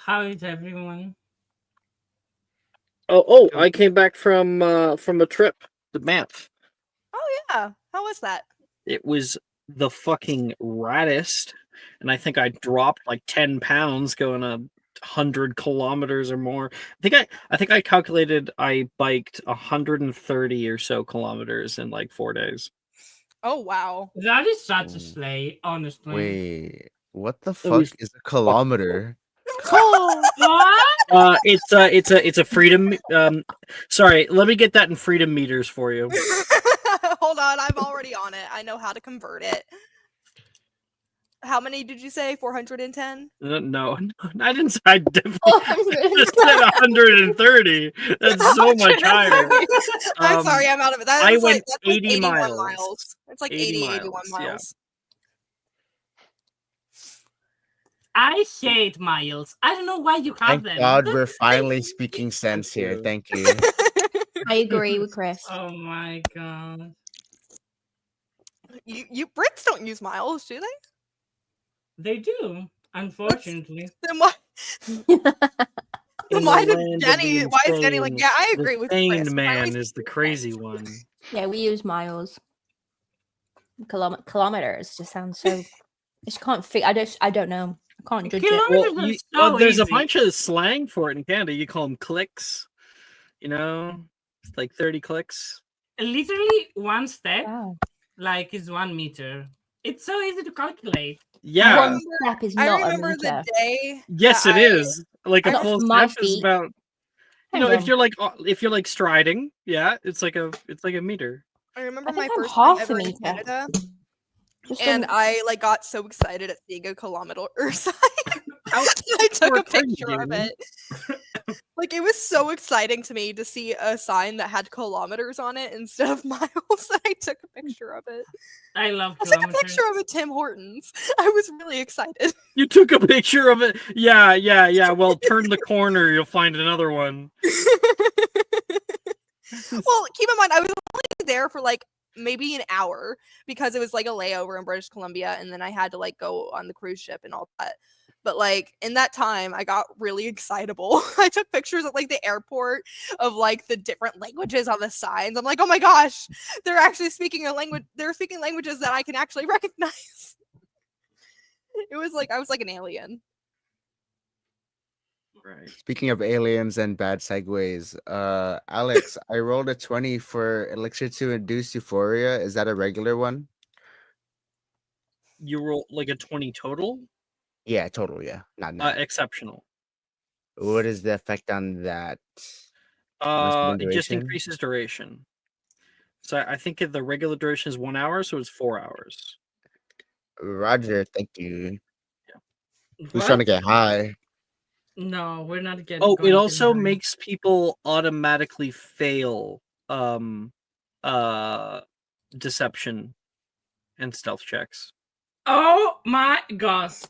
How is everyone? I came back from a trip to Banff. Oh yeah. How was that? It was the fucking raddest, and I think I dropped like 10 pounds going 100 kilometers or more. I think I calculated I biked 130 or so kilometers in like 4 days. Oh wow. That is such a Mm, slay, honestly. Wait, what the It fuck was is a fucking kilometer? What? it's a freedom. Sorry, let me get that in freedom meters for you. Hold on, I'm already on it. I know how to convert it. How many did you say? 410? No, I didn't. I definitely Oh, just said 130. That's so much higher. 130. I'm sorry, I'm out of it. That I is went that's like 80 81 miles. miles. It's like 80 81 miles, yeah. miles. I say 8 miles. I don't know why you have Thank them. God we're finally speaking sense here. you. Thank you. I agree with Chris. Oh my god. You Brits don't use miles, do they? They do, unfortunately. Then why? In Why the did land of the Jenny? Why is Jenny like? insane, Yeah, I the agree with sane Chris. Why are we man is the speaking crazy one. Yeah, we use miles. Kilometers just sounds so. I just can't fit. I don't know. I can't judge it. Kilometers Well, are so there's a easy. bunch of slang for it in Canada. You call them clicks. It's like 30 clicks. Literally one step, Wow. like, is 1 meter. It's so easy to calculate. Yeah. One step is I not a remember the meter. day. Yes, that it is. Like a I- full My step is feet. about. Hang on. If you're like striding, yeah, it's like a meter. I remember I think my I'm first time half a ever in meter. Canada, Just and a- I like got so excited at seeing a kilometer sign. How I took a short are you, picture of dude? it. Like it was so exciting to me to see a sign that had kilometers on it instead of miles that I took a picture of it. I love I took a kilometers. picture of a Tim Hortons. I was really excited. You took a picture of it. Yeah. Well, turn the corner, you'll find another one. Well, keep in mind I was only there for like maybe an hour because it was like a layover in British Columbia and then I had to like go on the cruise ship and all that. But like in that time I got really excitable. I took pictures at like the airport of like the different languages on the signs. I'm like, "Oh my gosh, they're actually speaking a language. They're speaking languages that I can actually recognize." It was like I was like an alien. Right. Speaking of aliens and bad segues, Alex, I rolled a 20 for Elixir to Induce Euphoria. Is that a regular one? You roll like a 20 total? Yeah, total, yeah. Not nat. Exceptional. What is the effect on that? Maximum It just duration? increases duration. So I think the regular duration is 1 hour, so it's 4 hours. Roger, thank you. Who's What? trying to get high? No, we're not getting. Oh, going it to also the- makes people automatically fail deception and stealth checks. Oh my gosh!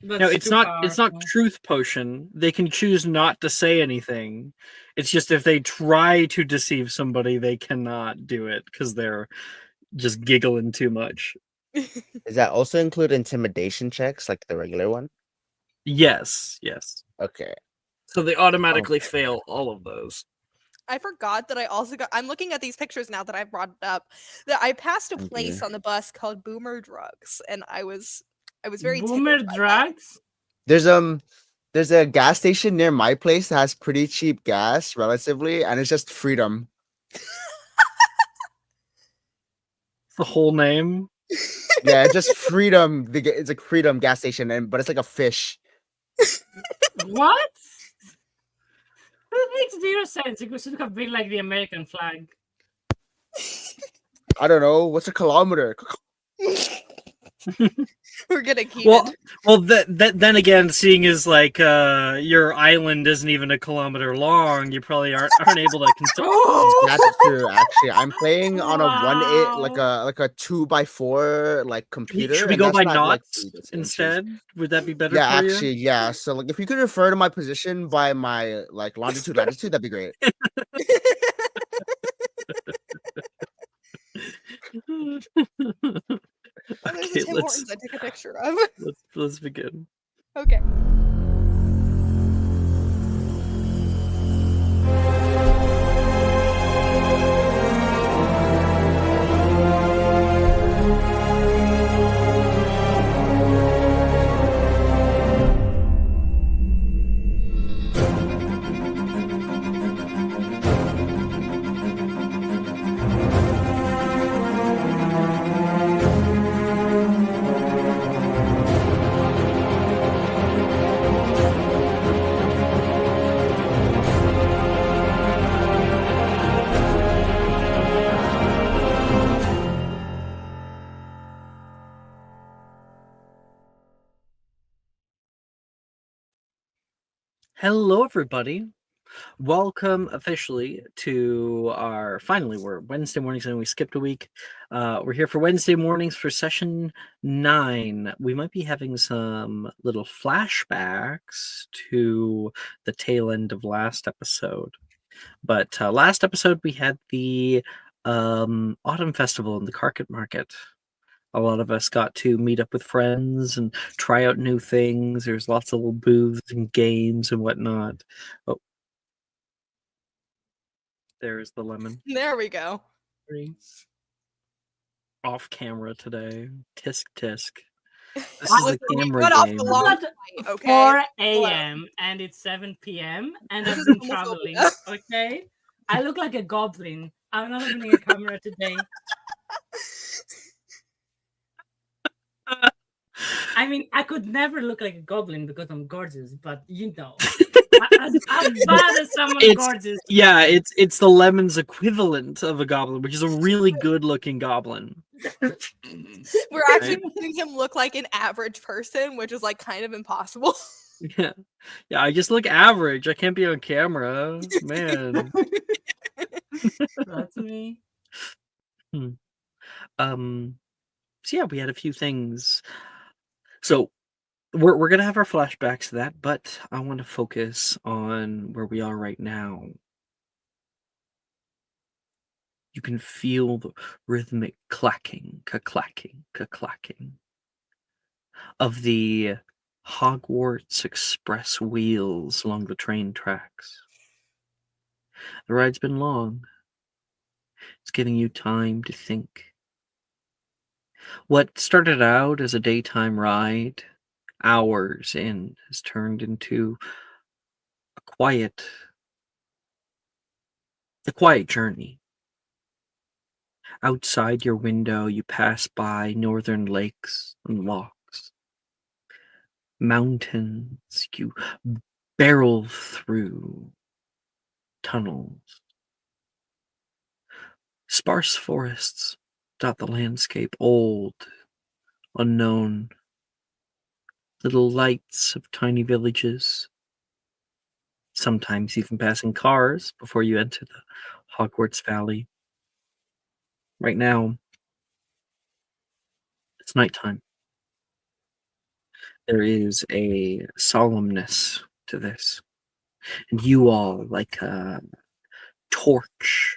No, That's it's too not powerful. truth potion. They can choose not to say anything. It's just if they try to deceive somebody, they cannot do it because they're just giggling too much. Does that also include intimidation checks like the regular one? Yes. Okay. So they automatically Okay. fail all of those. I forgot that I also got. I'm looking at these pictures now that I brought it up. That I passed a Thank place you. on the bus called Boomer Drugs, and I was very Boomer tickled by that. drugs. There's a gas station near my place that has pretty cheap gas relatively, and it's just Freedom. The whole name. Yeah, it's just Freedom. It's like Freedom gas station, but it's like a fish. What? That makes zero sense. It should have been like the American flag. I don't know. What's a kilometer? We're getting heated. Well, then again, seeing as like your island isn't even a kilometer long, you probably aren't able to consult. That's true. Actually, I'm playing on a Wow. like a 2x4 like computer. Should we and go that's by not, like, knots 3 inches. instead? Would that be better Yeah, for you? actually, yeah. So like, if you could refer to my position by my like longitude, latitude, that'd be great. Oh, there's Okay, a Tim Hortons I took a picture of. let's begin. Okay. Hello, everybody. Welcome officially to we're Wednesday mornings and we skipped a week. We're here for Wednesday mornings for session 9. We might be having some little flashbacks to the tail end of last episode. But last episode we had the Autumn Festival in the Carpet Market. A lot of us got to meet up with friends and try out new things. There's lots of little booths and games and whatnot. Oh, there's the lemon. There we go. Off camera today. Tisk tisk. This I is the was- we camera got off game. the long But flight, okay? 4 a.m. and it's 7 p.m. and I've been traveling. Okay, I look like a goblin. I'm not opening a camera today. I mean, I could never look like a goblin because I'm gorgeous, but as bad as someone It's- gorgeous. Yeah, it's the lemon's equivalent of a goblin, which is a really good looking goblin. We're actually making him look like an average person, which is like kind of impossible. Yeah. Yeah, I just look average. I can't be on camera. Man. That's me. So yeah, we had a few things. So we're gonna have our flashbacks to that, but I want to focus on where we are right now. You can feel the rhythmic clacking, ka-clacking, ka-clacking of the Hogwarts Express wheels along the train tracks. The ride's been long. It's giving you time to think. What started out as a daytime ride, hours in, has turned into a quiet journey. Outside your window, you pass by northern lakes and lochs. Mountains, you barrel through tunnels. Sparse forests dot the landscape, old, unknown. Little lights of tiny villages. Sometimes even passing cars before you enter the Hogwarts Valley. Right now, it's nighttime. There is a solemnness to this. And you all, like a torch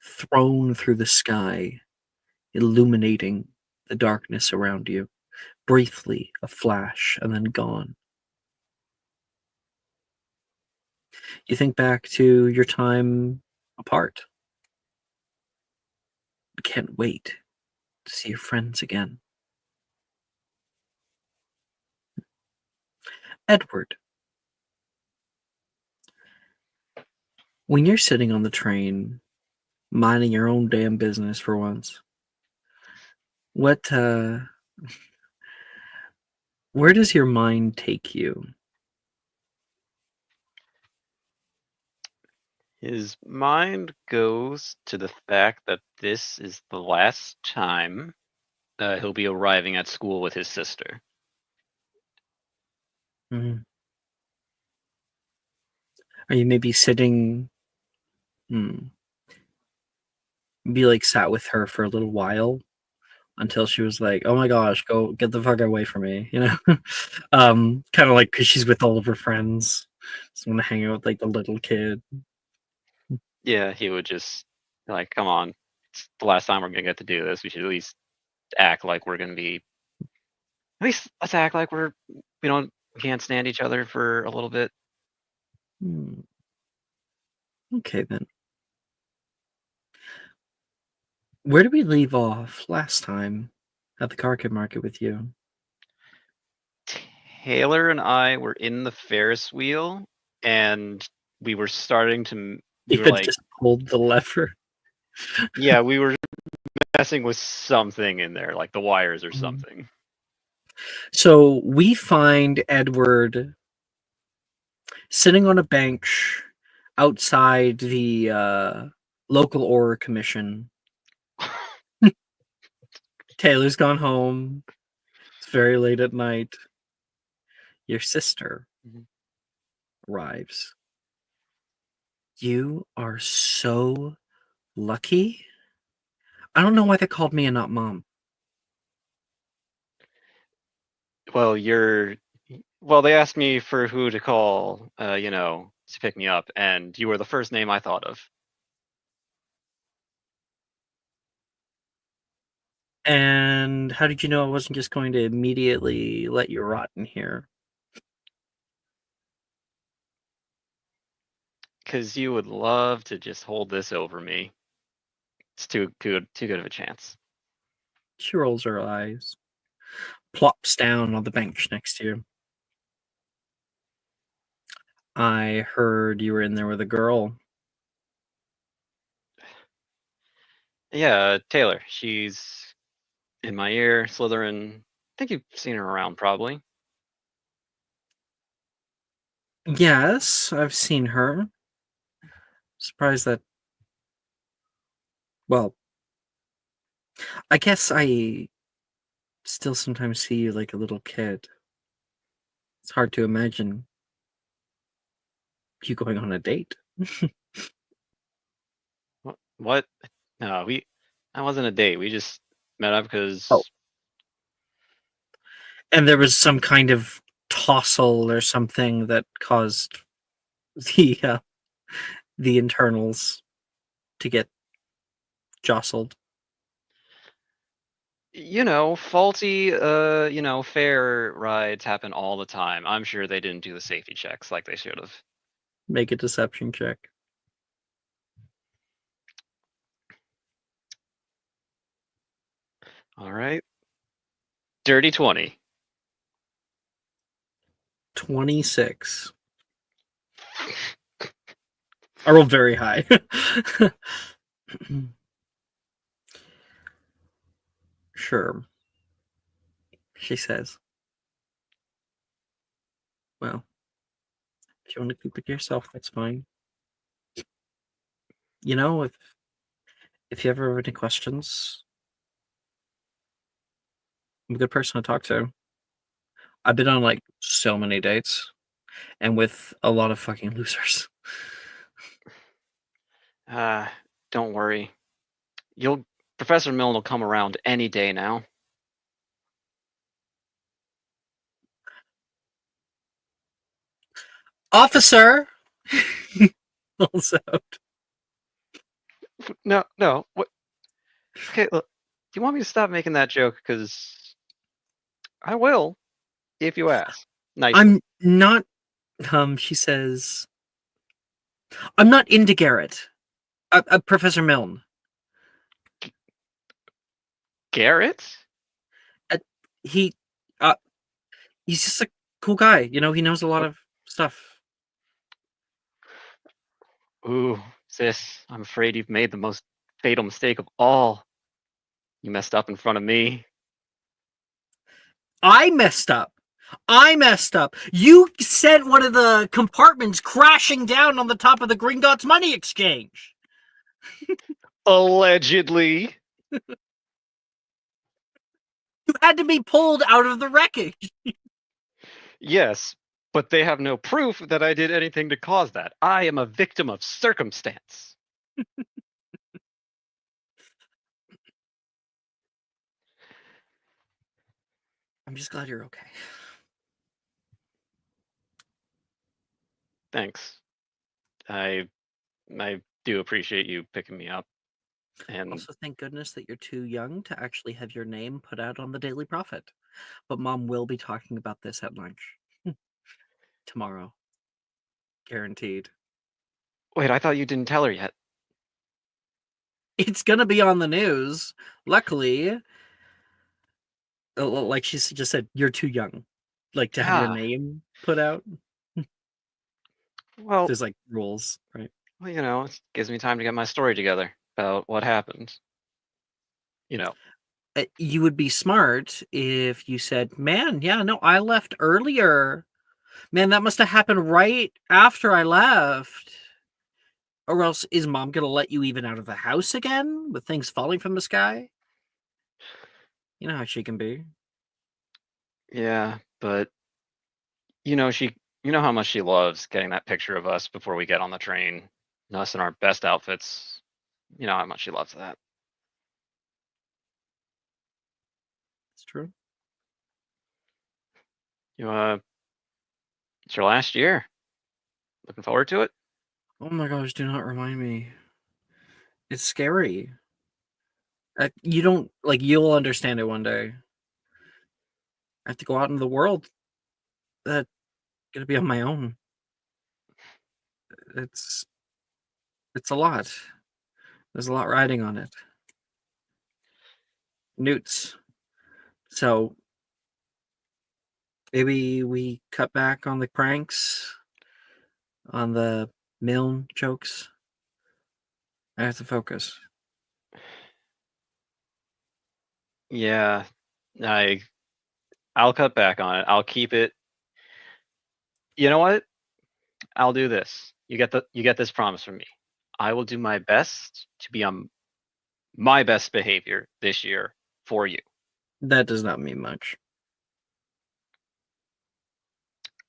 thrown through the sky, illuminating the darkness around you. Briefly, a flash, and then gone. You think back to your time apart. You can't wait to see your friends again. Edward, when you're sitting on the train, minding your own damn business for once, where does your mind take you? His mind goes to the fact that this is the last time he'll be arriving at school with his sister. Mhm. Are you maybe sitting, be like sat with her for a little while until she was like, "Oh my gosh, go get the fuck away from me," you know? Kind of like because she's with all of her friends, just want to hang out with like the little kid. Yeah, he would just like, come on, it's the last time we're gonna get to do this. We should at least act like we're gonna be. At least let's act like we can't stand each other for a little bit. Hmm. Okay then. Where did we leave off last time at the Carpet Market with you? Taylor and I were in the Ferris wheel, and we were starting to. We You were had like, just pulled the lever. yeah, we were messing with something in there, like the wires or Mhm. something. So we find Edward sitting on a bench outside the local Aura Commission. Taylor's gone home. It's very late at night. Your sister Mhm. arrives. You are so lucky. I don't know why they called me and not Mom. Well, they asked me for who to call, to pick me up, and you were the first name I thought of. And how did you know I wasn't just going to immediately let you rot in here? Because you would love to just hold this over me. It's too good of a chance. She rolls her eyes, plops down on the bench next to you. I heard you were in there with a girl. Yeah, Taylor. She's in my ear, Slytherin. I think you've seen her around, probably. Yes, I've seen her. Surprised that. Well, I guess I still sometimes see you like a little kid. It's hard to imagine you going on a date. What? No, that wasn't a date. We just met up because. Oh. And there was some kind of tussle or something that caused the internals to get jostled. Faulty, fare rides happen all the time. I'm sure they didn't do the safety checks like they should have. Make a deception check. All right. Dirty 20. 26. I rolled very high. Sure. She says. Well, if you want to keep it to yourself, that's fine. If you ever have any questions, I'm a good person to talk to. I've been on like so many dates and with a lot of fucking losers. Don't worry. Professor Milne will come around any day now. Officer! Also. No. What? Okay, look. Do you want me to stop making that joke? Because I will, if you ask. Nicely. I'm not. She says, I'm not into Garrett. Professor Milne. Garrett? He's just a cool guy. He knows a lot of stuff. Ooh, sis, I'm afraid you've made the most fatal mistake of all. You messed up in front of me. I messed up. You sent one of the compartments crashing down on the top of the Gringotts money exchange. Allegedly. You had to be pulled out of the wreckage. Yes, but they have no proof that I did anything to cause that. I am a victim of circumstance. I'm just glad you're okay. Thanks. I do appreciate you picking me up. And also, thank goodness that you're too young to actually have your name put out on the Daily Prophet. But Mom will be talking about this at lunch. Tomorrow. Guaranteed. wait, I thought you didn't tell her yet. It's gonna be on the news. Luckily, like she just said, you're too young, like to have your name put out. Well, There's like rules, right? Well, it gives me time to get my story together about what happened. You would be smart if you said, "Man, yeah, no, I left earlier. Man, that must have happened right after I left." Or else, is Mom gonna let you even out of the house again with things falling from the sky? You know how she can be. Yeah, but she You know how much she loves getting that picture of us before we get on the train, and us in our best outfits. You know how much she loves that. It's true. It's your last year. Looking forward to it. Oh my gosh, do not remind me. It's scary. You don't like. You'll understand it one day. I have to go out into the world. That gonna be on my own. It's a lot. There's a lot riding on it. Newts. So maybe we cut back on the pranks, on the milne jokes. I have to focus. Yeah, I'll cut back on it. I'll keep it. You know what? I'll do this. You get this promise from me. I will do my best to be on my best behavior this year for you. That does not mean much.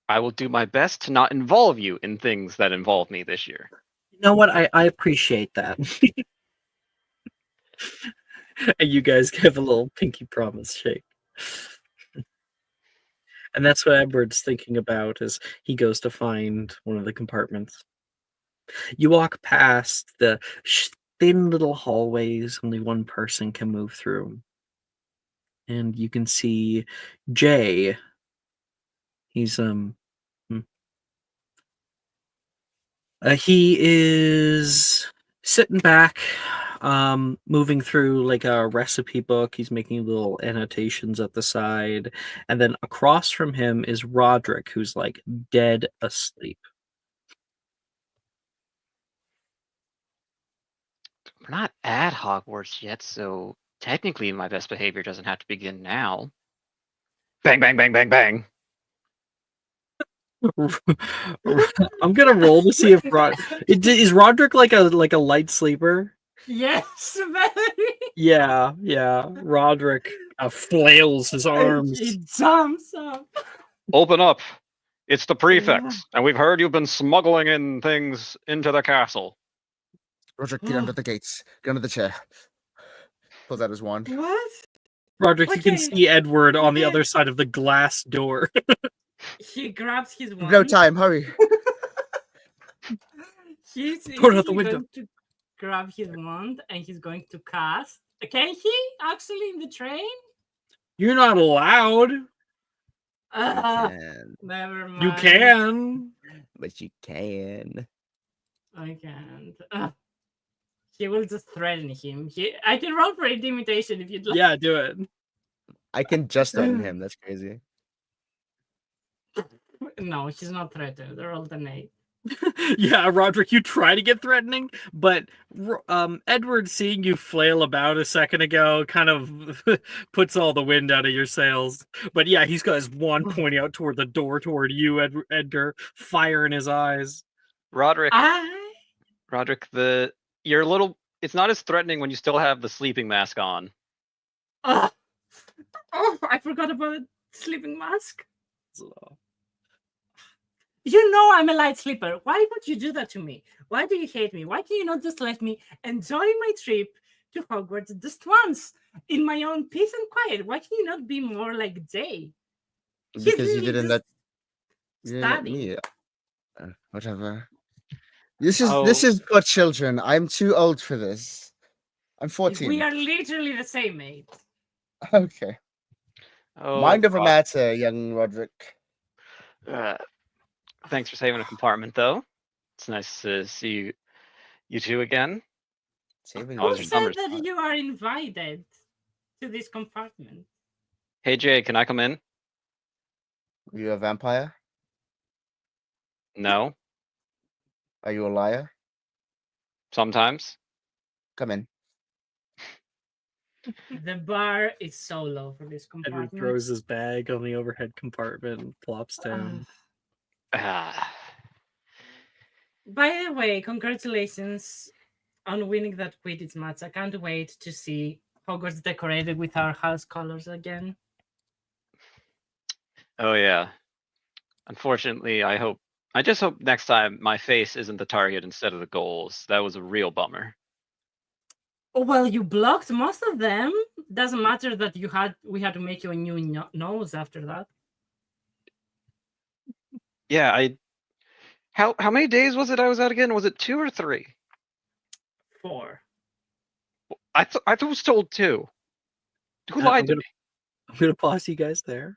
I will do my best to not involve you in things that involve me this year. You know what? I appreciate that. And you guys give a little pinky promise shake. And that's what Edward's thinking about as he goes to find one of the compartments. You walk past the thin little hallways only one person can move through. And you can see Jay. He's he is sitting back, moving through like a recipe book. He's making little annotations at the side, and then across from him is Roderick, who's like dead asleep. We're not at Hogwarts yet, so technically my best behavior doesn't have to begin now. Bang, bang, bang, bang, bang. I'm gonna roll to see if is Roderick like a light sleeper. Yes, very. Yeah. Roderick flails his arms. He jumps up. Open up. It's the prefects, and we've heard you've been smuggling in things into the castle. Roderick, get under the gates. Get under the chair. Pulls out his wand. What? Roderick, you can Okay. see Edward on the Okay. other side of the glass door. He grabs his wand. No time, hurry. He's Throw it out the window. going to grab his wand and he's going to cast. Can he actually in the train? You're not allowed. Can. Never mind. You can. But you can. I can't. He will just threaten him. I can roll for intimidation if you'd like. Yeah, do it. I can just threaten him. That's crazy. No, he's not threatened. They're alternate. Yeah, Roderick, you try to get threatening, but Edward, seeing you flail about a second ago, kind of puts all the wind out of your sails. But yeah, he's got his wand pointing out toward the door, toward you, Edgar, fire in his eyes. Roderick, you're a little. It's not as threatening when you still have the sleeping mask on. Oh, I forgot about the sleeping mask. You know I'm a light sleeper. Why would you do that to me? Why do you hate me? Why can you not just let me enjoy my trip to Hogwarts just once in my own peace and quiet? Why can you not be more like Jay? Because you didn't let me. Whatever. This is for children. I'm too old for this. I'm 14. We are literally the same age. Okay. Oh, Mind over God. matter, young Roderick. Thanks for saving a compartment, though. It's nice to see you two again. Saving How Who was your said summer that spot? you are invited to this compartment? Hey, Jay, can I come in? Are you a vampire? No, Are you a liar? sometimes. Come in. The bar is so low for this Edward compartment. throws his bag on the overhead compartment and plops down. By the way, congratulations on winning that Quidditch match. I can't wait to see Hogwarts decorated with our house colors again. Oh yeah. Unfortunately, I just hope next time my face isn't the target instead of the goals. That was a real bummer. Oh, well, you blocked most of them. Doesn't matter that we had to make you a new nose after that. Yeah, how many days was it I was out again? Was it 2 or 3? 4. I was told 2. Who I'm lied to gonna me? I'm gonna pause you guys there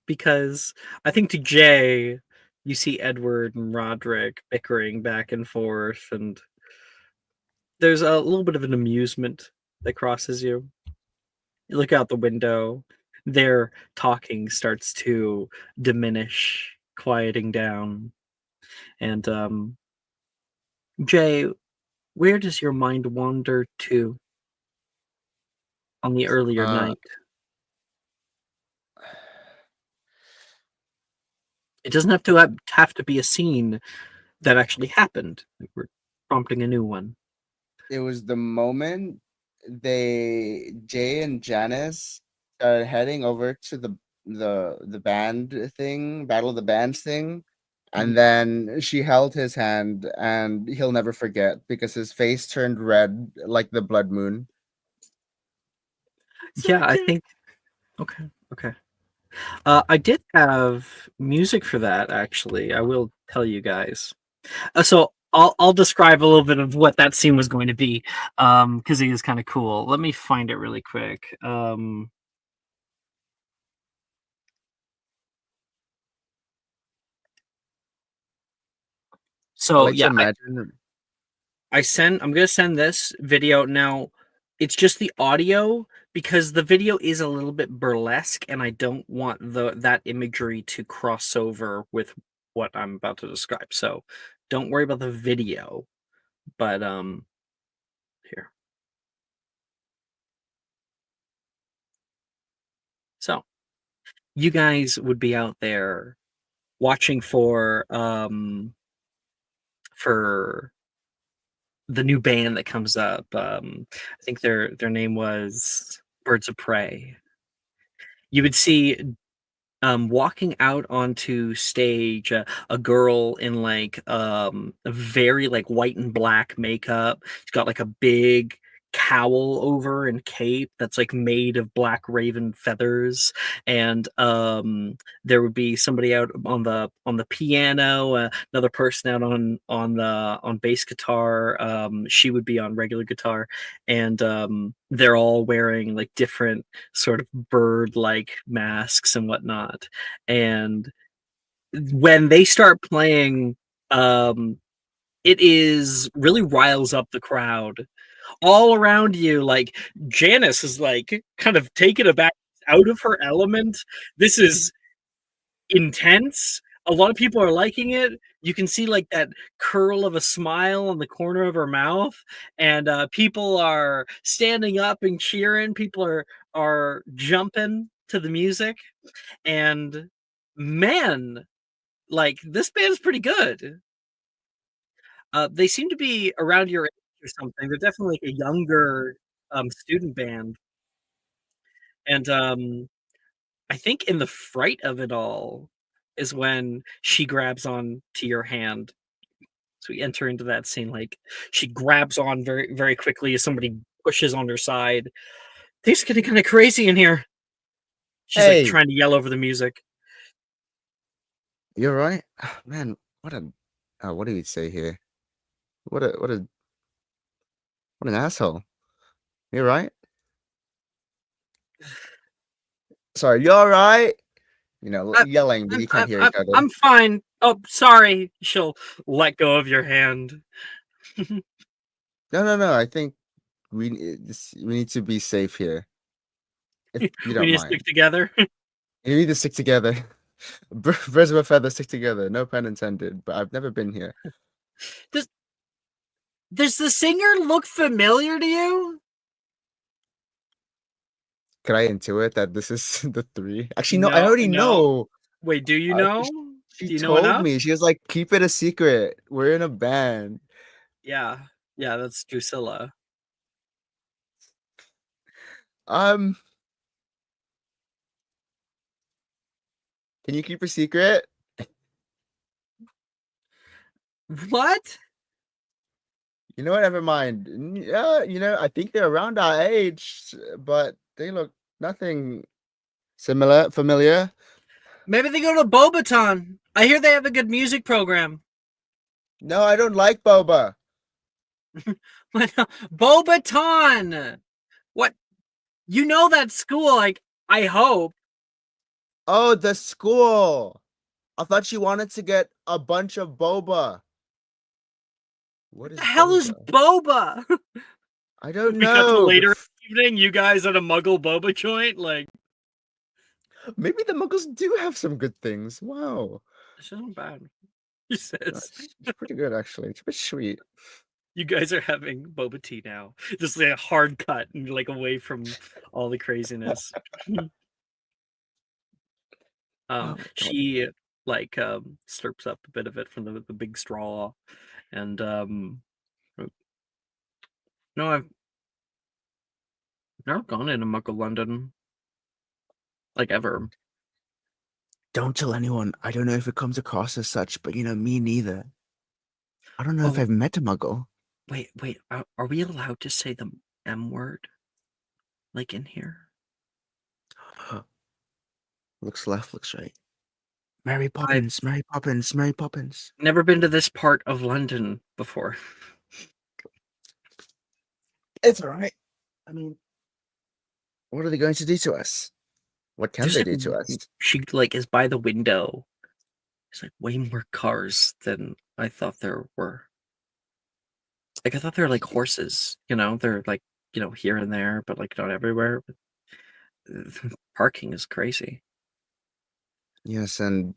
because I think to Jay, you see Edward and Roderick bickering back and forth, and there's a little bit of an amusement that crosses you. You look out the window, their talking starts to diminish, quieting down. And Jay, where does your mind wander to on the earlier Uh, night? It doesn't have to be a scene that actually happened. We're prompting a new one. it was the moment Jay and Janice started heading over to the band thing, Battle of the Bands thing, and then she held his hand, and he'll never forget because his face turned red like the blood moon. Yeah, I think. Okay. I did have music for that actually. I will tell you guys. So I'll describe a little bit of what that scene was going to be, because it is kind of cool. Let me find it really quick. I So like to yeah, imagine. I'm gonna send this video now. It's just the audio because the video is a little bit burlesque, and I don't want that imagery to cross over with what I'm about to describe. So don't worry about the video. But here. So you guys would be out there watching for the new band that comes up. I think their name was Birds of Prey. You would see walking out onto stage a girl in like a very like white and black makeup. She's got like a big cowl over and cape that's like made of black raven feathers, and there would be somebody out on the piano, another person out on bass guitar. She would be on regular guitar, and they're all wearing like different sort of bird-like masks and whatnot. And when they start playing, it is really riles up the crowd all around you. Like Janice is like kind of taken aback, out of her element. This is intense. A lot of people are liking it. You can see like that curl of a smile on the corner of her mouth, and people are standing up and cheering. People are jumping to the music, and man, like this band's pretty good. They seem to be around your age or something. They're definitely like a younger student band, and I think in the fright of it all is when she grabs on to your hand. So we enter into that scene, like she grabs on very, very quickly as somebody pushes on her side. Things getting kind of crazy in here. She's like Hey, trying to yell over the music. you're right, man. What do we say here? What an asshole. You're right. Sorry, you're right. Yelling, but you can't hear each other. I'm fine. Oh, sorry. She'll let go of your hand. No. I think we need to be safe here, if you We don't need to mind. stick together. You need to stick together. Birds of a feather stick together. No pun intended. But I've never been here. Does the singer look familiar to you? Could I intuit that this is the three? Actually, no. I No, already no. know. Wait, do you Uh, know? she Do you know told enough? me. She was like, "Keep it a secret. We're in a band." Yeah. Yeah, that's Drusilla. Um, Can you keep a secret? What? You know what? Never mind. Yeah, I think they're around our age, but they look nothing familiar. Maybe they go to Bobaton. I hear they have a good music program. No, I don't like boba. Bobaton. What? You know that school? Like, I hope. Oh, the school. I thought you wanted to get a bunch of boba. What What is the hell is boba? boba? I don't We cut to know. later evening. You guys at a Muggle boba joint? Like, Maybe the Muggles do have some good things. Wow. this isn't bad. He says. It's pretty good, actually. It's a bit sweet. You guys are having boba tea now. Just like a hard cut and like away from all the craziness. Oh my God. She like slurps up a bit of it from the big straw, and no, I've never gone into Muggle London, like ever. Don't tell anyone. I don't know if it comes across as such, but me neither. I don't know if Oh. I've met a Muggle. Wait, are we allowed to say the M word, like in here? Looks left, looks right. Mary I've Poppins, Mary Poppins, Mary Poppins. never been to this part of London before. It's all right. I mean, what are they going to do to us? What can There's they like do to us? she like is by the window. There's like way more cars than I thought there were. Like I thought they were like horses, they're like, here and there, but like not everywhere. But parking is crazy. Yes, and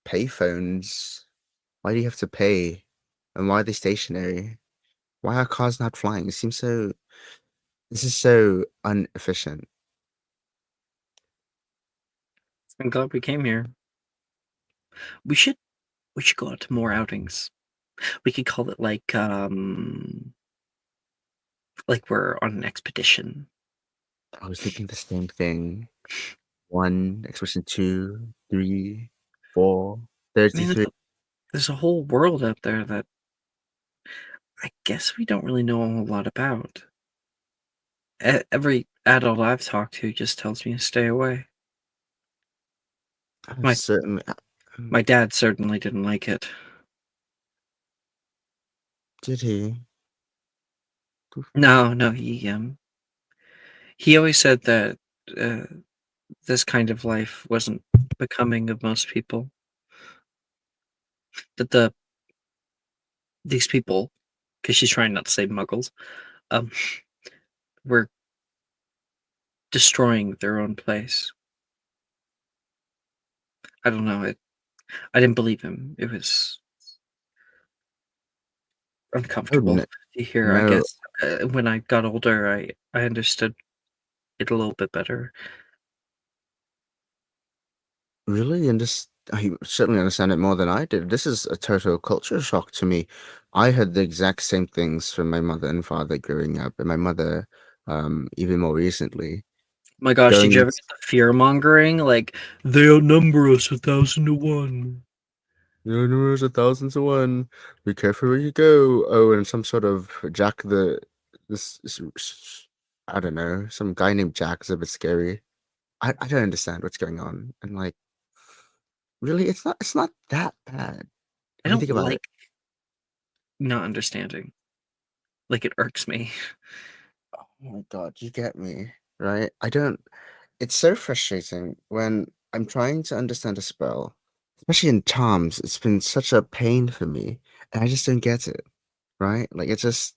payphones. Why do you have to pay? And why are they stationary? Why are cars not flying? This is so inefficient. I'm glad we came here. We should go out to more outings. We could call it like we're on an expedition. I was thinking the same thing. 1, expression 2, 3, 4, I mean, 33. there's a whole world out there that I guess we don't really know a whole lot about. Every adult I've talked to just tells me to stay away. I'm My- certainly. My dad certainly didn't like it. Did he? No, he always said that this kind of life wasn't becoming of most people. That these people, because she's trying not to say muggles, were destroying their own place. I don't know. I didn't believe him. It was uncomfortable to hear. I no. guess when I got older, I understood it a little bit better. Really? And I certainly understand it more than I did. This is a total culture shock to me. I heard the exact same things from my mother and father growing up, and my mother, even more recently. My gosh, did Going you ever into- get the fear mongering? Like, they outnumber us 1,000 to 1. There's 1,000 to 1. Be careful where you go. Oh, and some sort of Jack I don't know, some guy named Jack is a bit scary. I don't understand what's going on, and like, really, it's not that bad. I If you don't think about it. like not understanding. Like, it irks me. Oh my God, you get me, right? I don't. It's so frustrating when I'm trying to understand a spell, especially in charms. It's been such a pain for me, and I just don't get it, right? Like, it's just,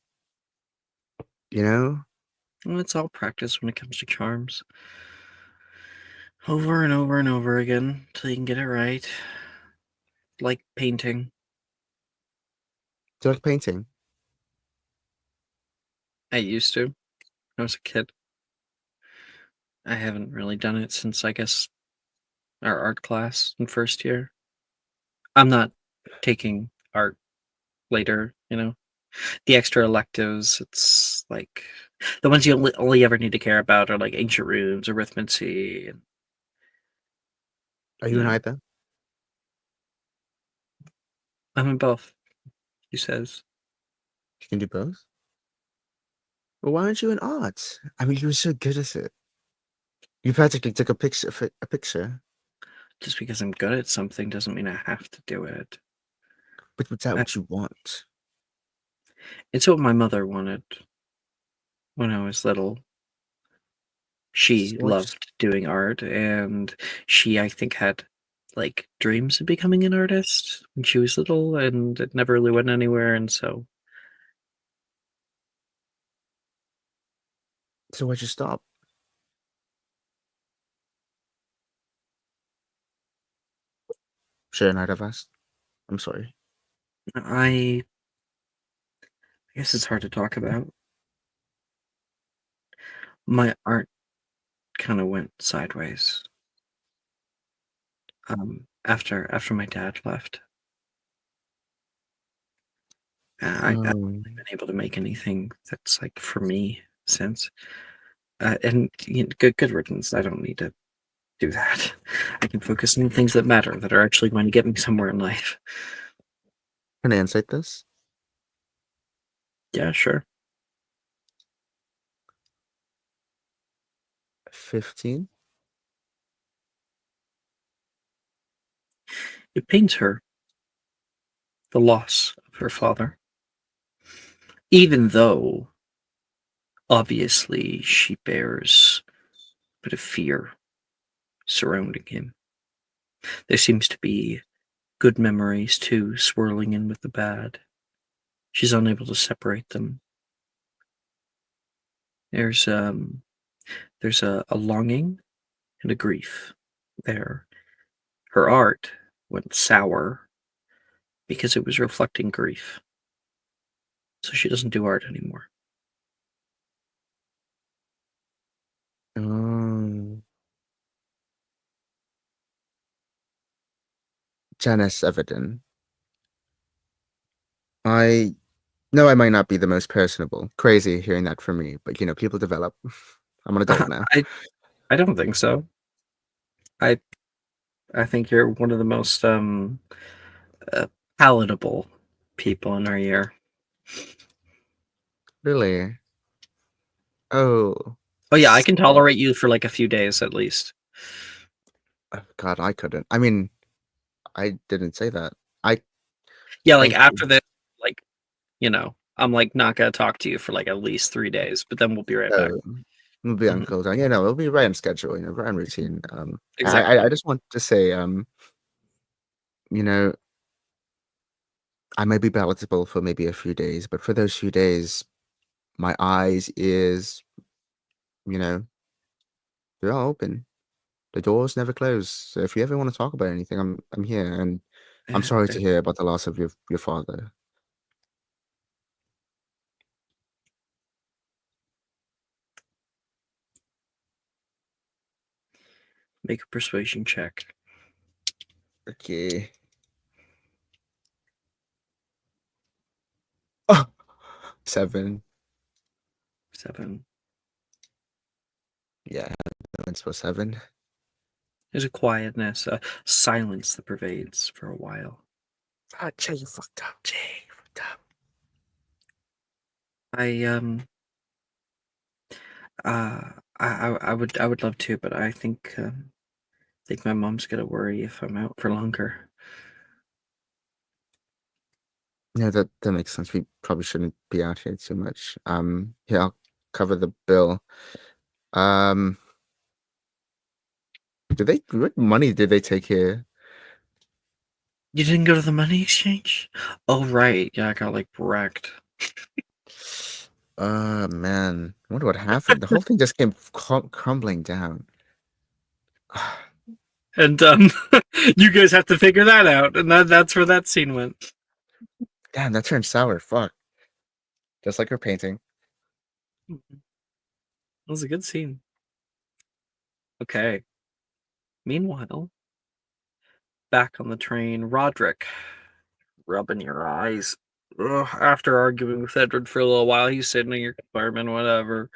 you know. Well, it's all practice when it comes to charms. Over and over and over again till you can get it right. Like painting. Do you like painting? I used to when I was a kid. I haven't really done it since, I guess, our art class in first year. I'm not taking art later, The extra electives, it's like the ones you only ever need to care about are like ancient runes, arithmancy. And, Are you in Yeah. either? I'm in both. He says. You can do both. Well, why aren't you in art? I mean, you were so good at it. You practically took a picture. Just because I'm good at something doesn't mean I have to do it. But was that I- what you want? It's what my mother wanted when I was little. She So what's- loved doing art, and she, I think, had like dreams of becoming an artist when she was little, and it never really went anywhere. And so, So why'd you stop? Shouldn't I have asked? I'm sorry. I guess it's hard to talk about. My art kind of went sideways. After my dad left, I haven't Um, been able to make anything that's like for me since. And good riddance. I don't need to do that. I can focus on the things that matter, that are actually going to get me somewhere in life. can I insight this? Yeah, sure. 15? It pains her, the loss of her father. Even though, obviously, she bears a bit of fear surrounding him. There seems to be good memories too, swirling in with the bad. She's unable to separate them. There's a longing and a grief there. Her art went sour because it was reflecting grief. So she doesn't do art anymore. Um, Janice Everton. I know I might not be the most personable. Crazy hearing that from me, but people develop. I'm an adult now. I don't think so. I I think you're one of the most uh, palatable people in our year. Really? Oh, Oh yeah, I can so- tolerate you for like a few days at least. oh, God, I couldn't. I mean, I didn't say that. I Yeah, like I after this, like I'm like not gonna talk to you for like at least 3 days, but then we'll be right back. We'll be on Mhm. cool down. Yeah, no, it'll be right on schedule, right on routine. Exactly. I just want to say, you know, I may be palatable for maybe a few days, but for those few days, my eyes, ears, you know, they're all open. The doors never close. So if you ever want to talk about anything, I'm here. And I'm Yeah, sorry to hear about the loss of your father. make a persuasion check. Okay. Oh, 7. 7. Yeah, that's for 7. There's a quietness, a silence that pervades for a while. Ah, Jay, you fucked up. Jay, you fucked up. I I would love to, but I think my mom's gonna worry if I'm out for longer. Yeah, that makes sense. We probably shouldn't be out here too much. Yeah, I'll cover the bill. Um, what money did they take here? You didn't go to the money exchange? Oh right, yeah, I got like wrecked. Man, I wonder what happened. The whole thing just came crumbling down. And you guys have to figure that out, and that's where that scene went. Damn, that turned sour. Fuck. Just like her painting. It was a good scene. Okay. Meanwhile, back on the train, Roderick, rubbing your eyes. after arguing with Edward for a little while, he's sitting in your compartment, whatever.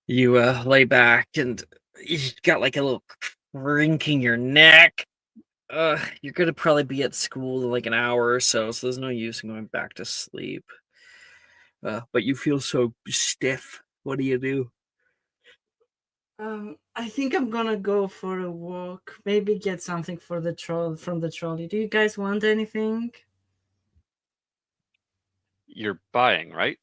You lay back and you got like a little crink in your neck. You're gonna probably be at school in like an hour or so there's no use in going back to sleep. But you feel so stiff. What do you do? I think I'm gonna go for a walk. Maybe get something for the from the trolley. Do you guys want anything? You're buying, right?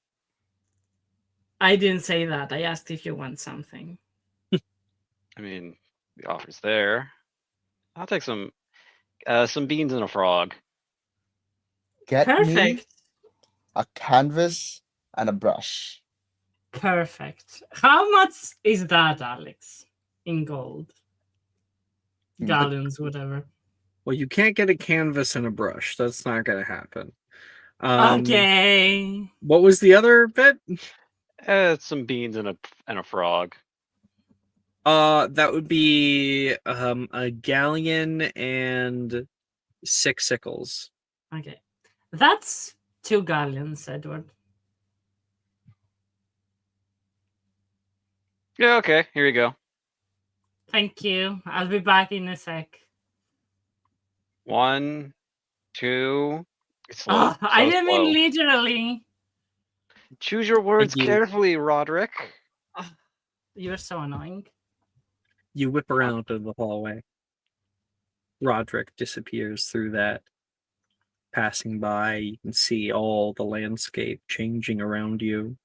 I didn't say that. I asked if you want something. I mean, the offer's there. I'll take some beans and a frog. Get me Perfect. a canvas and a brush. Perfect. How much is that, Alex? In gold? Galleons, whatever. Well, you can't get a canvas and a brush. That's not gonna happen. Okay. What was the other bit? Some beans and a frog. That would be a galleon and 6 sickles. Okay. That's 2 galleons, Edward. Yeah, okay, here you go. Thank you. I'll be back in a sec. 1, 2. It's slow. Oh, I so didn't slow. mean literally. Choose your words you. carefully, Roderick. Oh, you're so annoying. You whip around in the hallway. Roderick disappears through that. Passing by, you can see all the landscape changing around you.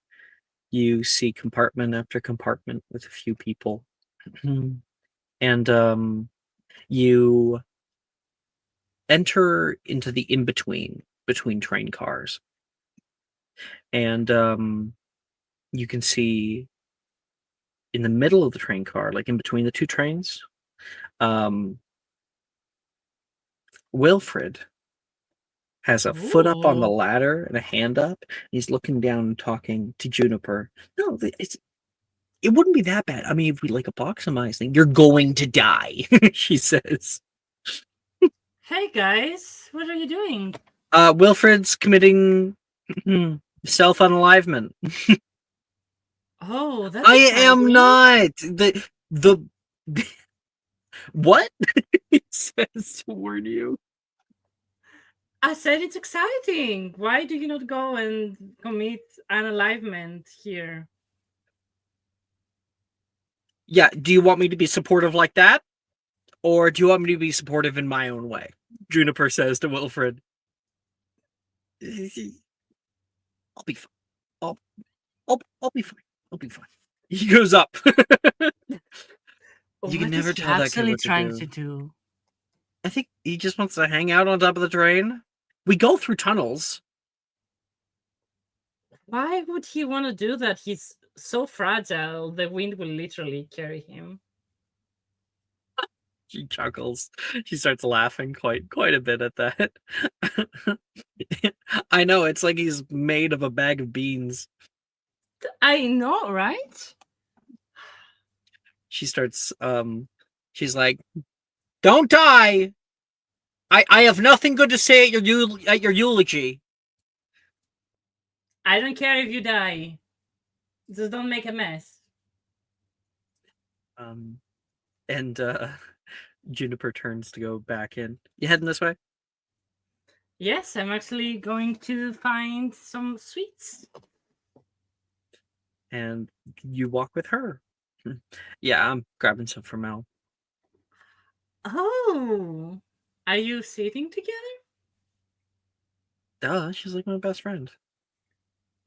You see compartment after compartment with a few people. And you enter into the in-between between train cars. And you can see in the middle of the train car, like in between the two trains, Wilfred has a foot up on the Ooh. ladder and a hand up. He's looking down and talking to Juniper. No, it wouldn't be that bad. I mean, if we like a box of mice thing, you're going to die, she says. Hey guys, what are you doing? Wilfred's committing self-unalivement. Oh, that's I am exciting. not the what? He says to warn you. I said it's exciting. Why do you not go and commit unalivement here? Yeah, do you want me to be supportive like that? Or do you want me to be supportive in my own way? Juniper says to Wilfred. I'll be fine. I'll be fine. I'll be fine. He goes up. You can never tell that kid what to do. I think he just wants to hang out on top of the train. We go through tunnels. Why would he want to do that? He's so fragile. The wind will literally carry him. She chuckles. She starts laughing quite a bit at that. I know, it's like he's made of a bag of beans. I know, right? She starts she's like, "Don't die. I have nothing good to say at your eulogy." I don't care if you die. Just don't make a mess. And Juniper turns to go back in. You heading this way? Yes, I'm actually going to find some sweets. And you walk with her. Yeah, I'm grabbing some for Mel. Oh, are you sitting together? Duh, she's like my best friend.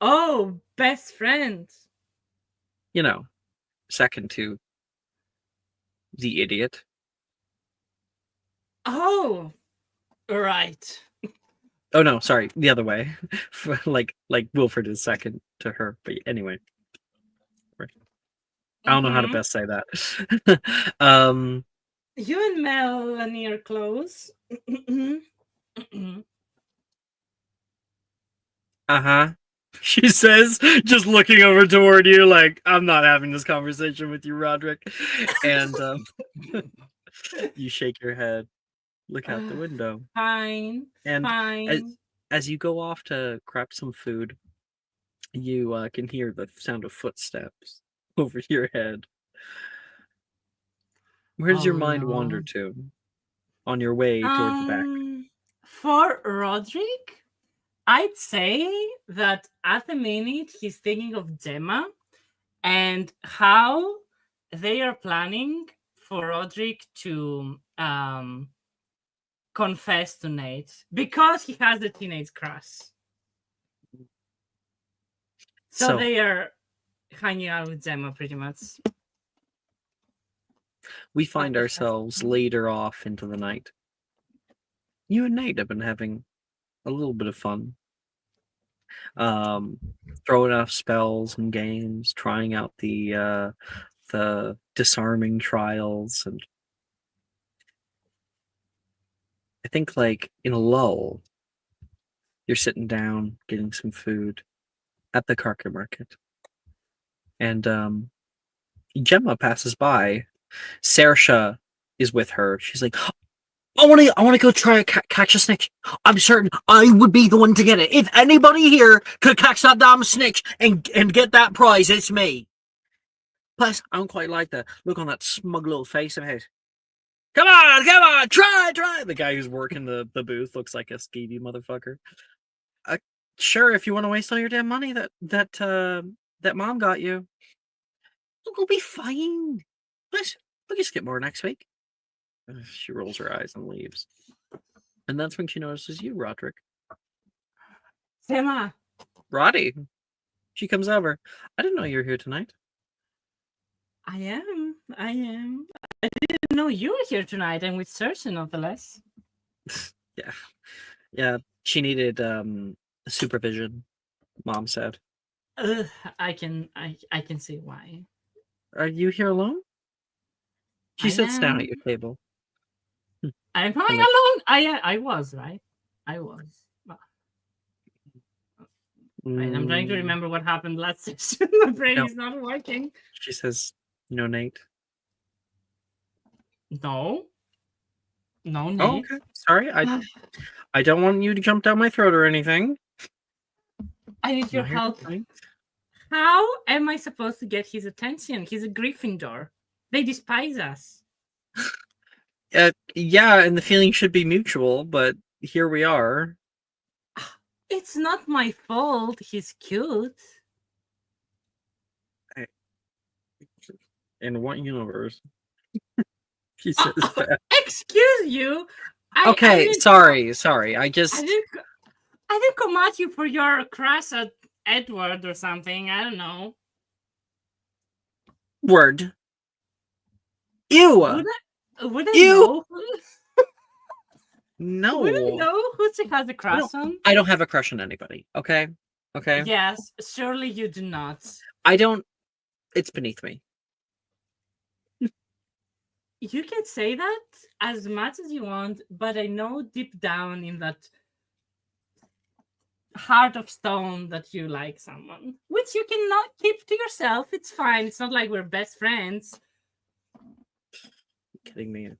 Oh, best friends. You know, second to the idiot. Oh, right. Oh no, sorry, the other way. like Wilfred is second to her, but anyway. I don't know how to best say that. You and Melanie are close. Uh-huh. She says, just looking over toward you like, I'm not having this conversation with you, Roderick. And you shake your head, look out the window. Fine. And fine. as you go off to grab some food, you can hear the sound of footsteps over your head. Where does your Oh, mind wander no. to on your way toward the back? For Roderick, I'd say that at the minute he's thinking of Gemma and how they are planning for Roderick to confess to Nate because he has a teenage crush. So So they are hanging out with Gemma pretty much. we find the ourselves festival. later off into the night. You and Nate have been having a little bit of fun. Throwing off spells and games, trying out the disarming trials, and I think like in a lull, you're sitting down getting some food at the Karka market, and Gemma passes by. Saoirse is with her. She's like, I want to go try catch a snitch. I'm certain I would be the one to get it. If anybody here could catch that damn snitch and get that prize, it's me. Plus, I don't quite like the look on that smug little face of his. Come on, try. The guy who's working the booth looks like a skeevy motherfucker. Sure, if you want to waste all your damn money that mom got you, we'll be fine. We'll just get more next week. She rolls her eyes and leaves. And that's when she notices you, Roderick. Gemma, Roddy. She comes over. I didn't know you were here tonight. I am. I didn't know you were here tonight, and with Cersei, nonetheless. Yeah. She needed supervision, Mom said. I can see why. Are you here alone? She I sits down at am. your table. I'm coming like- alone. I was, right? I was. Right, I'm trying to Mm, remember what happened last session. My brain No. is not working. She says, no, Nate. No. No, Oh, Nate. okay. Sorry, I don't want you to jump down my throat or anything. I need your Not here help. tonight. How am I supposed to get his attention? He's a Gryffindor. They despise us. Yeah, and the feeling should be mutual, but here we are. It's not my fault. He's cute. In what universe? She says that. Excuse you. I Okay, didn't- sorry. I I didn't come at you for your crush at Edward or something. I don't know. Word. Ew. Would I Ew. know? No. Would I know who she has a crush on? I don't have a crush on anybody. Okay. Yes, surely you do not. I don't. It's beneath me. You can say that as much as you want, but I know deep down in that heart of stone that you like someone, which you cannot keep to yourself. It's fine. It's not like we're best friends. Kidding me?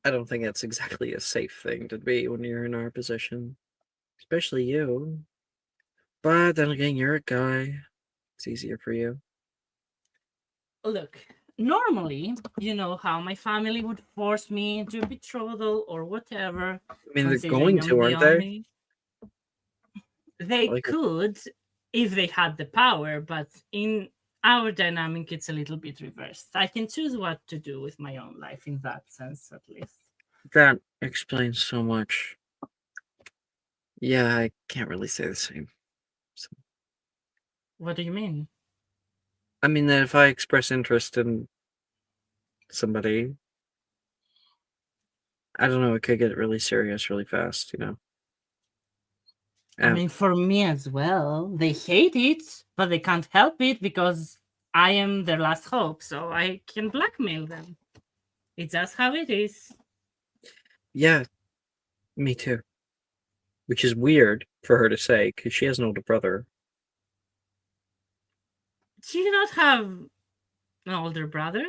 I don't think that's exactly a safe thing to be when you're in our position, especially you. But then again, you're a guy. It's easier for you. Look, normally, you know how my family would force me into a betrothal or whatever. I mean, they're considering going I'm to, the aren't they? only- They Like- could if they had the power, but in our dynamic, it's a little bit reversed. I can choose what to do with my own life in that sense, at least. That explains so much. Yeah, I can't really say the same. What do you mean? I mean that if I express interest in somebody, I don't know, it could get really serious really fast, you know. I mean, for me as well. They hate it, but they can't help it because I am their last hope, so I can blackmail them. It's just how it is. Yeah, me too. Which is weird for her to say because she has an older brother. Do you not have an older brother?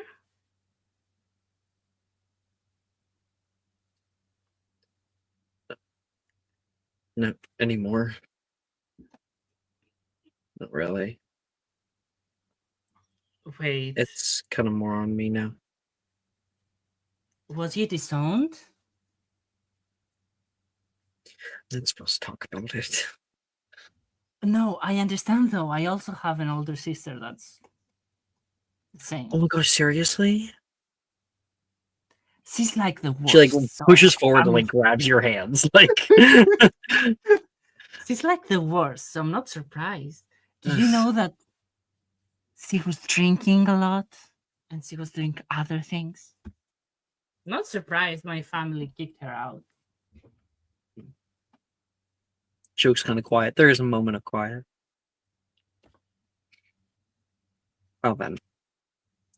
Not anymore. Not really. Wait, It's kind of more on me now. was he disowned? I'm not supposed to talk about it. No, I understand though. I also have an older sister that's the same. Oh my gosh, seriously? She's like the worst. She like so pushes forward and I'm- like grabs your hands. Like She's like the worst, so I'm not surprised. Do you know that she was drinking a lot and she was doing other things? Not surprised my family kicked her out. joke's kind of quiet. There is a moment of quiet. Well then.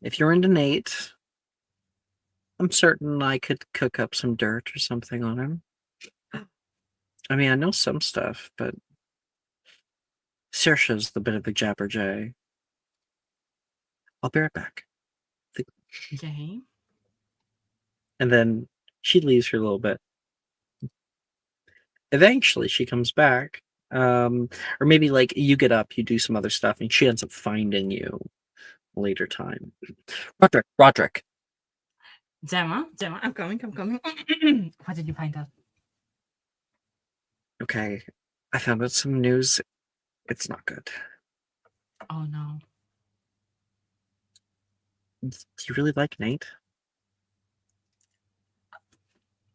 If you're into Nate, I'm certain I could cook up some dirt or something on him. I mean, I know some stuff, but Saoirse's the bit of a jabberjay. I'll be right back. Okay. And then she leaves for a little bit. Eventually, she comes back. Or maybe like you get up, you do some other stuff, and she ends up finding you later time. Roderick. Gemma, I'm coming. What did you find out? Okay, I found out some news. It's not good. Oh no. Do you really like Nate?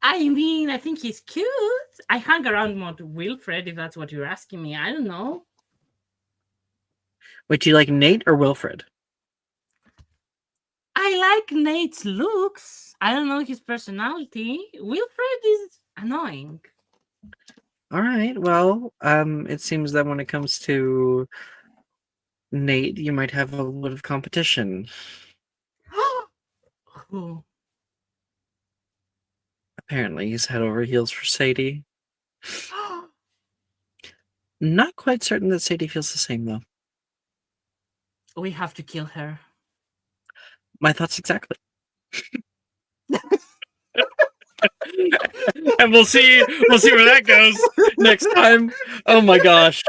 I mean, I think he's cute. I hung around more to Wilfred, if that's what you're asking me. I don't know. Wait, do you like Nate or Wilfred? I like Nate's looks. I don't know his personality. Wilfred is annoying. All right. Well, it seems that when it comes to Nate, you might have a little bit of competition. Who? Apparently, he's head over heels for Sadie. Not quite certain that Sadie feels the same, though. We have to kill her. My thoughts exactly. And we'll see where that goes next time. Oh my gosh.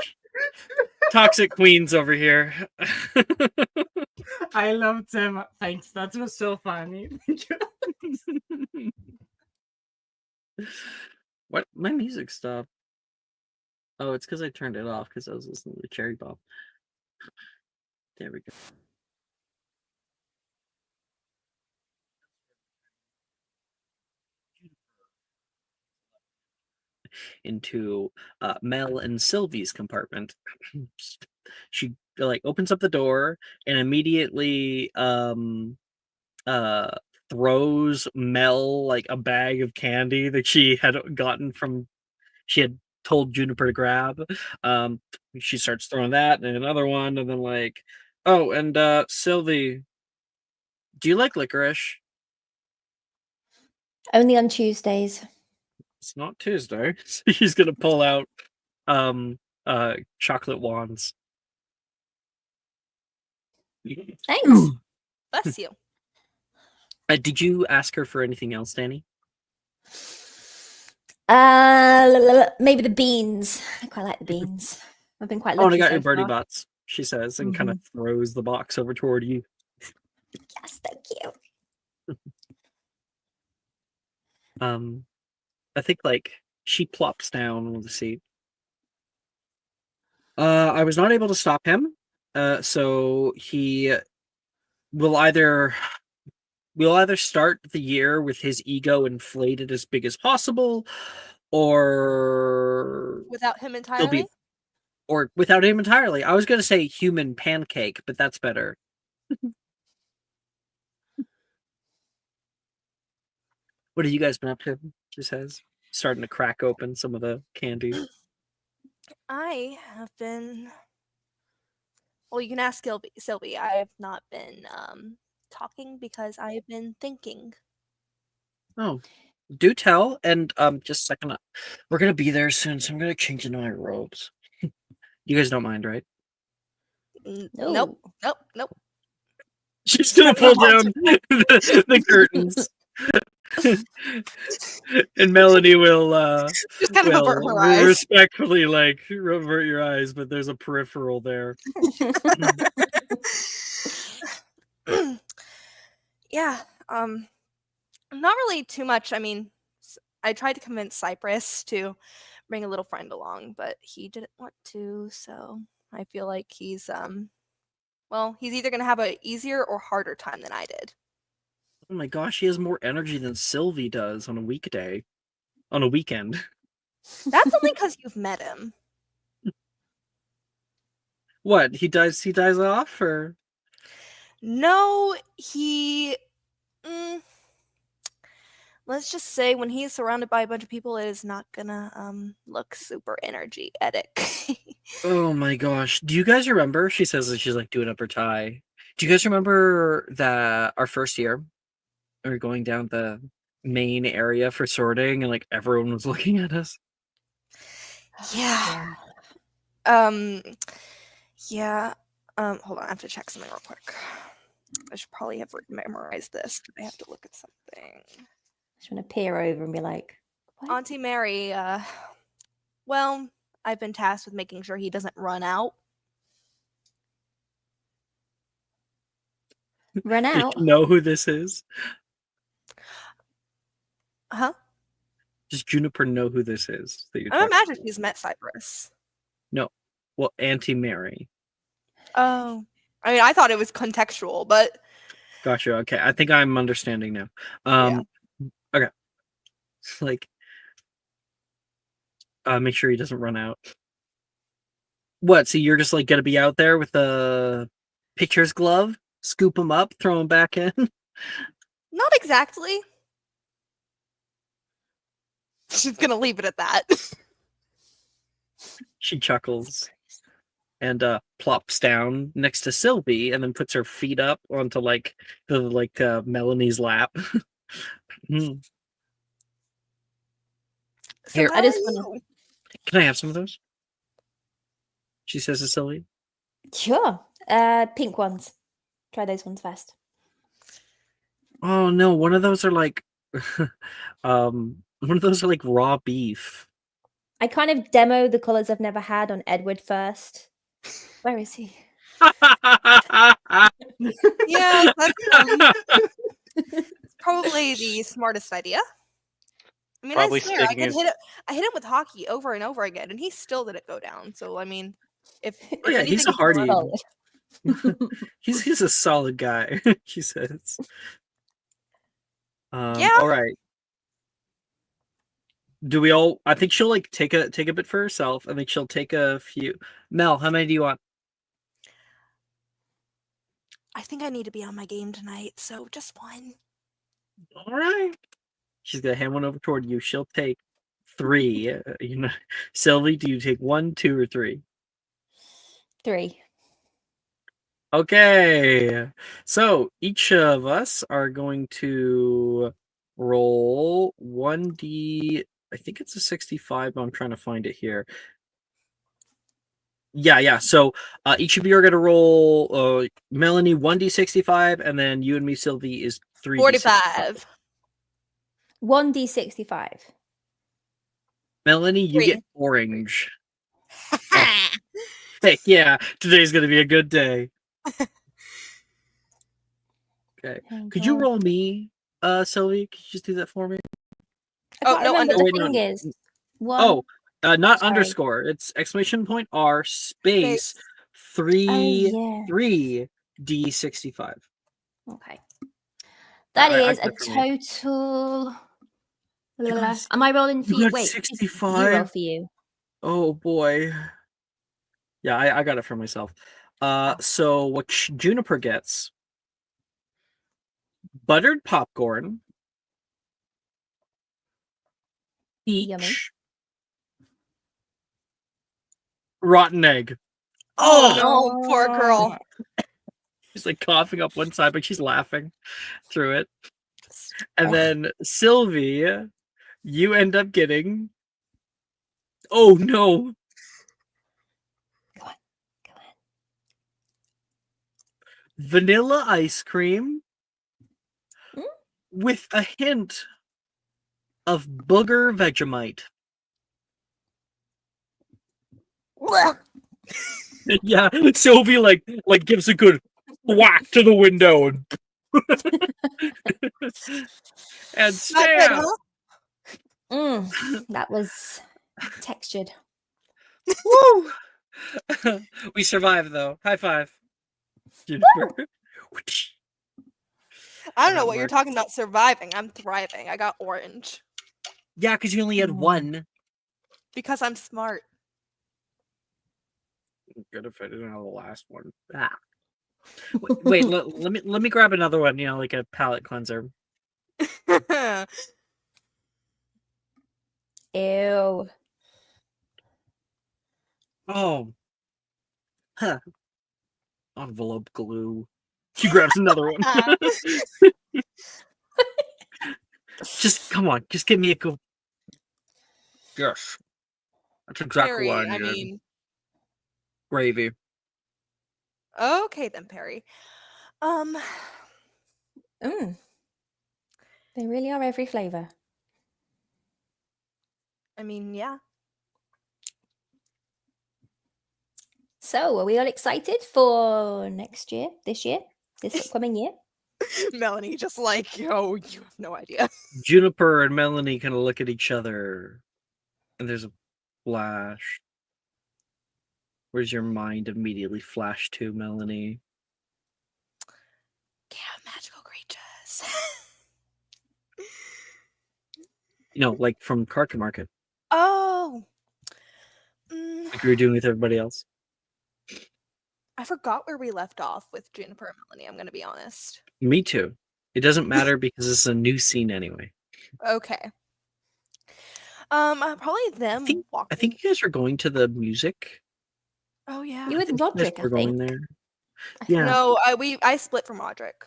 Toxic queens over here. I love Gemma. Thanks. That was so funny. What? My music stopped. Oh, it's because I turned it off because I was listening to Cherry Bomb. There we go. Into Mel and Sylvie's compartment. She like opens up the door and immediately throws Mel like a bag of candy that she had told Juniper to grab. She starts throwing that and another one, and then like, oh, and Sylvie, do you like licorice? Only on Tuesdays. It's not Tuesday. So he's gonna pull out chocolate wands. Thanks. Bless you. Did you ask her for anything else, Danny? Maybe the beans. I quite like the beans. I've been quite Oh, and I lucky got so your birdie far. bots, she says, and kind of throws the box over toward you. Yes, thank you. I think like she plops down on the seat. I was not able to stop him. So we'll either start the year with his ego inflated as big as possible, or Without him he'll entirely? be, or without him entirely. I was gonna say human pancake, but that's better. What have you guys been up to? She says, starting to crack open some of the candy. I have been. Well, you can ask Sylvie. I have not been talking because I have been thinking. Oh, do tell. And just a second, we're gonna be there soon, so I'm gonna change into my robes. You guys don't mind, right? Nope. She's gonna pull down the curtains. And Melanie will Just kind of avert her eyes. respectfully like revert your eyes, but there's a peripheral there. Yeah. Not really too much. I mean, I tried to convince Cypress to bring a little friend along, but he didn't want to. So I feel like he's he's either gonna have a easier or harder time than I did. Oh my gosh, he has more energy than Sylvie does on a weekday. On a weekend. That's only because you've met him. What? He dies off or No, he. Mm, let's just say when he's surrounded by a bunch of people, it is not gonna look super energetic. oh my gosh. Do you guys remember? She says that she's like doing up her tie. Do you guys remember that our first year we were going down the main area for sorting and like everyone was looking at us? Yeah. Yeah. Hold on, I have to check something real quick. I should probably have memorized this. I have to look at something. Just want to peer over and be like, what? Auntie Mary, well, I've been tasked with making sure he doesn't run out. Run Does out? she know who this is? Huh? Does Juniper know who this is that you're I talking imagine about? he's met Cypress. No. Well, Auntie Mary. Oh. I mean, I thought it was contextual, but Gotcha. Okay. I think I'm understanding now. Okay. Like make sure he doesn't run out. What? So you're just like gonna be out there with a pitcher's glove, scoop him up, throw him back in? not exactly. She's gonna leave it at that. She chuckles and plops down next to Sylvie and then puts her feet up onto like Melanie's lap. Mm. So Here, how I just are wanna- you? Can I have some of those? She says to Sylvie. Sure. Pink ones. Try those ones first. Oh no, one of those are like one of those are like raw beef. I kind of demo the colours I've never had on Edward first. Where is he? Yeah, that's probably the smartest idea. I mean, Probably I swear, sticking his- I hit him with hockey over and over again, and he still didn't go down. So, I mean, if Oh, yeah, he's anything, a hardy. Solid. He's a solid guy, she says. Yeah. All right. Do we all? I think she'll like take a bit for herself. I think she'll take a few. Mel, how many do you want? I think I need to be on my game tonight, so just one. All right. She's gonna hand one over toward you. She'll take 3. Sylvie, do you take 1, 2, or 3? 3. Okay. So each of us are going to roll 1d. I think it's a 65, but I'm trying to find it here. Yeah. So each of you are going to roll Melanie 1d65, and then you and me, Sylvie, is 3d65. 45. 1d65. Melanie, you 3. get orange. Heck yeah, today's going to be a good day. Okay. Could you roll me, Sylvie? Could you just do that for me? I Oh, can't no, remember under- the Oh, wait, thing no. is. One. Oh, not Sorry. underscore. It's exclamation point R space Space. 3 Oh, yeah. 3d65. Okay. That I is a got it from you. total. You got Am I rolling for you you? got Wait, 65? 0 for you. Oh boy. Yeah, I got it for myself. So what Juniper gets: buttered popcorn, Yummy. peach, rotten egg. Oh, Oh, no, poor girl. she's like coughing up one side, but she's laughing through it. And then Sylvie, you end up getting. Oh no! Come on. Vanilla ice cream Mm? with a hint of booger Vegemite. Yeah, Sylvie like gives a good whack to the window and and Not good, stab. huh? That was textured. Woo! We survived though. High five. Juniper. I don't know That what you're worked. talking about surviving. I'm thriving. I got orange Yeah, because you only had one. because I'm smart. Good if I didn't have the last one. Ah. Wait, let me grab another one. You know, like a palate cleanser. Ew. Oh, huh. Envelope glue. She grabs another one. Just come on, just give me a go. Yes, that's exactly what I Perry, I needed. mean, Gravy. okay then, Perry. Mm. They really are every flavour. I mean, yeah. So, are we all excited for next year, this upcoming year? Melanie just like, yo, you have no idea. Juniper and Melanie kind of look at each other, and there's a flash. Where's your mind immediately flash to, Melanie? Can't magical creatures. You know, like from Carca Market, Oh. like we were doing with everybody else. I forgot where we left off with Juniper and Melanie, I'm gonna be honest. Me too. It doesn't matter because this is a new scene anyway. Okay. Probably them I walking. think you guys are going to the music. Oh yeah. You with You guys Roderick, I were going think. there. I think. Yeah. No, I split from Roderick.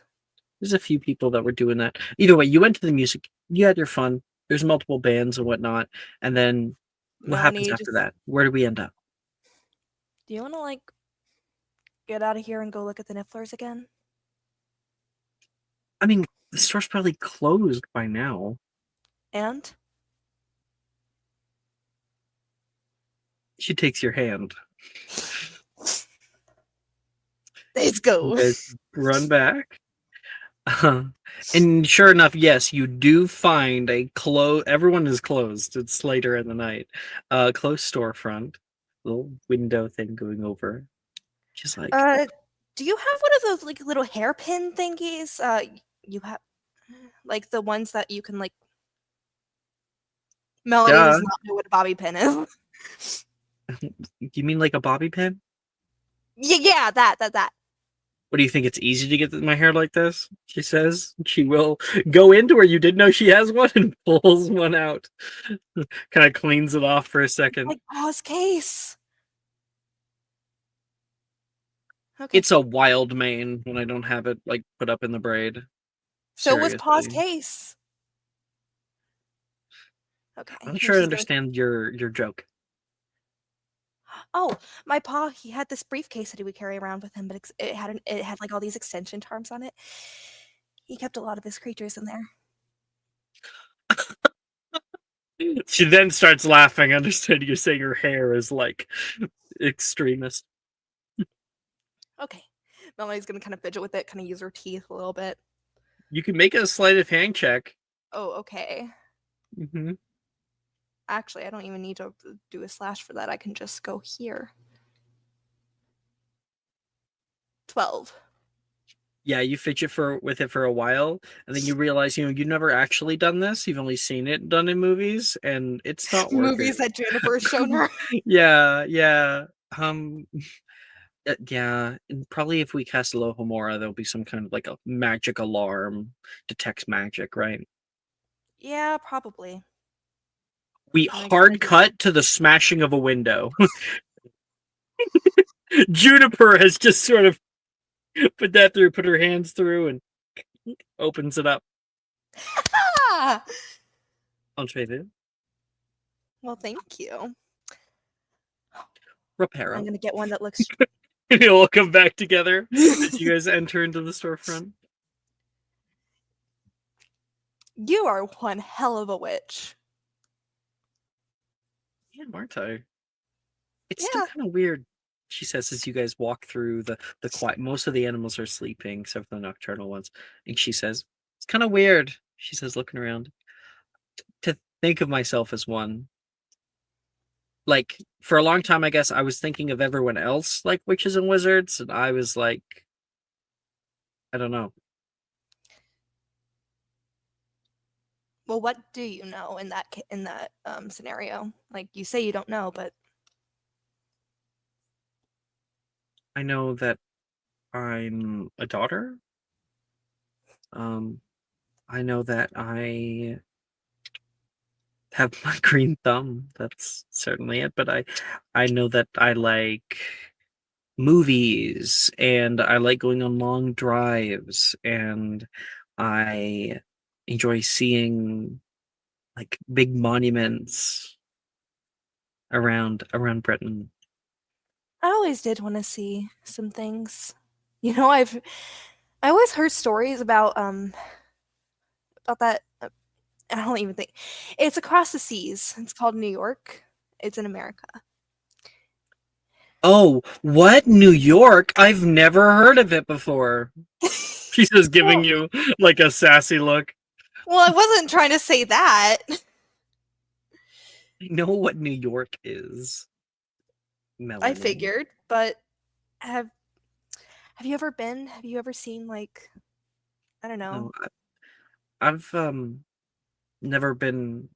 There's a few people that were doing that. Either way, you went to the music. You had your fun. There's multiple bands and whatnot. And then what happens Melanie, after just that? Where do we end up? do you wanna like get out of here and go look at the Nifflers again? I mean, the store's probably closed by now. And She takes your hand. let's go. You guys run back. And sure enough, yes, you do find a everyone is closed. It's later in the night. Closed storefront. Little window thing going over. Just like Do you have one of those like little hairpin thingies? You have like the ones that you can like. Melanie Duh. does not know what a bobby pin is. You mean like a bobby pin? Yeah, that. What do you think? It's easy to get my hair like this? She says. She will go into where you didn't know she has one and pulls one out. Kind of cleans it off for a second. Like Pa's case. Okay. It's a wild mane when I don't have it like put up in the braid. So was Pa's Seriously. case. Okay. I'm not and sure I she's gonna- understand your joke. Oh, my Pa, he had this briefcase that he would carry around with him, but it had like all these extension charms on it. He kept a lot of his creatures in there. She then starts laughing. Understand you're saying her hair is like extremist. Okay. Melanie's gonna kind of fidget with it, kind of use her teeth a little bit. You can make a sleight of hand check. Oh, okay. Mm-hmm. Actually, I don't even need to do a slash for that. I can just go here. 12. Yeah, you fidget with it for a while, and then you realize you've never actually done this. You've only seen it done in movies, and it's not working. Movies that Jennifer's shown her. Yeah. Yeah, and probably if we cast Alohomora, there'll be some kind of like a magic alarm, detects magic, right? Yeah, probably. We Makes hard sense. cut to the smashing of a window. Juniper has just sort of put her hands through and opens it up. Ah! Entree. Well, thank you. Reparo. I'm gonna get one that looks. It'll all come back together as you guys enter into the storefront. You are one hell of a witch. Yeah, aren't I? It's Yeah. still kind of weird, she says, as you guys walk through the quiet. Most of the animals are sleeping, except for the nocturnal ones. And she says, it's kind of weird, she says, looking around, to think of myself as one. Like, for a long time, I guess I was thinking of everyone else like witches and wizards, and I was like, I don't know. Well, what do you know in that scenario? Like, you say you don't know, but I know that I'm a daughter. I know that I have my green thumb. That's certainly it. But I know that I like movies and I like going on long drives and I enjoy seeing like big monuments around Britain. I always did want to see some things. You know, I always heard stories about that. I don't even think it's across the seas. It's called New York. It's in America. Oh, what? New York? I've never heard of it before. She says, giving you like a sassy look. Well, I wasn't trying to say that. I know what New York is. Melanie. I figured, but have you ever been? Have you ever seen, like, I don't know. No, I've never been.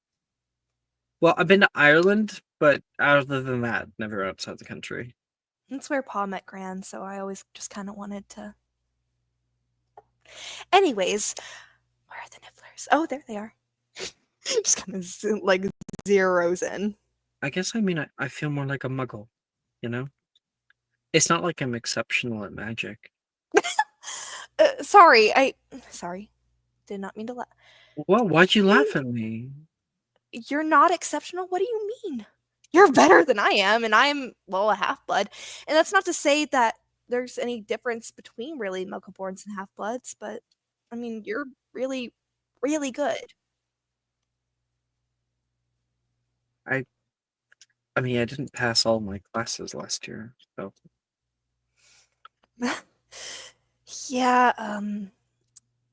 Well, I've been to Ireland, but other than that, never outside the country. That's where Pa met Gran, so I always just kind of wanted to. Anyways, where are the nifflers? Oh, there they are. Just kind of like zeroes in. I guess I feel more like a muggle, you know? It's not like I'm exceptional at magic. Sorry. Did not mean to laugh. Well, why'd you laugh at me? You're not exceptional? What do you mean? You're better than I am, and I'm, well, a half-blood. And that's not to say that there's any difference between really Muggleborns and half-bloods, but, I mean, you're really, really good. I mean, I didn't pass all my classes last year, so. Yeah,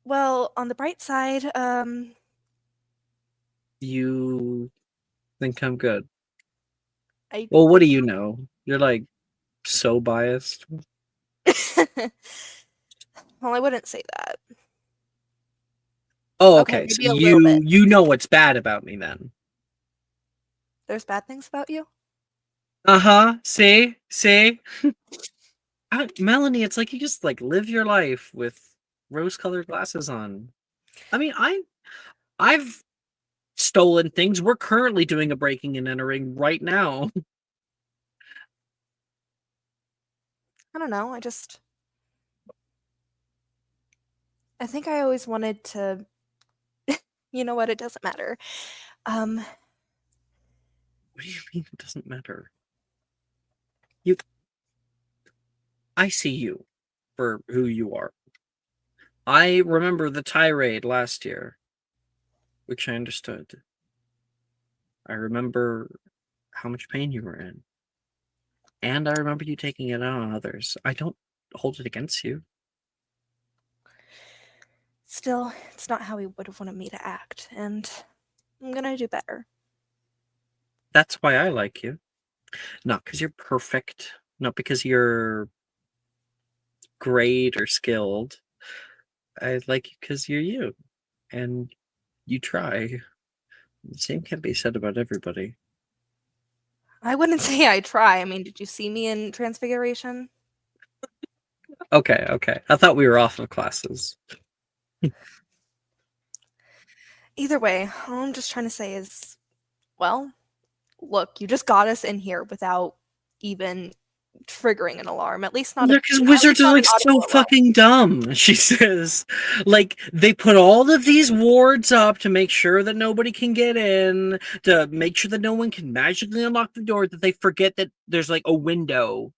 well, on the bright side, You think I'm good? I Well, what do you know? You're like so biased. Well, I wouldn't say that. Oh, Okay, okay. So maybe a little bit. you know what's bad about me then. There's bad things about you? Uh-huh. See? Melanie, it's like you just like live your life with rose-colored glasses on. I mean, I've stolen things. We're currently doing a breaking and entering right now. I don't know, I think I always wanted to you know what, it doesn't matter. What do you mean it doesn't matter? I see you for who you are. I remember the tirade last year, which I understood. I remember how much pain you were in. And I remember you taking it out on others. I don't hold it against you. Still, it's not how he would have wanted me to act, and I'm gonna do better. That's why I like you. Not because you're perfect, not because you're great or skilled. I like you because you're you. And you try. The same can be said about everybody. I wouldn't say I try. I mean, did you see me in Transfiguration? Okay. I thought we were off of classes. Either way, all I'm just trying to say is, well, look, you just got us in here without even triggering an alarm. At least not Yeah, because wizards are like so fucking dumb, she says. Like, they put all of these wards up to make sure that nobody can get in, to make sure that no one can magically unlock the door, that they forget that there's like a window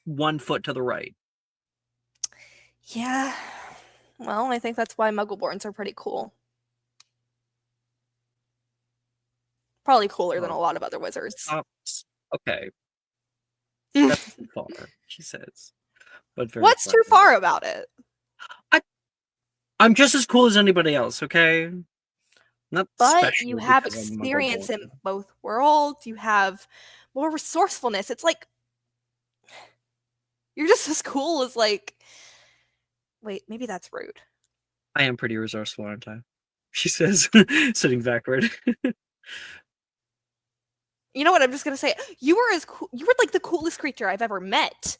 1 foot to the right. Yeah. Well, I think that's why Muggleborns are pretty cool. Probably cooler than Oh. a lot of other wizards. Okay, that's too far, she says. But very What's too flattering. far about it? I'm just as cool as anybody else, okay? Not But special you have because I'm experience in Muggle-born. both worlds. You have more resourcefulness. It's like you're just as cool as like. Wait, maybe that's rude. I am pretty resourceful, aren't I? She says, sitting backward. You know what? I'm just gonna say it. You were as cool. You were like the coolest creature I've ever met.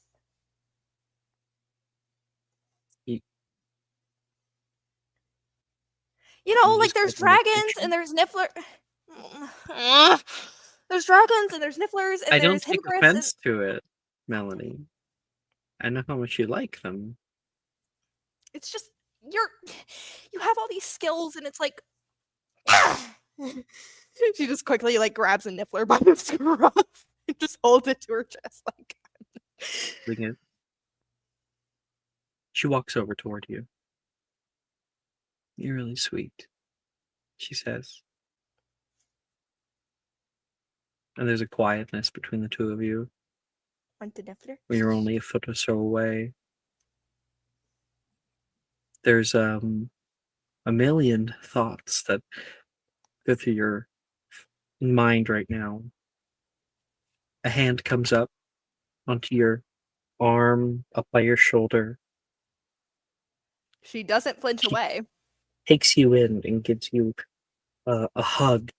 You know, You like just there's called them a dragons creature? and there's niffler. There's dragons and there's nifflers and I don't there's take hippogriffs and offense to it, Melanie. I know how much you like them. it's just you have all these skills and it's like she just quickly like grabs a niffler by the scruff and just holds it to her chest like Doing it. She walks over toward you. You're really sweet, she says. And there's a quietness between the two of you. want the niffler. When you're only a foot or so away. There's a million thoughts that go through your mind right now. A hand comes up onto your arm, up by your shoulder, She doesn't flinch away. takes you in and gives you a hug,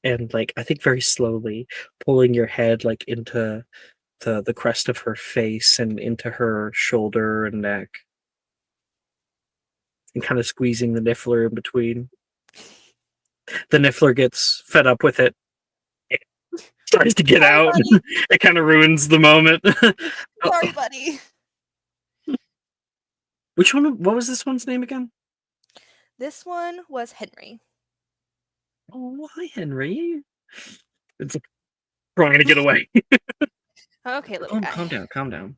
and like I think very slowly pulling your head like into the crest of her face and into her shoulder and neck, and kind of squeezing the niffler in between. The niffler gets fed up with it. It tries to get Sorry, out. buddy. It kind of ruins the moment. Sorry, buddy. Which one? What was this one's name again? This one was Henry. Oh, hi, Henry. It's trying to get away. Okay, little Oh, guy. calm down, calm down.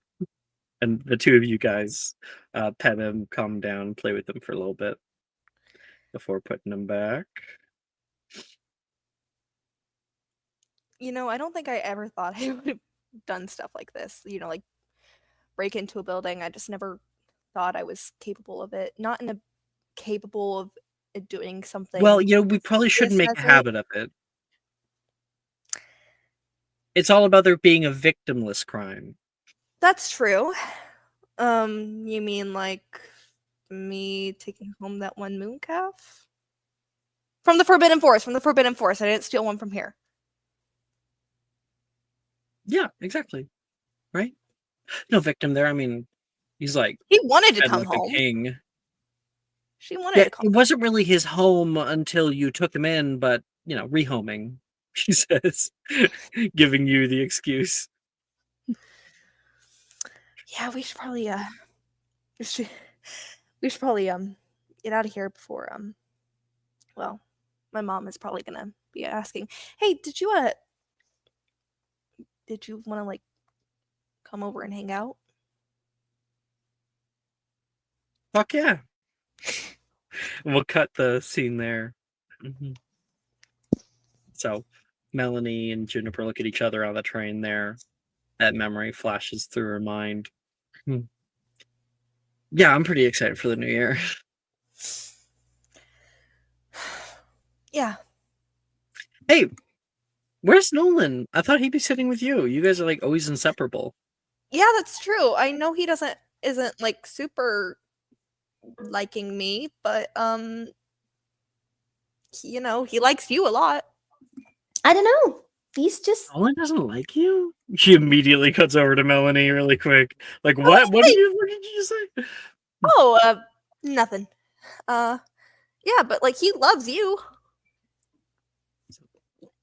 And the two of you guys pet him, calm down, play with him for a little bit before putting him back. You know, I don't think I ever thought I would have done stuff like this. You know, like break into a building. I just never thought I was capable of it. Not in a capable of doing something. Well, you know, we probably shouldn't make a desperate. habit of it. It's all about there being a victimless crime. That's true. You mean like me taking home that one moon calf? From the Forbidden Forest. From the Forbidden Forest. I didn't steal one from here. Yeah, exactly. Right? No victim there. I mean, he's like He wanted to fed come like home. a king. She wanted Yeah, to come it wasn't really his home until you took him in, but you know, rehoming, she says, giving you the excuse. Yeah, we should probably we should probably get out of here before well, my mom is probably gonna be asking, hey, did you wanna like come over and hang out? Fuck yeah. We'll cut the scene there. Mhm. So Melanie and Juniper look at each other on the train there. That memory flashes through her mind. Yeah, I'm pretty excited for the new year. Yeah. Hey, where's Nolan? I thought he'd be sitting with you. You guys are like always inseparable. Yeah, that's true. I know he isn't like super liking me, but you know, he likes you a lot. I don't know. He's just Nolan doesn't like you? She immediately cuts over to Melanie really quick. Like, what? What did you just say? Oh, nothing. Yeah, but like he loves you.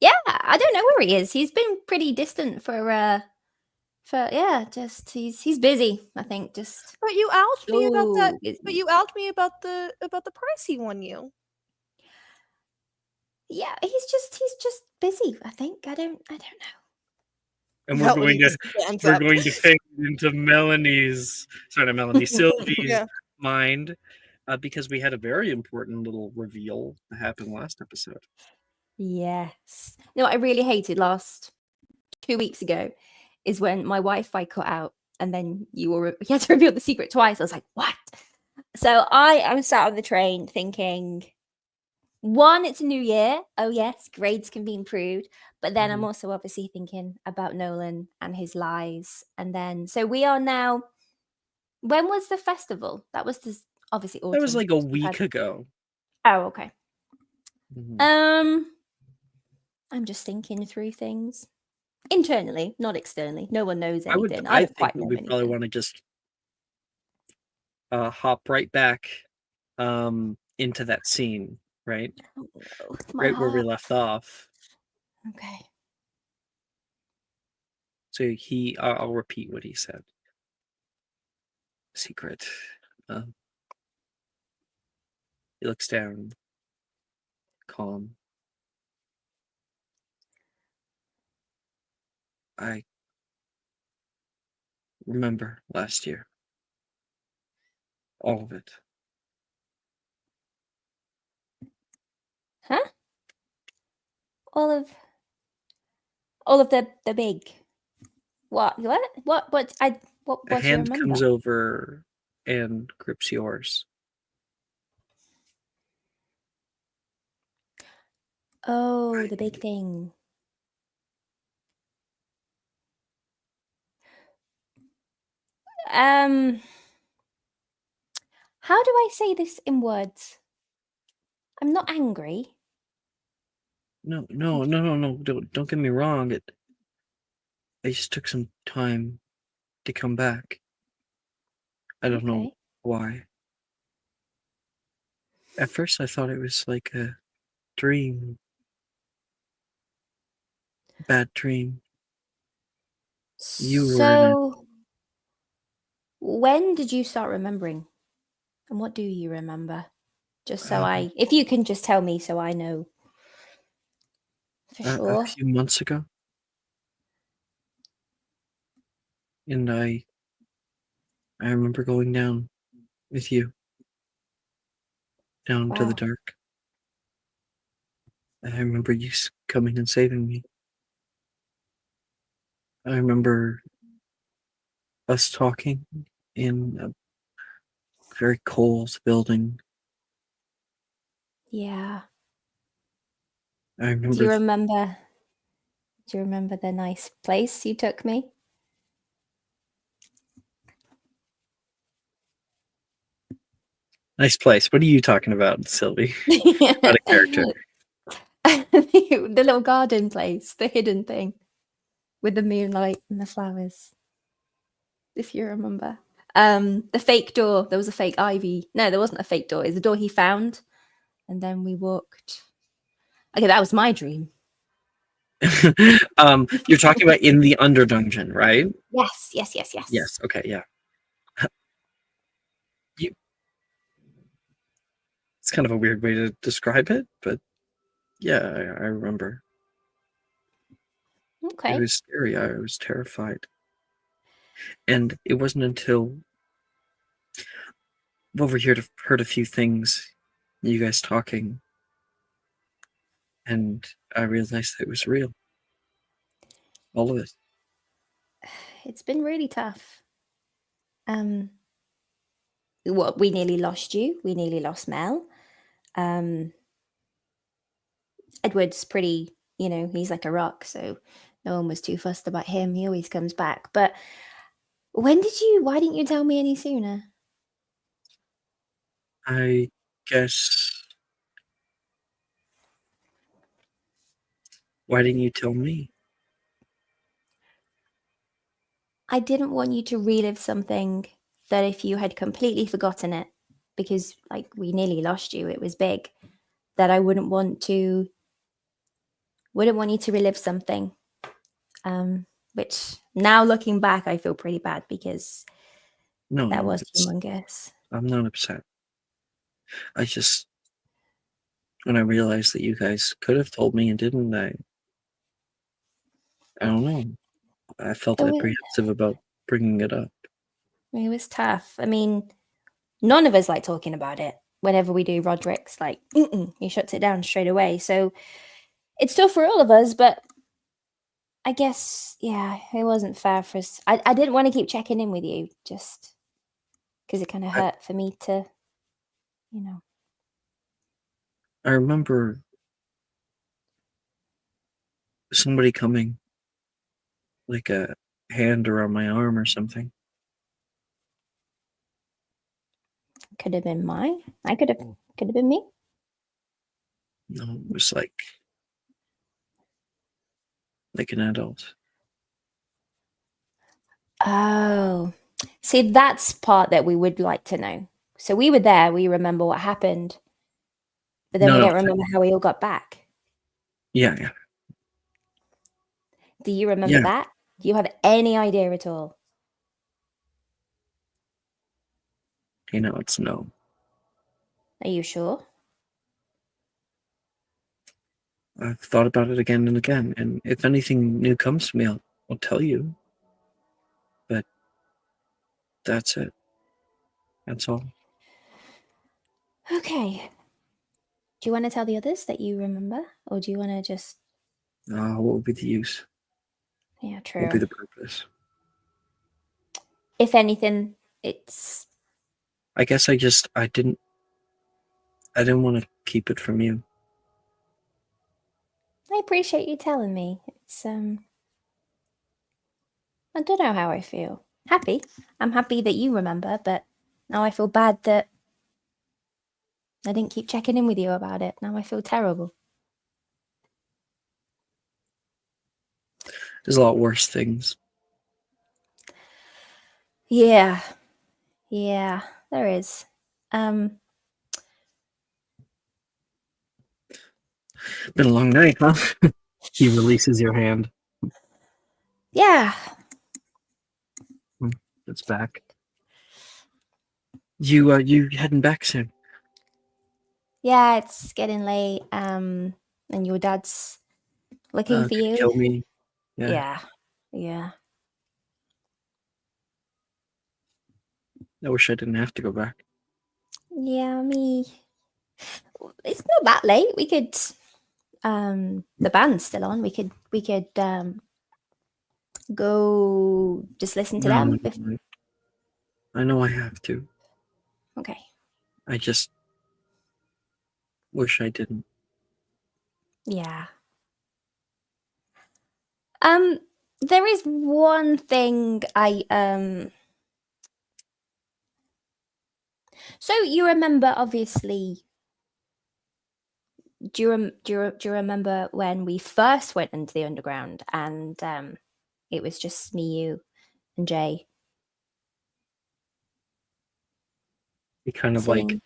yeah. I don't know where he is. He's been pretty distant for yeah. Just he's busy. I think just. But you outed me about that. so busy. But you outed me about the price he won you. Yeah, he's just busy. I think I don't know. And we're Melanie going to just stands we're up. going to fade into Sylvie's Yeah. mind, because we had a very important little reveal that happened last episode. Yes. No, I really hated last 2 weeks ago is when my Wi-Fi cut out and then you had to reveal the secret twice. I was like, what? So I'm sat on the train thinking, one, it's a new year. Oh yes, grades can be improved. But then I'm also obviously thinking about Nolan and his lies. And then so we are now. When was the festival? That was this obviously autumn. That was like a so we week had- ago. Oh, okay. Mhm. I'm just thinking through things internally, not externally. No one knows I would. anything. I I don't think quite that know we probably anything. want to just hop right back into that scene, right? Oh, no, my Right where we heart. left off. Okay. So I'll repeat what he said. Secret. He looks down, calm. I remember last year. All of it. Huh? All of the big. What? What? What A do you hand remember? comes over and grips yours. Oh, the big thing. How do I say this in words? I'm not angry. No. Don't get me wrong. I just took some time to come back. I don't know Okay. why. At first, I thought it was like a dream, bad dream. You were in it. So, when did you start remembering? And what do you remember? Just so if you can just tell me so I know for A sure. few months ago, and I remember going down with you down to the Wow. dark. I remember you coming and saving me. I remember us talking in a very cold building. Yeah. I Do remember you remember? Do you remember the nice place you took me? nice place. What are you talking about, Sylvie? Out of character. The little garden place, the hidden thing with the moonlight and the flowers. If you remember. The fake door. There was a fake ivy. No, there wasn't a fake door. It's the door he found. And then we walked. Okay, that was my dream. You're talking about in the Underdungeon, right? Yes. Yes. Okay. Yeah. It's kind of a weird way to describe it, but yeah, I remember. Okay. It was scary. I was terrified. And it wasn't until over here to heard a few things, you guys talking, and I realized that it was real. All of it. It's been really tough. What we nearly lost you. We nearly lost Mel. Edward's pretty, he's like a rock, so no one was too fussed about him. He always comes back. But why didn't you tell me any sooner? I guess. Why didn't you tell me? I didn't want you to relive something that if you had completely forgotten it, because like we nearly lost you, it was big, that I wouldn't want you to relive something. Which now looking back, I feel pretty bad because that was humongous. I'm not upset. I just, when I realized that you guys could have told me and didn't, I don't know. I felt apprehensive about bringing it up. It was tough. I mean, none of us like talking about it. Whenever we do Roderick's, like, he shuts it down straight away. So It's tough for all of us, but I guess, yeah, it wasn't fair for us. I didn't want to keep checking in with you just because it kind of I- hurt for me to, you know. I remember somebody coming, like a hand around my arm or something. Could have been mine. Could have been me. No, it was like an adult. Oh, see, that's part that we would like to know. So we were there. We remember what happened, but then we No, don't remember how we all got back. yeah. Do you remember Yeah. that? Do you have any idea at all? It's no. Are you sure? I've thought about it again and again, and if anything new comes to me, I'll tell you. But that's it. That's all. Okay. Do you want to tell the others that you remember, or do you want to just? What would be the use? Yeah, What true. would be the purpose? If anything, it's. I guess I didn't want to keep it from you. I appreciate you telling me. It's I don't know how I feel. Happy. I'm happy that you remember, but now I feel bad that I didn't keep checking in with you about it. Now I feel terrible. There's a lot worse things. Yeah. Yeah, there is. Been a long night, huh? He releases your hand. Yeah. It's back. You heading back soon? Yeah, it's getting late. And your dad's looking for Could you. kill me. Yeah. Yeah. Yeah. I wish I didn't have to go back. Yeah, me. It's not that late. We could the band's still on. We could go just listen to them. I know I have to. Okay. I just wish I didn't. Yeah. There is one thing I So you remember, obviously. Do you remember when we first went into the underground and it was just me, you, and Jay He kind of sitting? like,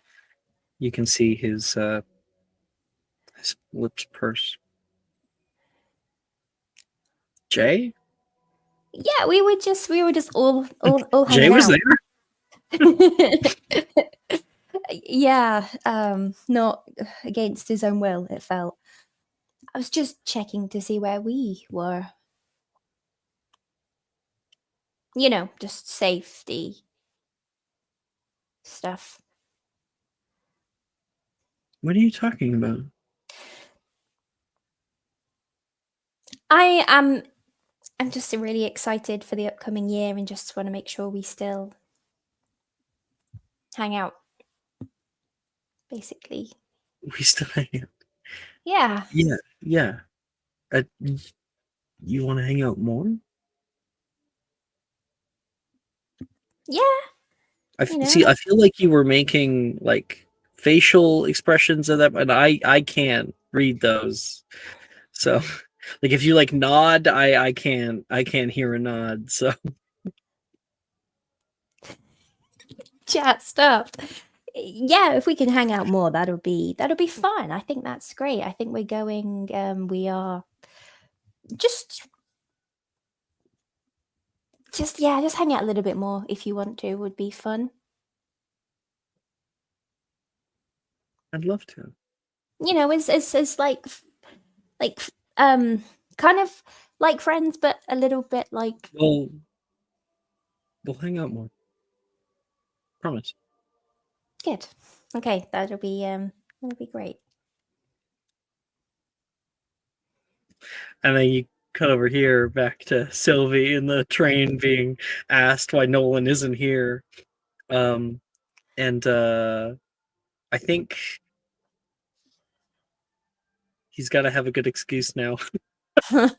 you can see his lips purse. Jay? Yeah, we were just all Jay hanging was out. there? Yeah, not against his own will, it felt. I was just checking to see where we were. You know, just safety stuff. What are you talking about? I'm just really excited for the upcoming year and just want to make sure we still hang out. Basically. We still hang out. Yeah. Yeah. You want to hang out more? Yeah. See. I feel like you were making like facial expressions of them, and I can't read those. So, like, if you like nod, I can't hear a nod. So, Chat stuff. Yeah, if we can hang out more, that'll be fun. I think that's great. I think we're going. We are just hang out a little bit more if you want to. Would be fun. I'd love to. You know, it's like kind of like friends, but a little bit like. We'll hang out more. Promise. Good. Okay, that'll be great. And then you cut over here back to Sylvie in the train being asked why Nolan isn't here. And I think he's got to have a good excuse now. He's got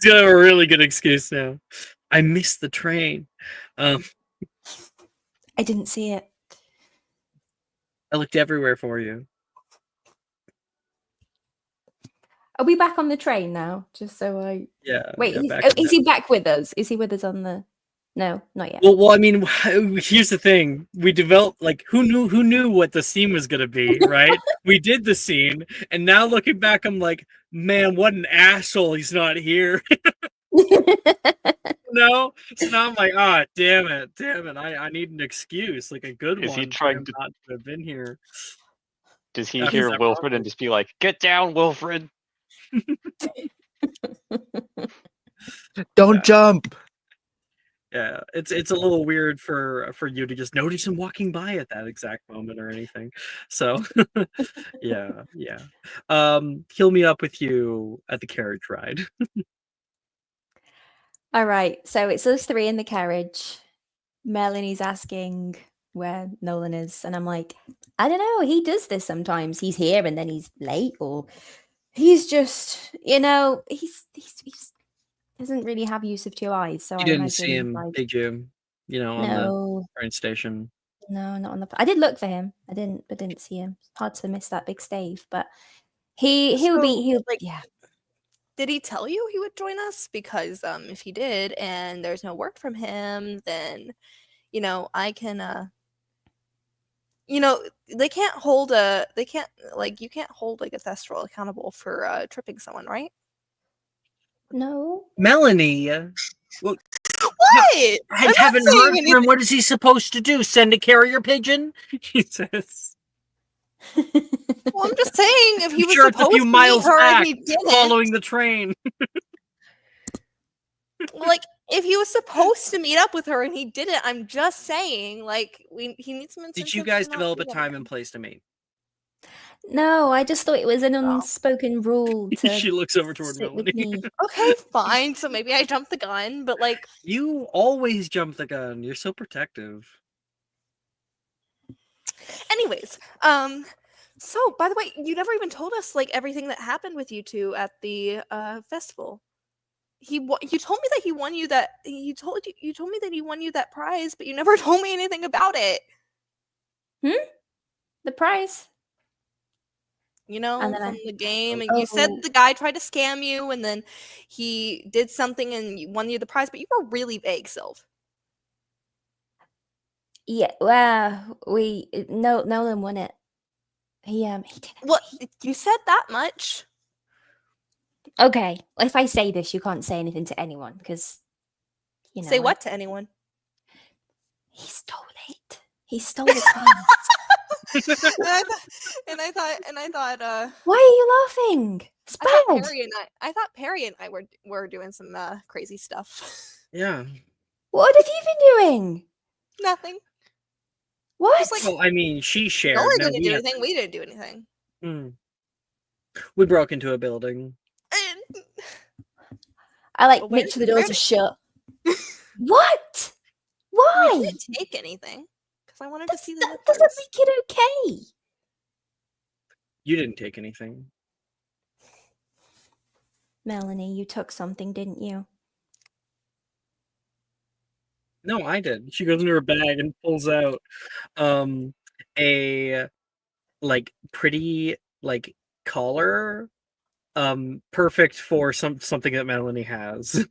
to have a really good excuse now. I missed the train. I didn't see it. I looked everywhere for you. Are we back on the train now? Just so I Yeah. wait. yeah, He's, back oh, in is that- he back with us? Is he with us on the? No, not yet. Well, I mean, here's the thing: we developed who knew what the scene was gonna be, right? We did the scene, and now looking back, I'm like, man, what an asshole! He's not here. No, so now I'm like, damn it! I need an excuse, like a good Is one, he for trying him to- not to have been here. Does he That's hear not Wilfred and just be like, "Get down, Wilfred"? Don't Yeah. jump. Yeah, it's a little weird for you to just notice him walking by at that exact moment or anything. So, yeah. He'll meet up with you at the carriage ride. All right, so it's us three in the carriage. Melanie's asking where Nolan is, and I'm like, I don't know. He does this sometimes. He's here and then he's late, or he's just, he's doesn't really have use of two eyes. So You I didn't imagine, see him, like, did you? On the no, train station. no, not on the. I did look for him. I didn't see him. It's hard to miss that big stave, but he'll yeah. Did he tell you he would join us? Because if he did and there's no word from him, then I can they can't hold you can't hold like a Thestral accountable for tripping someone, right? No. Melanie, What? I I'm not haven't saying heard from anything. him. What is he supposed to do? Send a carrier pigeon? He says. Well, I'm just saying if he I'm was sure it's a supposed few to miles meet her back, and he didn't, following the train. like if he was supposed to meet up with her and he didn't, I'm just saying he needs some Did incentive you guys to not develop do a that time again. and place to meet? No, I just thought it was an Oh. unspoken rule to She looks over toward sit with Melanie. me. Okay, fine. So maybe I jumped the gun, but You always jump the gun. You're so protective. anyways, so by the way, you never even told us everything that happened with you two at the festival. You told me that he won you that you told me that he won you that prize, but you never told me anything about it. The prize. You know, And then from the game, and Oh. you said the guy tried to scam you, and then he did something and won you the prize, but you were really vague, Sylv. Yeah, well, Nolan won it. He didn't. What you said that much? Okay, if I say this, you can't say anything to anyone because Say what to anyone? He stole it. He stole the prize. and I thought. Why are you laughing? It's I thought bad. Perry and I were doing some crazy stuff. Yeah. What have you been doing? Nothing. What? Well, I mean, she shared. Nolan Now didn't we do have- anything. We didn't do anything. We broke into a building. I Well, make sure the doors are shut. What? Why? We didn't take anything because I wanted to see the That doesn't nippers. make it okay. You didn't take anything. Melanie, you took something, didn't you? No, I did. She goes into her bag and pulls out a pretty collar, perfect for something that Melanie has.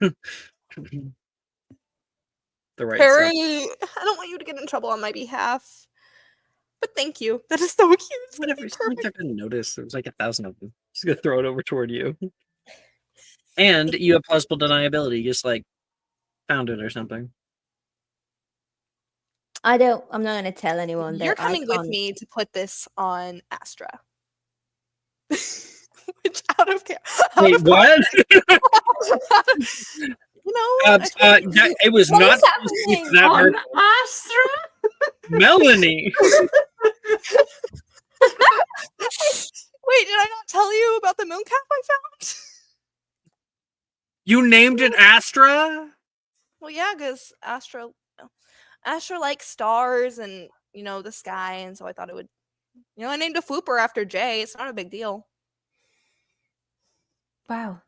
The right Perry, size. I don't want you to get in trouble on my behalf. But thank you. That is so cute. It's gonna Whatever. be It's not like perfect. they're gonna notice. There's 1,000 of them. She's gonna throw it over toward you. And you have plausible deniability. You just found it or something. I'm not going to tell anyone that You're I coming with can't- me to put this on Astra. Which out of Wait, what? It was What not is supposed to be happening? that On hard. Astra? Melanie. Wait, did I not tell you about the mooncalf I found? You named it Astra? Well, yeah, because Astra likes stars and the sky, and so I thought it would. I named a Fooper after Jay. It's not a big deal. Wow.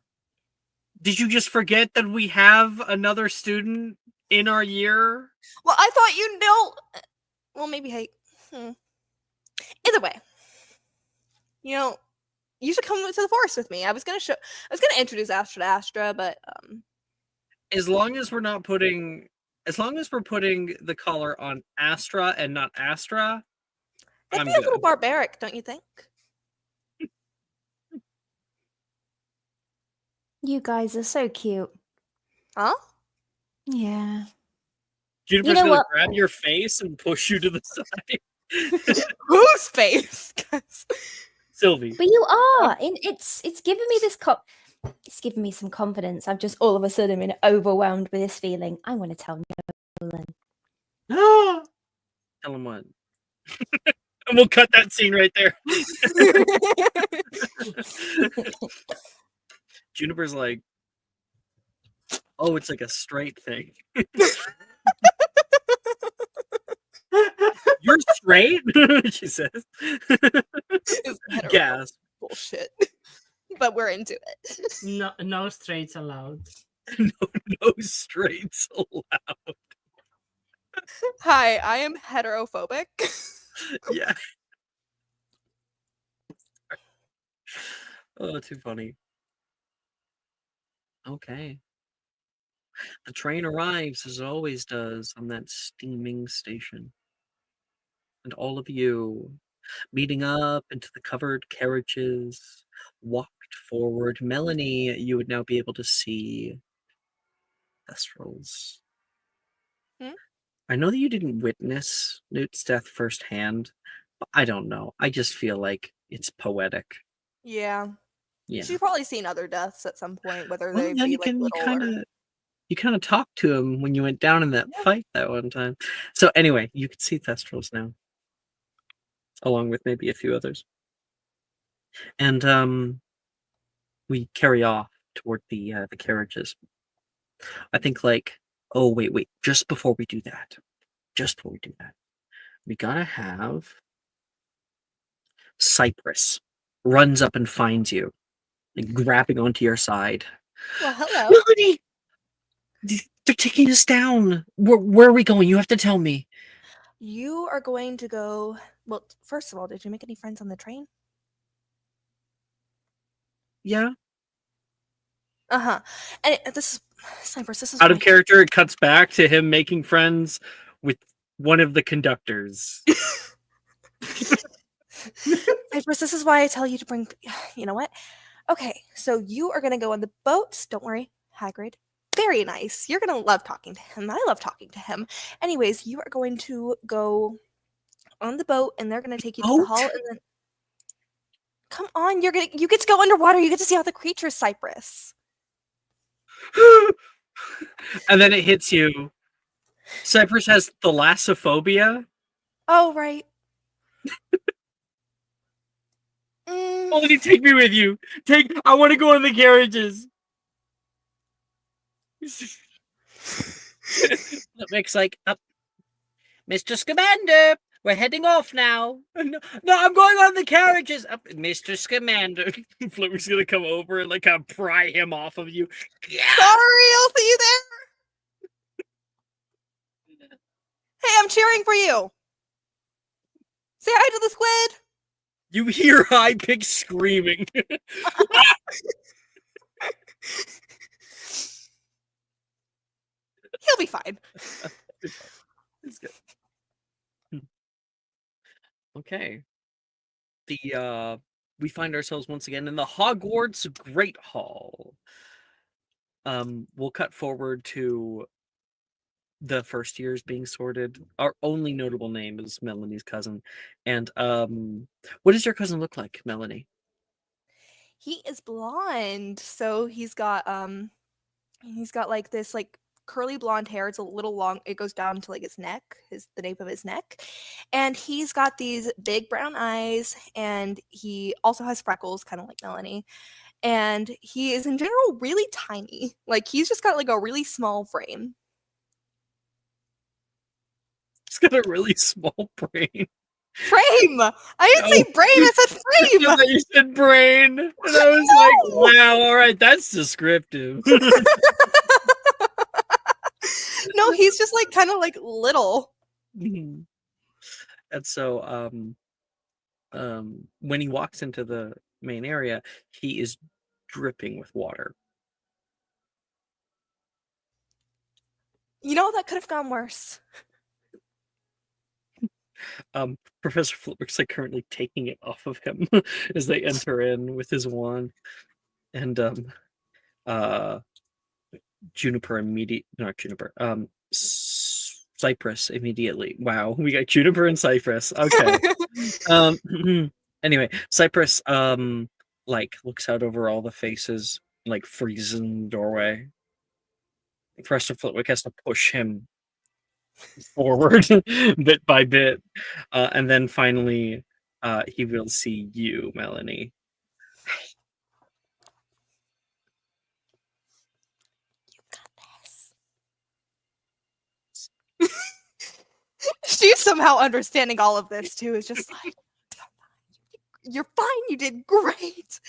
Did you just forget that we have another student in our year? Well, I thought you know. Well, maybe hey. Either way, you should come to the forest with me. I was gonna introduce Astra to Astra, but As long as we're putting the collar on Astra and not Astra, that'd I'm be a little good. barbaric, don't you think? You guys are so cute. Huh? Yeah. Juniper's You know gonna what? grab your face and push you to the side. Whose face? Sylvie. But you are. It's giving me this it's giving me some confidence. I've just all of a sudden been overwhelmed with this feeling. I want to tell Nolan. Tell him what. And we'll cut that scene right there. Juniper's like, oh, it's like a straight thing. You're straight? She says. It's hetero Gas. bullshit. But we're into it. No straights allowed. No straights allowed. Hi, I am heterophobic. Yeah. Oh, too funny. Okay. The train arrives as it always does on that steaming station. And all of you, meeting up into the covered carriages, walked forward. Melanie, you would now be able to see Thestrals. I know that you didn't witness Newt's death firsthand, but I don't know. I just feel like it's poetic. Yeah. Yeah. She's probably seen other deaths at some point, whether Well, they yeah, be you like little or... kind of talked to him when you went down in that fight that one time. So anyway, you can see Thestrals now, along with maybe a few others. And we carry off toward the carriages. I think wait, just before we do that, we gotta have Cypress runs up and finds you, like, grabbing onto your side. Well, hello. Melody! They're taking us down. Where are we going? You have to tell me. You are going to go... Well, first of all, did you make any friends on the train? Yeah. Uh-huh. And this is... Cypress, this is... Out of why- character, it cuts back to him making friends with one of the conductors. Cypress, this is why I tell you to bring... You know what? Okay, so you are going to go on the boats. Don't worry, Hagrid. Very nice. You're going to love talking to him. I love talking to him. Anyways, you are going to go on the boat, and they're going to take you to the hall, and then... Come on, you get to go underwater. You get to see all the creatures, Cypress. And then it hits you. Cypress has thalassophobia. Oh, right. Only take me with you. I want to go in the carriages. Rick's like, Mr. Scamander, we're heading off now. No, I'm going on the carriages. Mr. Scamander. Flipper's gonna come over and kind of pry him off of you. Sorry, I'll see you there. Hey, I'm cheering for you. Say hi to the squid. You hear High Pig screaming. He'll be fine. It's good. Okay. We find ourselves once again in the Hogwarts Great Hall. We'll cut forward to the first years being sorted. Our only notable name is Melanie's cousin. And what does your cousin look like, Melanie? He is blonde, so he's got like this like curly blonde hair. It's a little long. It goes down to like his neck, the nape of his neck, and he's got these big brown eyes, and he also has freckles, kind of like Melanie. and he is in general really tiny. Like he's just got like a really small frame. It's got a really small brain. Frame! I didn't say Oh, brain, I said I frame! thought you said brain, and I was like, "Wow, all right, that's descriptive." No, he's just like kind of like little. And so, when he walks into the main area, he is dripping with water. You know, that could have gone worse. Professor Flitwick's like currently taking it off of him as they enter in with his wand, and Juniper not Juniper, Cypress immediately. Wow, we got Juniper and Cypress. Okay. Anyway, Cypress like looks out over all the faces, like freezes in the doorway. Professor Flitwick has to push him forward bit by bit, and then finally he will see you, Melanie. She's somehow understanding all of this too. It's just like, you're fine, you did great.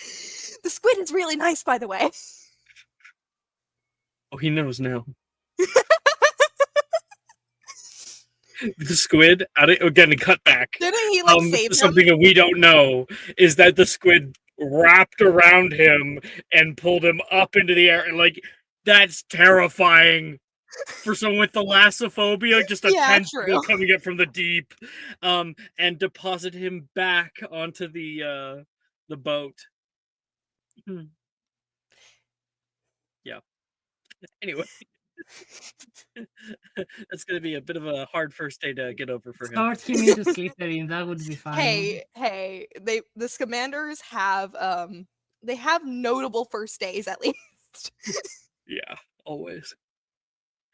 The squid is really nice, by the way. Oh, he knows now. The squid, again, cut back. Didn't he like save him? Something that we don't know is that the squid wrapped around him and pulled him up into the air, and like that's terrifying for someone with thalassophobia. Just a Yeah, tentacle true. coming up from the deep, and deposit him back onto the boat. Yeah. Anyway. That's gonna be a bit of a hard first day to get over for him. Start him into Slytherin. That would be fine. Hey, the Scamanders have they have notable first days at least. Yeah, always.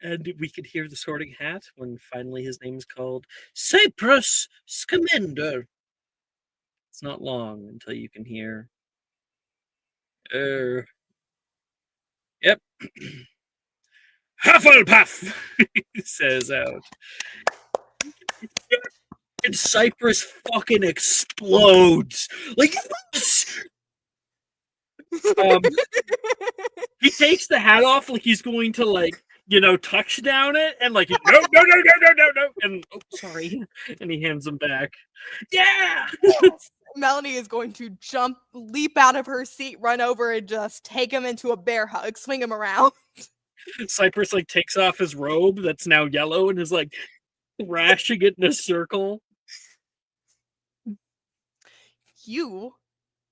And we could hear the Sorting Hat when finally his name is called Cypress Scamander. It's not long until you can hear. Yep. Hufflepuff says out. And Cypress fucking explodes. Like he takes the hat off like he's going to like, touchdown it, and like no, and sorry, and he hands him back. Yeah. Melanie is going to leap out of her seat, run over, and just take him into a bear hug, swing him around. Cypress like takes off his robe that's now yellow and is like thrashing it in a circle. You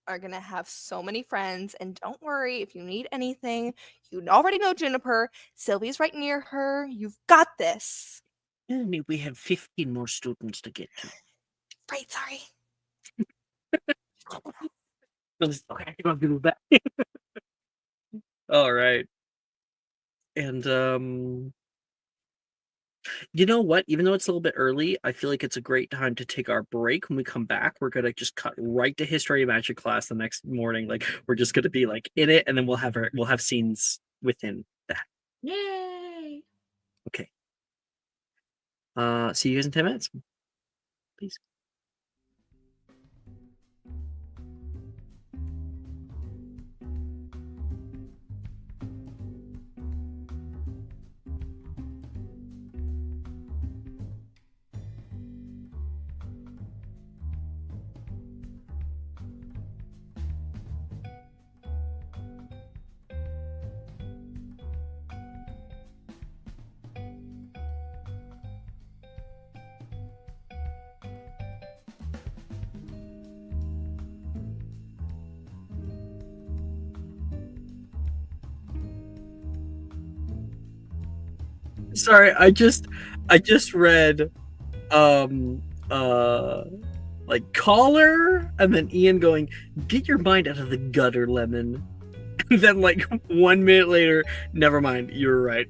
are gonna have so many friends, and don't worry if you need anything. You already know Juniper. Sylvie's right near her. You've got this. We have 15 more students to get to. Right, sorry. All right. And you know what? Even though it's a little bit early, I feel like it's a great time to take our break. When we come back, we're gonna just cut right to History of Magic class the next morning. Like we're just gonna be like in it, and then we'll have scenes within that. Yay! Okay. See you guys in 10 minutes. Peace. Sorry, I just read like caller, and then Ian going, "Get your mind out of the gutter, Lemon." And then like 1 minute later, never mind, you were right.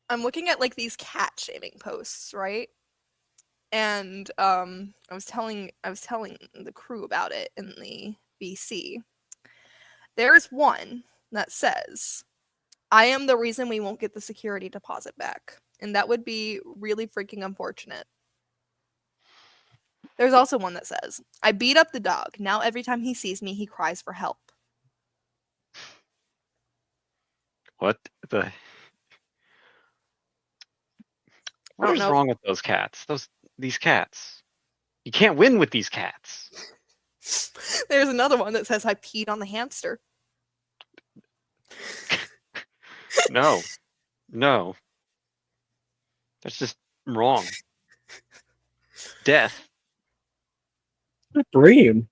I'm looking at like these cat shaming posts, right? And I was telling the crew about it in the BC. There's one that says, "I am the reason we won't get the security deposit back," and that would be really freaking unfortunate. There's also one that says, "I beat up the dog. Now every time he sees me, he cries for help." What the? What don't is know. wrong with those cats? These cats. You can't win with these cats. There's another one that says, "I peed on the hamster." No, no. That's just wrong. Death. Dream.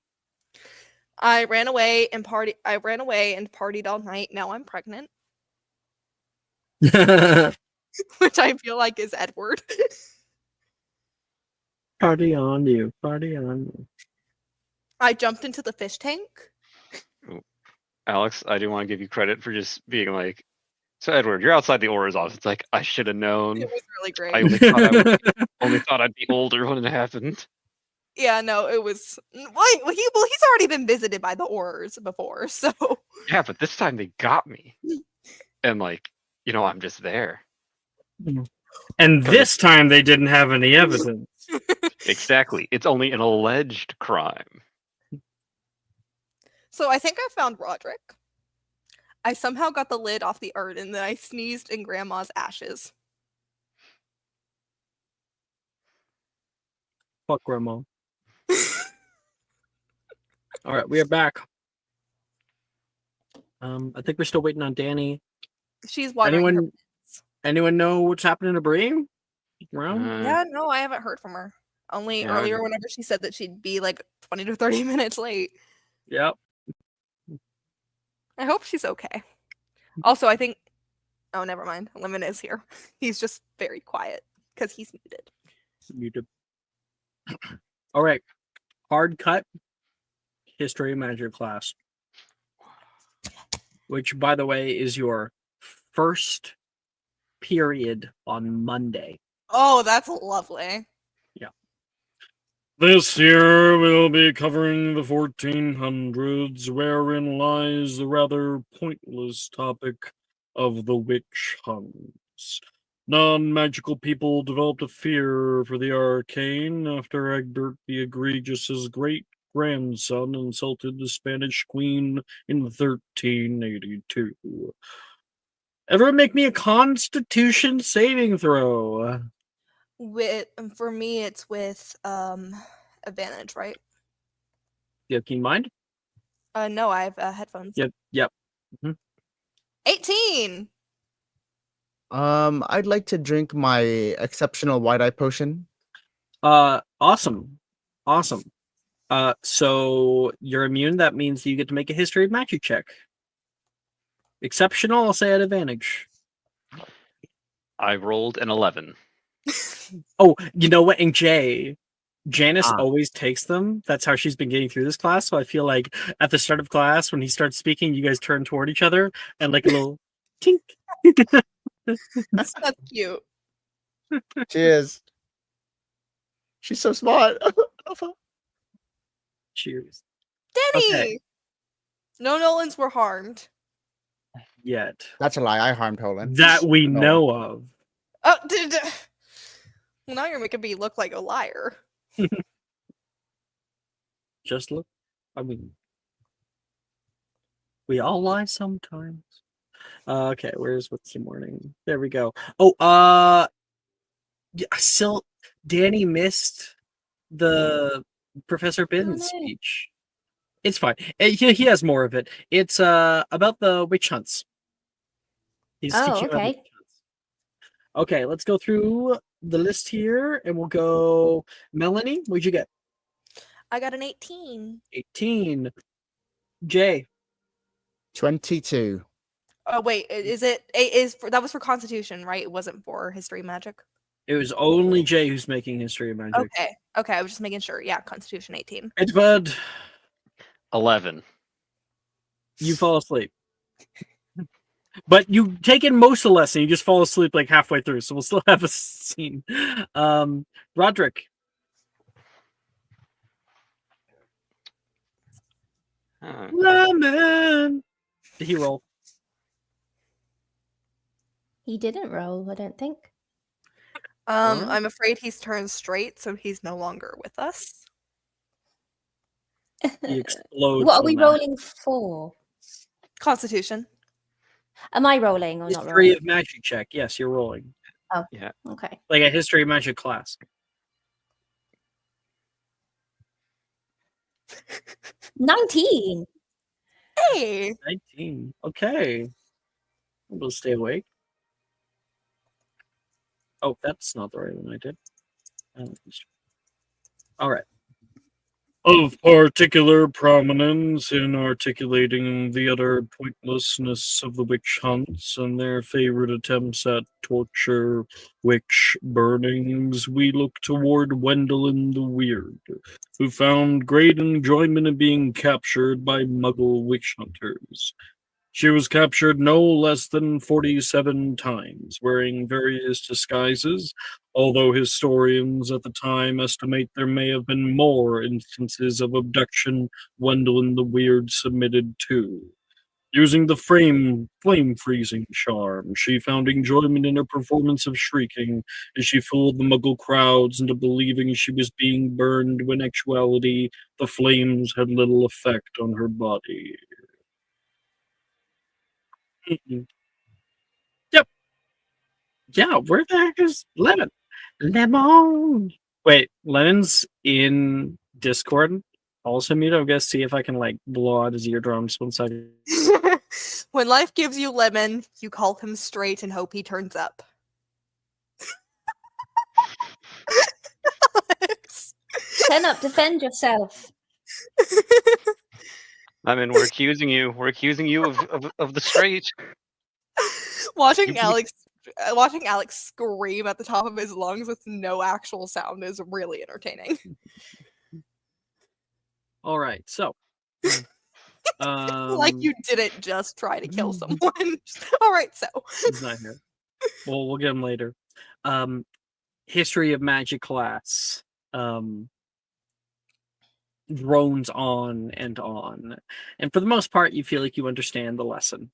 I ran away and partied all night. Now I'm pregnant, which I feel like is Edward. Party on you. Party on you. I jumped into the fish tank. Alex, I do want to give you credit for just being like, so Edward, you're outside the Aura's office. It's like, I should have known. It was really great. I only thought I'd be older when it happened. Yeah, no, it was. He's already been visited by the Aurors before, so. Yeah, but this time they got me. And like, I'm just there. And this time they didn't have any evidence. Exactly. It's only an alleged crime. So I think I found Roderick. I somehow got the lid off the urn and then I sneezed in Grandma's ashes. Fuck Grandma. All right, we are back. I think we're still waiting on Danny. She's watering her. Anyone know what's happening to Bree? Around? Yeah, no, I haven't heard from her. Only Yeah, earlier whenever she said that she'd be like 20 to 30 minutes late. Yep. I hope she's okay. Also, I think. Oh, never mind. Lemon is here. He's just very quiet because he's muted. Muted. All right. Hard cut history of magic class. Which, by the way, is your first period on Monday. Oh, that's lovely. Yeah. This year we'll be covering the 1400s, wherein lies the rather pointless topic of the witch hunts. Non-magical people developed a fear for the arcane after Egbert the Egregious's great-grandson insulted the Spanish queen in 1382. Everyone make me a Constitution saving throw. For me, it's with advantage, right? You have keen mind? No, I have headphones. Yep. 18. I'd like to drink my exceptional wide-eye potion. Awesome. So you're immune. That means you get to make a history of magic check. Exceptional, I'll say at advantage. I rolled an 11. Oh, you know what? And Janice always takes them. That's how she's been getting through this class. So I feel like at the start of class, when he starts speaking, you guys turn toward each other and like a little tink. That's cute. Cheers. She's so smart. Cheers. Denny! Okay. No Nolans were harmed. Yet. That's a lie. I harmed Poland. That we know of. Oh, well, now you're making me look like a liar. Just look. I mean, we all lie sometimes. Okay, what's the morning? There we go. Oh, yeah, still, Danny missed the Professor Bin's speech. It's fine. He has more of it. It's about the witch hunts. He's teaching about the okay. witch hunts. Okay, let's go through the list here, and we'll go. Melanie, what'd you get? I got an 18. 18. Jay. 22. Oh wait, that was for Constitution, right? It wasn't for History Magic. It was only Jay who's making history of magic. Okay, I was just making sure. Yeah, Constitution 18. Edward, 11. you fall asleep. But you take in most of the lesson, you just fall asleep like halfway through, so we'll still have a scene. Roderick. Huh. Lemon. Did he roll? He didn't roll, I don't think. What? I'm afraid he's turned straight, so he's no longer with us. He explodes. What are from we that. rolling for? Constitution. Am I rolling or not History rolling? of magic check. Yes, you're rolling. Okay. Like a history of magic class. 19. Hey, 19. Okay. We'll stay awake. Oh, that's not the right one I did. All right. Of particular prominence in articulating the utter pointlessness of the witch hunts and their favorite attempts at torture, witch burnings, we look toward Wendelin the Weird, who found great enjoyment in being captured by Muggle witch hunters. She was captured no less than 47 times, wearing various disguises, although historians at the time estimate there may have been more instances of abduction Wendelin the Weird submitted to. Using the flame freezing charm, she found enjoyment in her performance of shrieking as she fooled the Muggle crowds into believing she was being burned when actuality the flames had little effect on her body. Yep. Yeah, where the heck is Lemon? Lemon. Wait, Lemon's in Discord. Also mute. I'm gonna see if I can like blow out his eardrums 1 second. when life gives you lemon, you call him straight and hope he turns up. Alex. Turn up, defend yourself. I mean, we're accusing you. We're accusing you of the straight. watching You- Alex watching Alex scream at the top of his lungs with no actual sound is really entertaining. All right, so like you didn't just try to kill someone. All right, so he's not here. Well, we'll get him later. History of magic class. Drones on, and for the most part, you feel like you understand the lesson.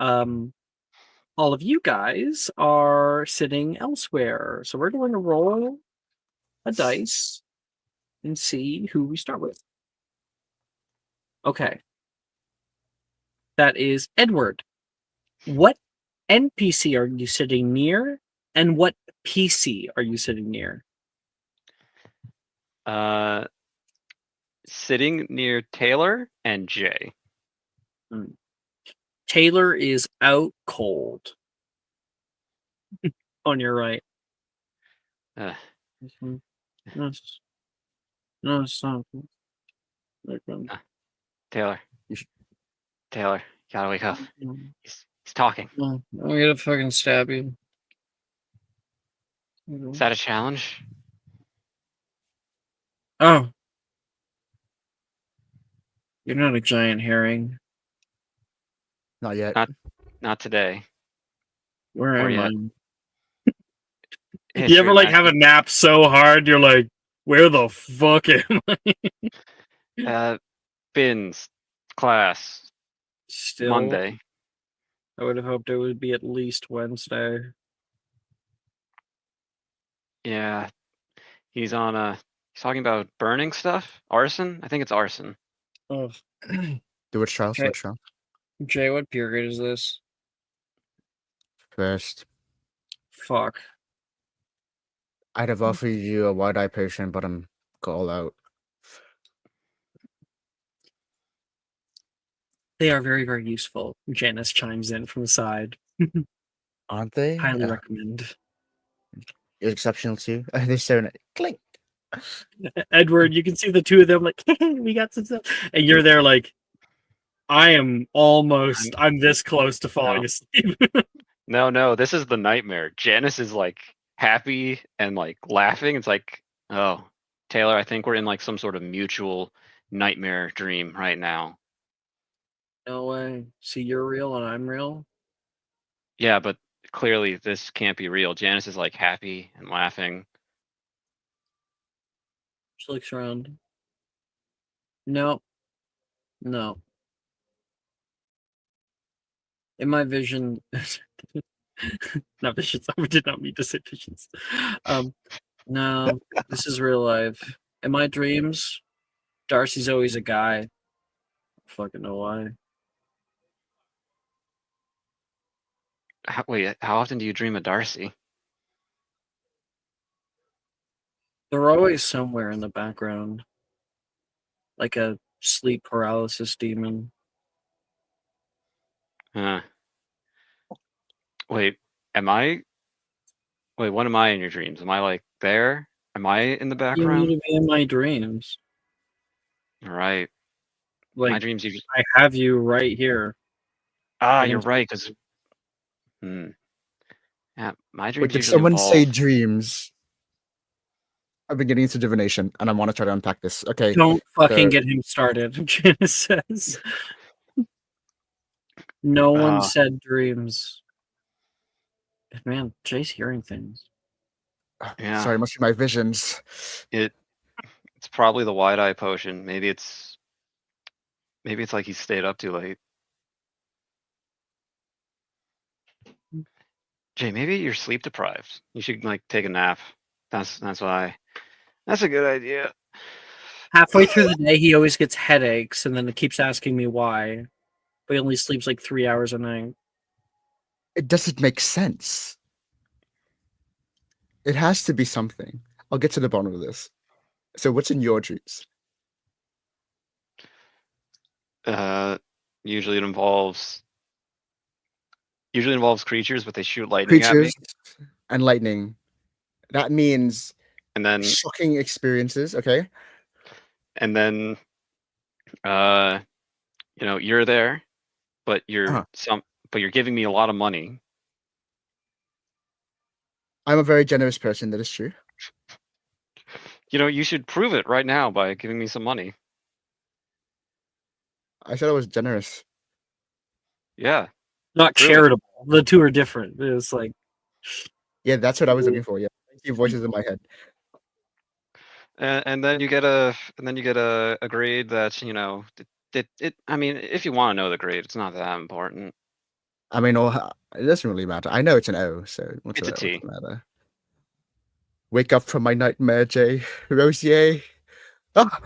All of you guys are sitting elsewhere, so we're going to roll a dice and see who we start with. Okay, that is Edward. What NPC are you sitting near, and what PC are you sitting near? Sitting near Taylor and Jay. Taylor is out cold. On your right. Uh, No, it's not. Taylor. Taylor, you gotta wake up. Mm. He's talking. I'm gonna fucking stab you. Is that a challenge? Oh. You're not a giant herring. Not yet. Not today. Where Or am yet. I? History You ever of like have a magic. nap so hard you're like, where the fuck am I? Bins class Still, Monday. I would have hoped it would be at least Wednesday. Yeah, he's on he's talking about burning stuff, arson. I think it's arson. Oh, Do witch trials, Okay. witch trial. Jay, what period is this? First, Fuck. I'd have offered you a wide eye potion, but I'm all out. They are very, very useful. Janice chimes in from the side. Aren't they? Highly recommend. You're exceptional too. They're staring at clink. Edward, you can see the two of them like, we got some stuff. And you're there like, I'm this close to falling No. asleep. No, this is the nightmare. Janice is like happy and like laughing. It's like, oh, Taylor, I think we're in like some sort of mutual nightmare dream right now. No way. See, you're real and I'm real. Yeah, but clearly this can't be real. Janice is like happy and laughing. She looks around. No. No. In my vision, not visions. I did not mean to say visions. No, this is real life. In my dreams, Darcy's always a guy. I don't fucking know why. Wait, how often do you dream of Darcy? They're always somewhere in the background, like a sleep paralysis demon. Wait, am I? Wait, what am I in your dreams? Am I like there? Am I in the You need background? to be in my dreams. All right. My Like dreams, you just. I have you right here. Ah, I can you're see- right. Because. Yeah, my dreams Wait, did usually someone say involve. dreams? I've been getting into divination, and I want to try to unpack this. Okay, Don't fucking so- get him started. Janice says. No one said dreams. Man, Jay's hearing things. Yeah. Sorry, must be my visions. It's probably the wide eye potion. Maybe it's like he stayed up too late. Jay, maybe you're sleep deprived. You should like take a nap. That's why. That's a good idea. Halfway through the day, he always gets headaches, and then it keeps asking me why. But he only sleeps like 3 hours a night. It doesn't make sense. It has to be something. I'll get to the bottom of this. So, what's in your dreams? Usually it involves creatures, but they shoot lightning at me, Creatures and lightning. That means and then shocking experiences. Okay. you're there, but you're Uh-huh. but you're giving me a lot of money. I'm a very generous person. That is true. You should prove it right now by giving me some money. I said I was generous. Yeah. Not Prove it. charitable. The two are different. It's like Yeah, that's what I was looking for. Yeah, I see voices in my head. And then you get a grade that I mean, if you want to know the grade, it's not that important. I mean, it doesn't really matter. I know it's an O, so what's It's a the T. matter? Wake up from my nightmare, Jay. Rosier. Ah!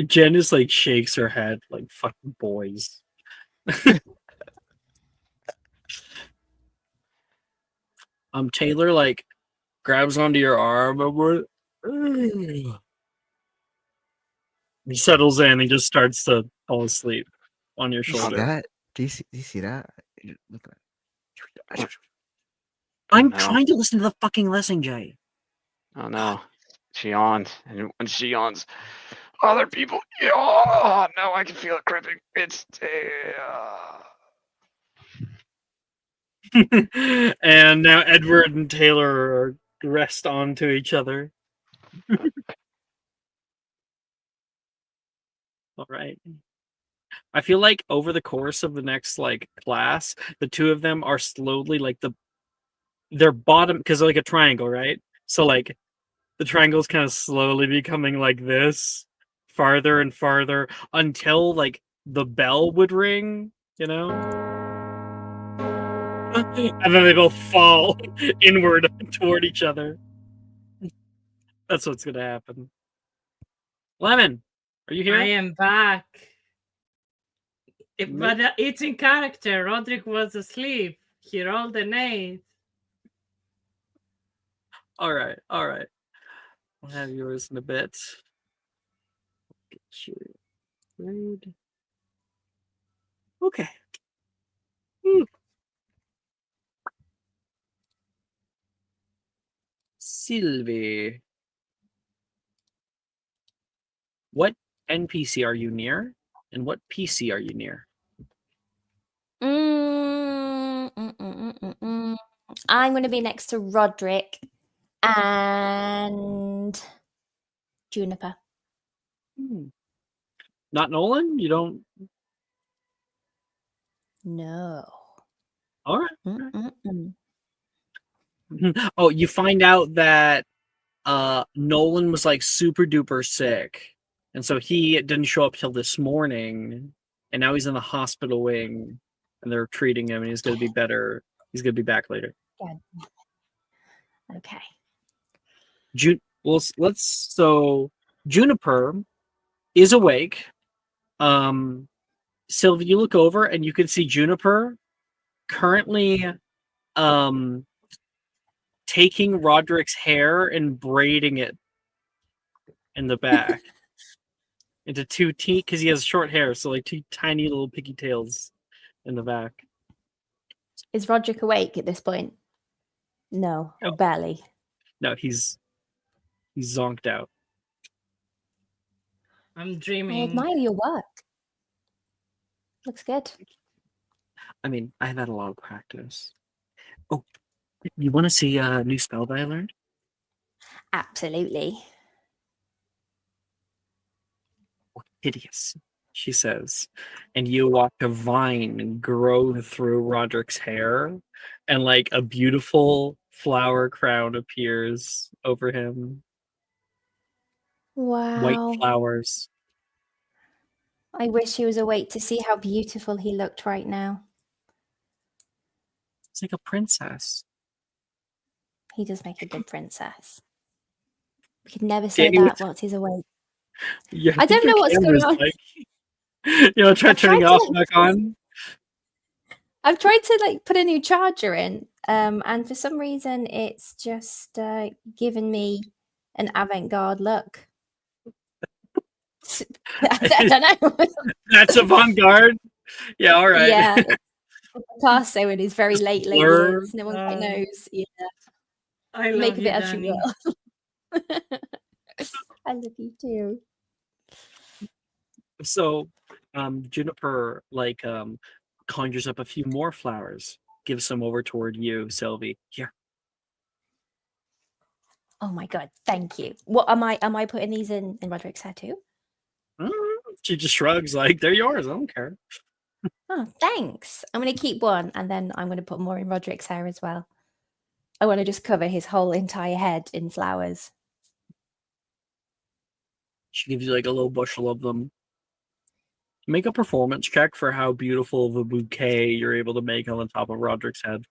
Jen just like shakes her head like fucking boys. Taylor like grabs onto your arm and he settles in and just starts to fall asleep on your Do you see shoulder. that? Do you see that? I'm No. trying to listen to the fucking lesson, Jay. Oh no. She yawned. And when she yawns, other people yawn. Oh no, I can feel it creeping. It's And now Edward and Taylor are rest onto each other. All right. I feel like over the course of the next like class, the two of them are slowly like their bottom, because they're like a triangle, right? So like the triangle's kind of slowly becoming like this, farther and farther, until like the bell would ring, you know? And then they both fall inward toward each other. That's what's gonna happen. Lemon, are you here? I am back. But it's in character. Roderick was asleep. He rolled an 8. All right. I'll have yours in a bit. Get your grade. Okay. Sylvie. What NPC are you near? And what PC are you near? I'm going to be next to Roderick and Juniper. Not Nolan? You don't. No. All right. Mm-mm-mm. Oh, you find out that Nolan was like super duper sick, and so he didn't show up till this morning, and now he's in the hospital wing, and they're treating him, and he's gonna be better. He's gonna be back later. God. Okay. So Juniper is awake. Sylvie, you look over and you can see Juniper currently taking Roderick's hair and braiding it in the back into two teeth because he has short hair, so like two tiny little piggy tails in the back. Is Roderick awake at this point? No, or No. barely. No, he's zonked out. I'm I dreaming. admire your work. Looks good. I mean, I've had a lot of practice. Oh, you want to see a new spell that I learned? Absolutely. Hideous, she says, and you watch a vine grow through Roderick's hair, and like a beautiful flower crown appears over him. White Wow. flowers. I wish he was awake to see how beautiful he looked right now. It's like a princess. He does make a good princess. We could never say Danny that was- whilst he's awake. Yeah, I don't know what's going on. You know, try I've turning tried off to, back on. I've tried to like put a new charger in, and for some reason it's just given me an avant-garde look. I don't know. That's avant-garde. Yeah, all right. Yeah, it's Picasso in his very late Blur. years. No one quite knows. Yeah, I make love of you, it as Danny. you will. I love you too. So, Juniper conjures up a few more flowers, gives some over toward you, Sylvie. Here. Oh my god, thank you. What am I putting these in Roderick's hair too? She just shrugs like they're yours. I don't care. Oh, thanks. I'm going to keep one and then I'm going to put more in Roderick's hair as well. I want to just cover his whole entire head in flowers. She gives you like a little bushel of them. Make a performance check for how beautiful of a bouquet you're able to make on the top of Roderick's head.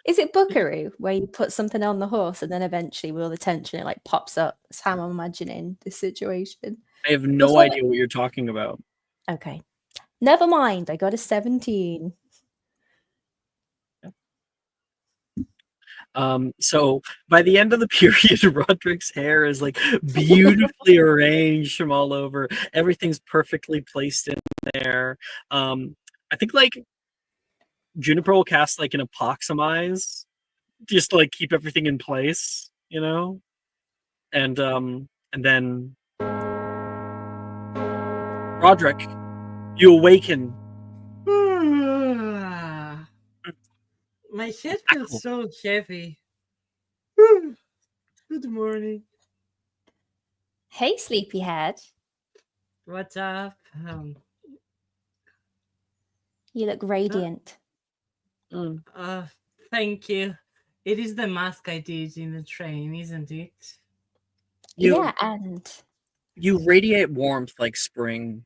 Is it Buckaroo where you put something on the horse and then eventually with all the tension it like pops up? That's how I'm imagining this situation. I have no Before- idea what you're talking about. Okay. Never mind. I got a 17. So by the end of the period, Roderick's hair is like beautifully arranged from all over. Everything's perfectly placed in there. I think like Juniper will cast like an approximize just to like keep everything in place, you know? And then Roderick, you awaken. My head feels so heavy. Good morning. Hey, sleepyhead. What's up? You look radiant. Thank you. It is the mask I did in the train, isn't it? Yeah, and You radiate warmth like spring.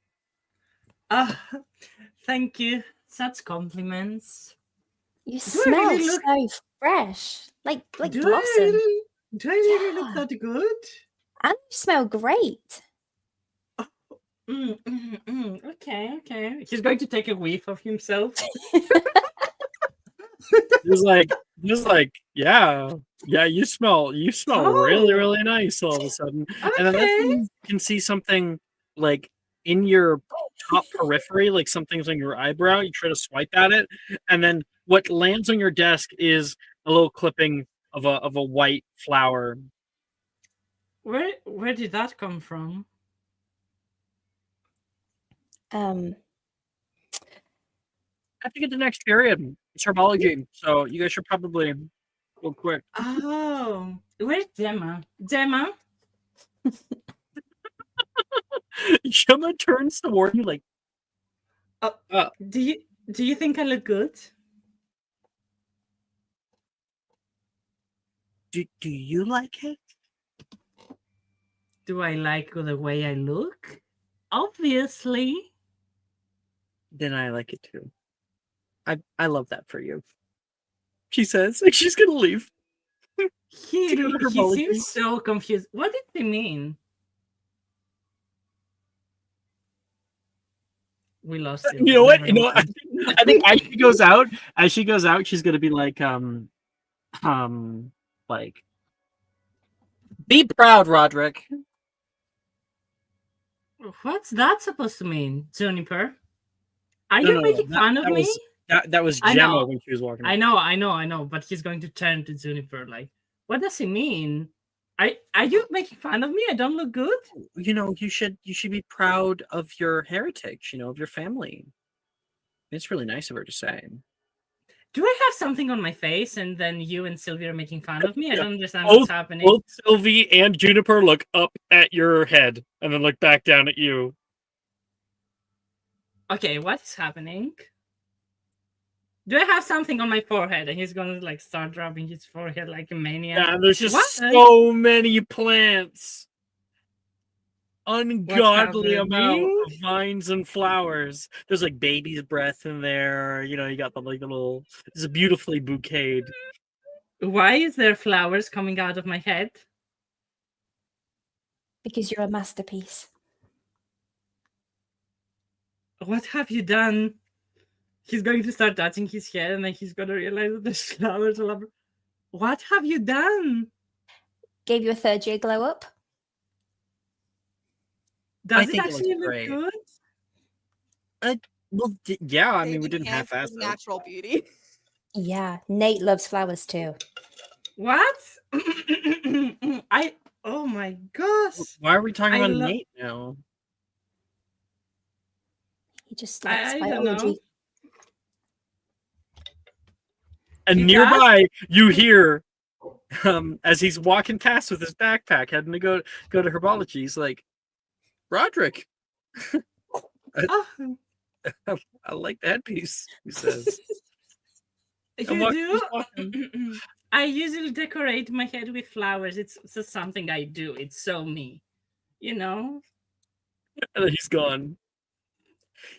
Thank you. Such compliments. you I smell really look- so fresh. Like Do blossom. I really look Yeah. that good? And you smell great. Okay. He's going to take a whiff of himself. Just like, yeah, you smell really, Oh. really nice all of a sudden. And then that's Okay. when you can see something like in your top periphery, like something's on your eyebrow. You try to swipe at it, and then what lands on your desk is a little clipping of a white flower. Where did that come from? I think it's the next period. It's herbology, so you guys should probably go quick. Oh, where's Gemma? Gemma? Gemma turns toward you like, Do you think I look good? Do you like it? Do I like the way I look? Obviously. Then I like it too. I love that for you. She says, like she's gonna leave. He To go to her he apology. seems so confused. What did he mean? We lost him. You know what? Never You know what? mind. I think as she goes out, she's gonna be like, like, be proud, Roderick. What's that supposed to mean, Juniper? Are No, you no, no. making fun of That me? was that was I Gemma know. when she was walking. I know. But he's going to turn to Juniper. Like, what does he mean? Are you making fun of me? I don't look good. You know, you should be proud of your heritage. You know, of your family. It's really nice of her to say. Do I have something on my face, and then you and Sylvia are making fun of me? I Yeah. don't understand what's happening. Both Sylvie and Juniper look up at your head and then look back down at you. Okay, what is happening? Do I have something on my forehead? And he's gonna like start rubbing his forehead like a maniac. Yeah, there's just What? so many plants. Ungodly amount happening? of vines and flowers. There's like baby's breath in there. You know, you got the like little. It's a beautifully bouqueted. Why is there flowers coming out of my head? Because you're a masterpiece. What have you done? He's going to start touching his head, and then he's gonna realize that there's flowers all over. What have you done? Gave you a third year glow up. Does it think it looks actually look great. good? Well, yeah. I They've mean, we didn't enhanced half-ass his it. natural beauty. Yeah, Nate loves flowers too. What? Oh my gosh. Why are we talking I about lo- Nate now? He just likes I my don't know. energy. And He nearby, you hear, as he's walking past with his backpack, heading to go to herbology. He's like, Roderick, Oh, I like the headpiece. He says, you And do? walking. I usually decorate my head with flowers. It's just something I do. It's so me. You know? And then he's gone.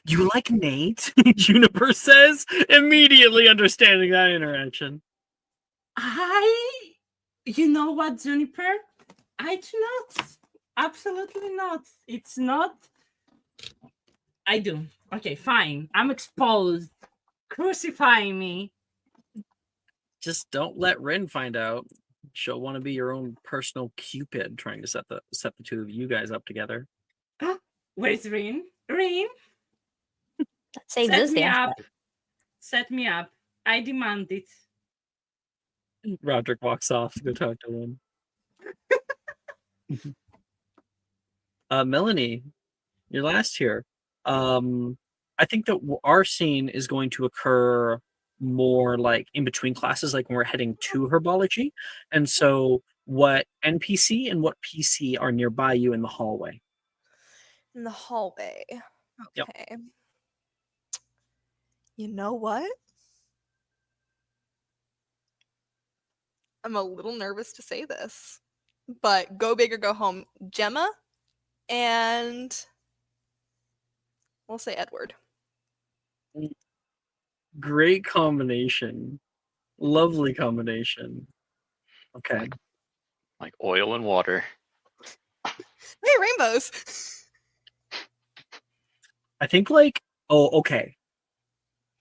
You like Nate? Juniper says, immediately understanding that interaction. You know what, Juniper? I do not. Absolutely not. It's not. I do. Okay, fine. I'm exposed. Crucify me. Just don't let Rin find out. She'll want to be your own personal Cupid, trying to set the two of you guys up together. Where's Rin? Rin, That saves set us the me up. effort. Set me up. I demand it. Roderick walks off to go talk to Rin. Melanie, you're last here. I think that our scene is going to occur more like in between classes, like when we're heading to herbology. And so, what NPC and what PC are nearby you in the hallway? In the hallway. Yep. Okay. You know what? I'm a little nervous to say this, but go big or go home. Gemma and we'll say Edward. Great combination. Lovely combination. Okay. Like oil and water. Hey, rainbows. I think like, oh, okay.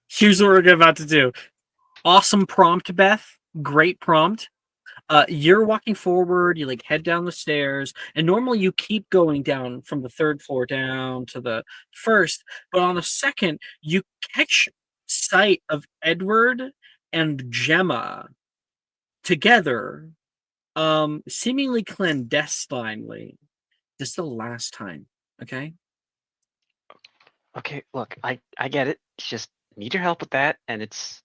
Here's what we're about to do. Awesome prompt, Beth. Great prompt. You're walking forward, you like head down the stairs, and normally you keep going down from the third floor down to the first, but on the second, you catch sight of Edward and Gemma together, seemingly clandestinely. This is the last time, okay? Okay, look, I get it. It's just need your help with that, and it's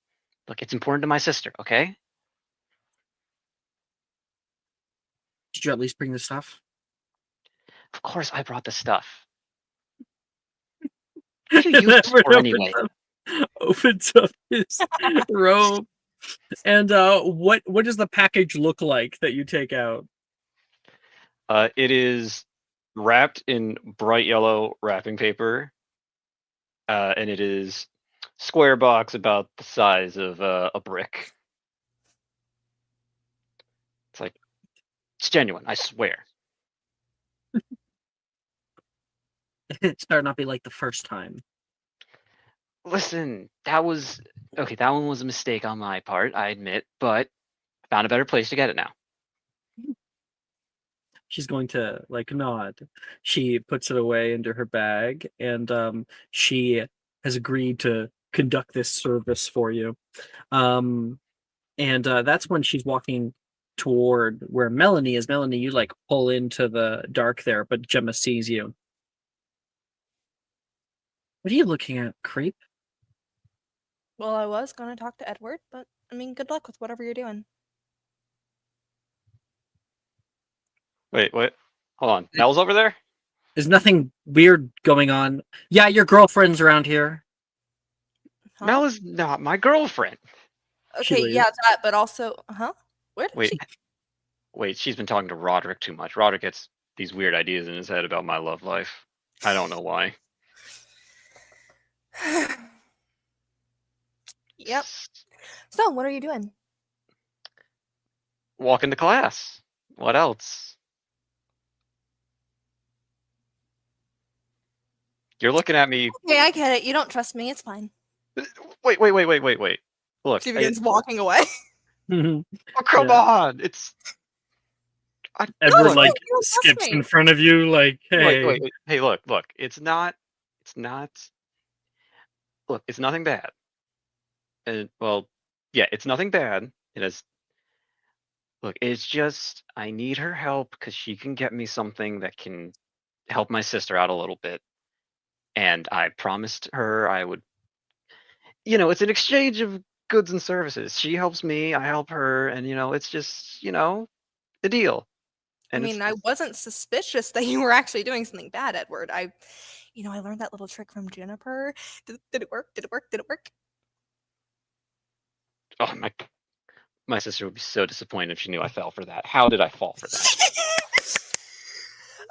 important to my sister, okay? Did you at least bring the stuff? Of course I brought the stuff. What are you used Edward for anyway? opens up his robe. And what does the package look like that you take out? It is wrapped in bright yellow wrapping paper, and it is square box about the size of a brick. It's like it's genuine, I swear. It better not be like the first time. Listen, that was okay. That one was a mistake on my part, I admit, but I found a better place to get it now. She's going to like nod. She puts it away into her bag, and she has agreed to conduct this service for you. And that's when she's walking toward where Melanie is. Melanie, you like pull into the dark there, but Gemma sees you. What are you looking at, creep? Well, I was gonna talk to Edward, but I mean, good luck with whatever you're doing. Wait, what? Hold on. Mel's over there? There's nothing weird going on. Yeah, your girlfriend's around here. Huh? Mel is not my girlfriend. She Okay, yeah, leaves. that, but also, where did Wait, she? wait, she's been talking to Roderick too much. Roderick gets these weird ideas in his head about my love life. I don't know why. Yep. So, what are you doing? Walking to class. What else? You're looking at me. Okay, I get it. You don't trust me. It's fine. Wait. Look, She begins walking away. oh come Yeah. on! It's Edward look, like you don't trust skips me. in front of you, like, hey. wait. Hey, look. It's not. Look, it's nothing bad. And well, yeah, it's nothing bad. It has. Look, it's just I need her help because she can get me something that can help my sister out a little bit. And I promised her I would. It's an exchange of goods and services. She helps me, I help her, and it's just a deal. I And mean, I wasn't suspicious that you were actually doing something bad, Edward. I learned that little trick from Juniper. Did it work? Did it work? Did it work? oh my sister would be so disappointed if she knew I fell for that. How did I fall for that?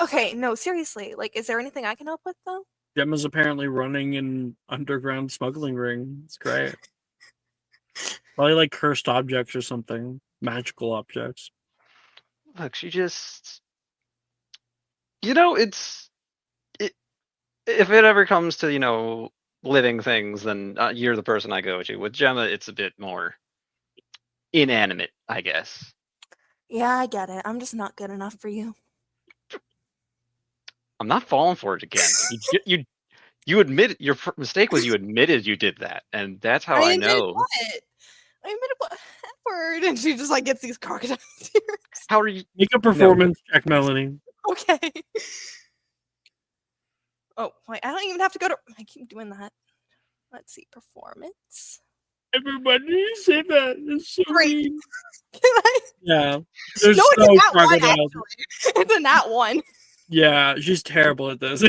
Okay, no, seriously. Like, is there anything I can help with, though? Gemma's apparently running an underground smuggling ring. It's great. Probably like cursed objects or something. Magical objects. Look, she just it's if it ever comes to living things, then you're the person I go to. With Gemma, it's a bit more inanimate, I guess. Yeah, I get it. I'm just not good enough for you. I'm not falling for it again. You admit your mistake was you admitted you did that, and that's how I admitted know. what? I admitted what? Edward, and she just like gets these crocodile tears. How are you? Make a performance check, Melanie. Okay. Oh, wait, I don't even have to go to. I keep doing that. Let's see, performance. Everybody say that. It's so Great. mean. Can I? Yeah. There's No, it's no a nat one, crocodiles. actually. It's a nat one. Yeah, she's terrible at this.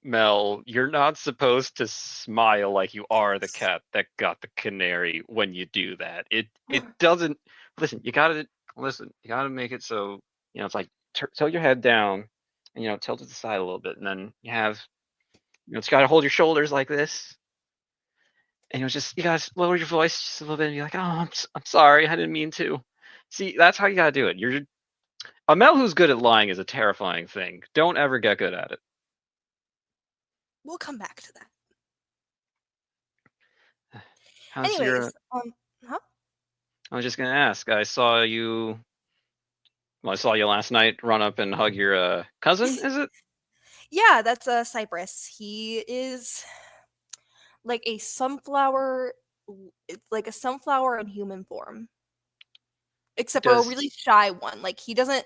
Mel, you're not supposed to smile like you are the cat that got the canary when you do that. It doesn't. Listen, you gotta make it so it's like tilt your head down, and tilt it to the side a little bit, and then you have it's gotta hold your shoulders like this, and just you gotta lower your voice just a little bit and be like, oh, I'm sorry, I didn't mean to. See, that's how you gotta do it. A Mel who's good at lying is a terrifying thing. Don't ever get good at it. We'll come back to that. How's Anyways, your? huh? I was just gonna ask. I saw you. Well, I saw you last night run up and hug your cousin. Is it? Yeah, that's Cypress. He is like a sunflower. It's like a sunflower in human form, except for a Does- really shy one. Like he doesn't.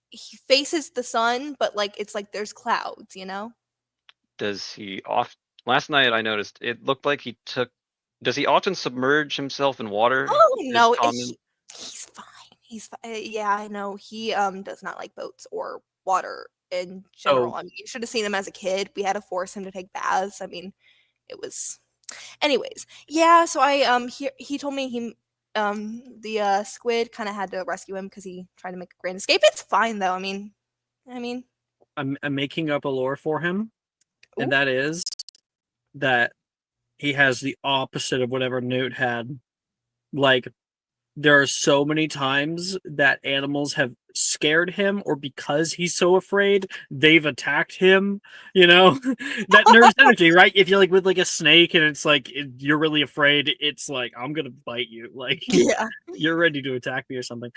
He faces the sun, but like it's like there's clouds, Does he off? Last night I noticed it looked like he took. Does he often submerge himself in water? Oh Is no, common- he's fine. He's fine. Yeah, I know. He does not like boats or water in general. Oh. I mean, you should have seen him as a kid. We had to force him to take baths. I mean, it was. Anyways, yeah. So he told me the squid kind of had to rescue him because he tried to make a grand escape. It's fine though. I mean, I'm making up a lore for him, Ooh. and that is that he has the opposite of whatever Newt had. Like, there are so many times that animals have scared him, or because he's so afraid, they've attacked him. You know, that nervous energy, right? If you're like with like a snake and it's like you're really afraid, it's like, I'm gonna bite you. Like, yeah. you're ready to attack me or something.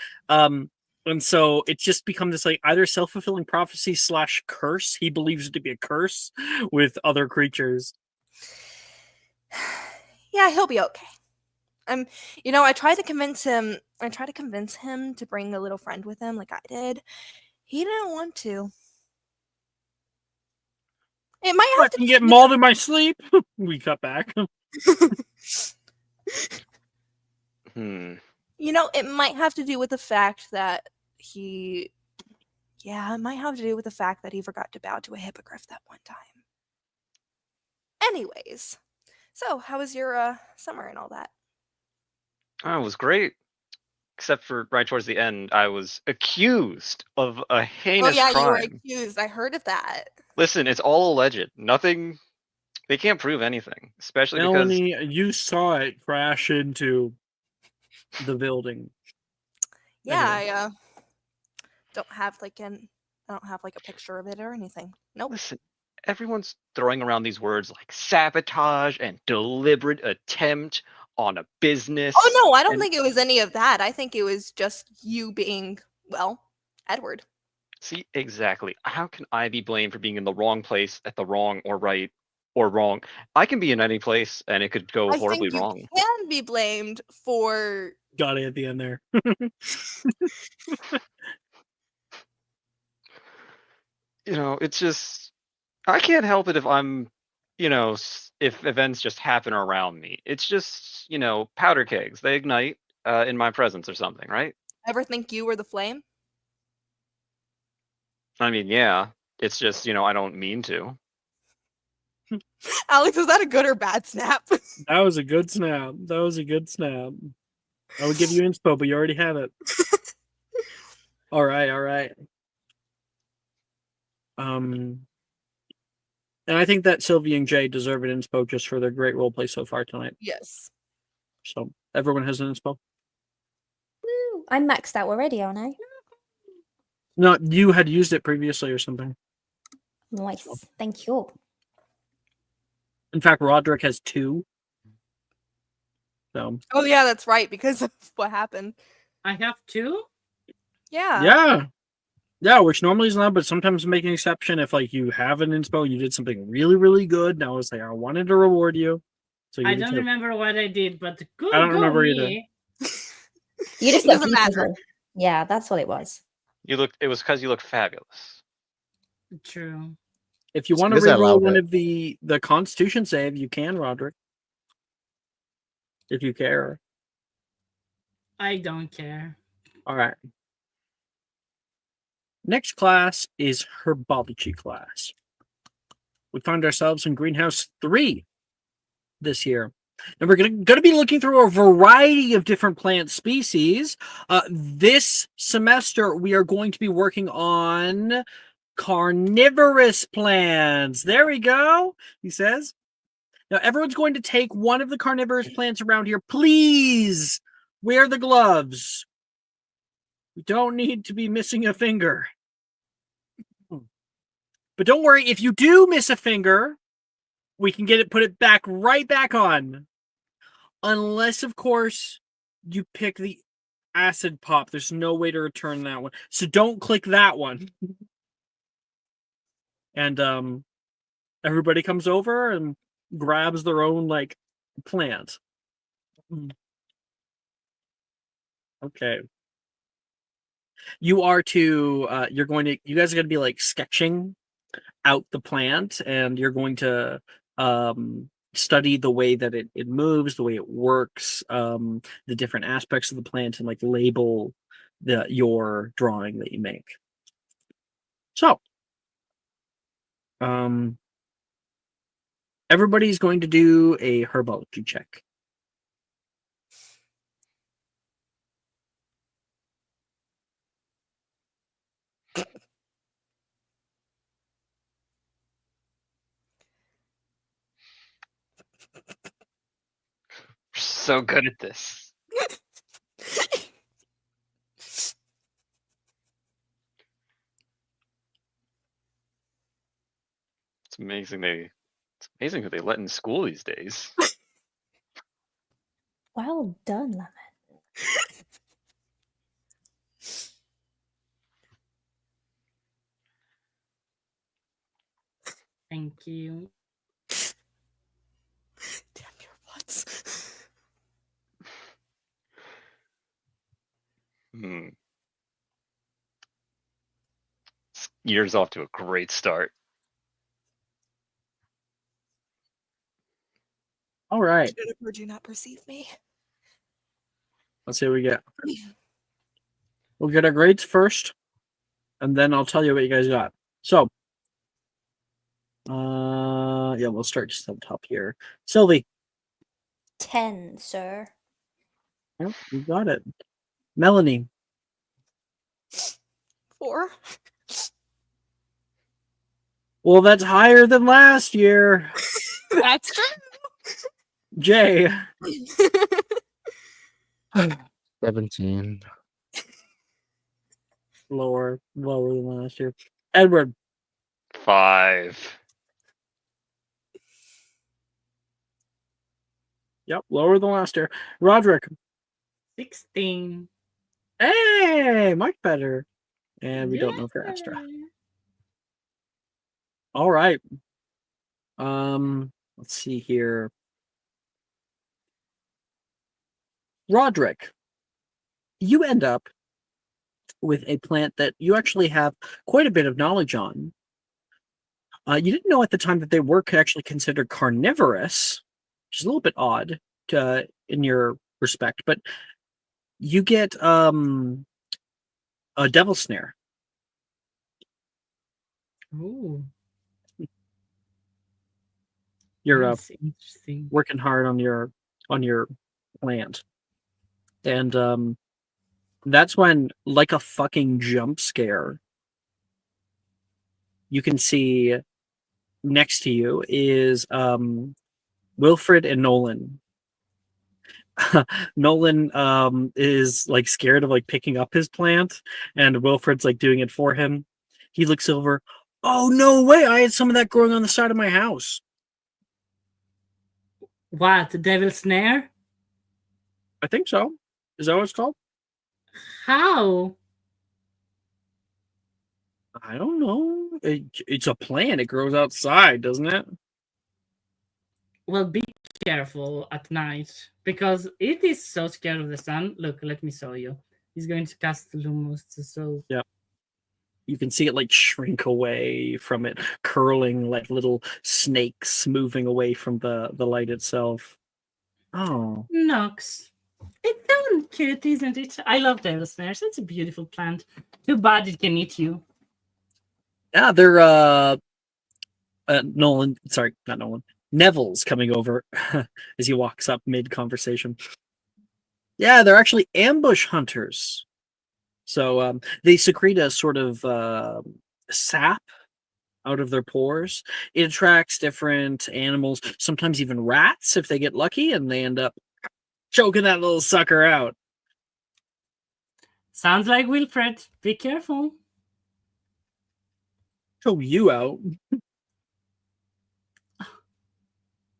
And so it's just become this like either self-fulfilling prophecy / curse. He believes it to be a curse with other creatures. Yeah, he'll be okay. I tried to convince him. I tried to convince him to bring a little friend with him, like I did. He didn't want to. It might have What, to you be get mauled in my sleep? We cut back. It might have to do with the fact that he. Yeah, it might have to do with the fact that he forgot to bow to a hippogriff that one time. Anyways, so how was your summer and all that? Oh, it was great. Except for right towards the end, I was accused of a Oh heinous yeah, you were crime. accused. I heard of that. Listen, it's all alleged. Nothing. They can't prove anything, especially because Melanie, you saw it crash into the building. Yeah, Anyway. I don't have like a picture of it or anything. Nope. listen, everyone's throwing around these words like sabotage and deliberate attempt on a business. Oh no, I don't and think it was any of that. I think it was just you being, well, Edward. See, exactly. How can I be blamed for being in the wrong place at the wrong or right or wrong? I can be in any place and it could go I horribly think you wrong. can be blamed for Got it at the end there. It's just I can't help it if I'm, if events just happen around me. It's just, powder kegs. They ignite in my presence or something, right? ever think you were the flame. I mean, yeah. It's just, I don't mean to. Alex, was that a good or bad snap? That was a good snap. That was a good snap. I would give you inspo, but you already have it. All right. And I think that Sylvie and Jay deserve an inspo just for their great roleplay so far tonight. Yes. So everyone has an inspo. Woo, I'm maxed out already, aren't I? No, you had used it previously or something. Nice. Thank you. In fact, Roderick has 2. So Oh yeah, that's right, because of what happened. I have 2. Yeah. yeah, which normally is not, but sometimes make an exception if like you have an inspo, you did something really, really good. Now it's like I wanted to reward you. So you I get don't to- remember what I did, but good. I don't go remember me. You just It look doesn't matter. beautiful. Yeah, that's what it was. It was because you look fabulous. True. If you want to Because I reroll love one it. of the Constitution save, you can, Roderick. If you care. I don't care. All right. Next class is Herbology class. We find ourselves in Greenhouse 3 this year. And we're going to be looking through a variety of different plant species. This semester, we are going to be working on carnivorous plants. There we go, he says. Now, everyone's going to take one of the carnivorous plants around here. Please wear the gloves. We don't need to be missing a finger. But don't worry, if you do miss a finger, we can put it right back on. Unless, of course, you pick the acid pop. There's no way to return that one. So don't click that one. And everybody comes over and grabs their own like plant. Okay. You guys are going to be like sketching out the plant, and you're going to study the way that it moves, the way it works, the different aspects of the plant, and like label your drawing that you make. So Everybody's going to do a herbology check. We're so good at this. It's amazing who they let in school these days. Well done, Lemon. Thank you. Damn your butts. Hmm. This year's off to a great start. All right. Jennifer, do not perceive me. Let's see what we get. We'll get our grades first, and then I'll tell you what you guys got. So, yeah, we'll start just up top here. Sylvie, 10, sir. yep, you got it. Melanie, 4. well, that's higher than last year. That's true. Jay, 17. lower than last year. Edward, 5. yep, lower than last year. Roderick, 16. hey, much better. And we don't know for extra. Yay. All right. Let's see here. Roderick, you end up with a plant that you actually have quite a bit of knowledge on. You didn't know at the time that they were actually considered carnivorous, which is a little bit odd in your respect, but you get a devil snare. Ooh, You're that's interesting. working hard on your plant, and that's when, like a fucking jump scare, you can see next to you is Wilfred and Nolan. Nolan is like scared of like picking up his plant, and Wilfred's like doing it for him. He looks over. Oh, no way! I had some of that growing on the side of my house. What? The devil snare? I think so. Is that what it's called? How? I don't know. It's a plant. It grows outside, doesn't it? Well, be careful at night because it is so scared of the sun. Look, let me show you. He's going to cast Lumos to so. Yeah. You can see it like shrink away from it, curling like little snakes moving away from the light itself. Oh. Nox. It's so cute, isn't it? I love devil snares. It's a beautiful plant. Too bad it can eat you. Yeah, they're Nolan, sorry, not Nolan. Neville's coming over as he walks up mid-conversation. Yeah, they're actually ambush hunters. So they secrete a sort of sap out of their pores. It attracts different animals, sometimes even rats if they get lucky, and they end up choking that little sucker out. Sounds like Wilfred. Be careful. Choke you out.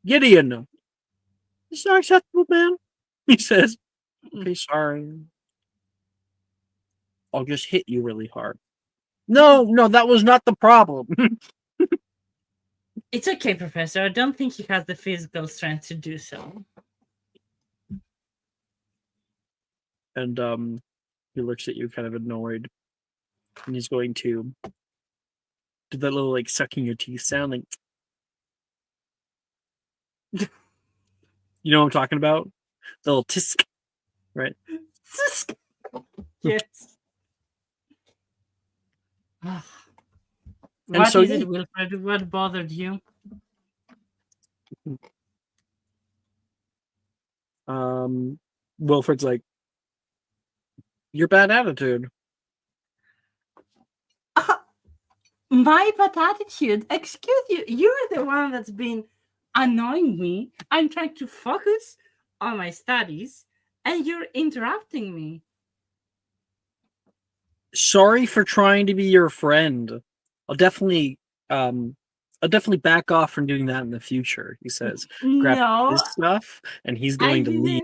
Gideon. It's not acceptable, man. He says, okay, sorry. I'll just hit you really hard. No, that was not the problem. It's okay, Professor. I don't think he has the physical strength to do so. And he looks at you kind of annoyed. And he's going to do that little like sucking your teeth sound, like you know what I'm talking about? The little tisk, right? Yes. Ah. What so, is yeah. it, Wilfred? What bothered you? Wilfred's like, your bad attitude. My bad attitude. Excuse you. You're the one that's been annoying me. I'm trying to focus on my studies, and you're interrupting me. Sorry for trying to be your friend. I'll definitely back off from doing that in the future, he says. Grab No, his stuff and he's I going to leave.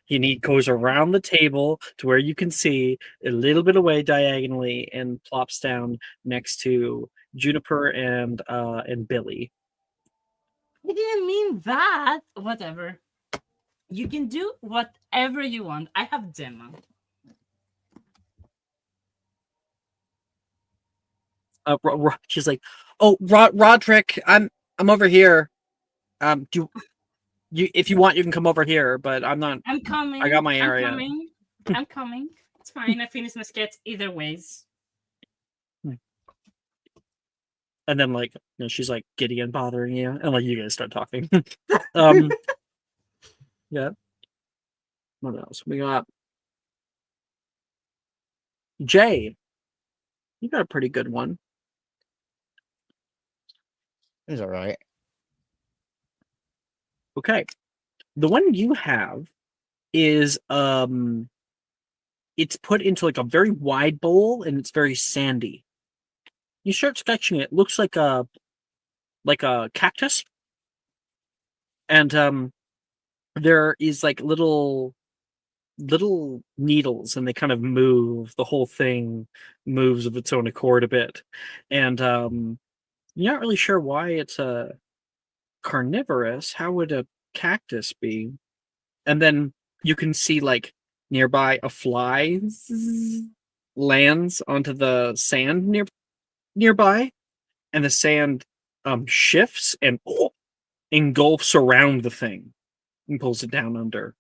didn't. He goes around the table to where you can see a little bit away diagonally and plops down next to Juniper and Billy. I didn't mean that. Whatever. You can do whatever you want. I have demo. She's like, "Oh, Roderick, I'm over here. Do you if you want you can come over here, but I'm not. I'm coming. I got my area." I'm coming. It's fine. I finished my sketch either ways. And then she's like, Gideon bothering you, and you guys start talking. Yeah. What else? We got Jay. You got a pretty good one. It's all right. Okay. The one you have is it's put into a very wide bowl and it's very sandy. You start sketching it. Looks like a cactus. And there is little needles and they kind of move. The whole thing moves of its own accord a bit. And you're not really sure why it's a carnivorous. How would a cactus be? And then you can see nearby a fly lands onto the sand nearby, and the sand shifts and engulfs around the thing and pulls it down under.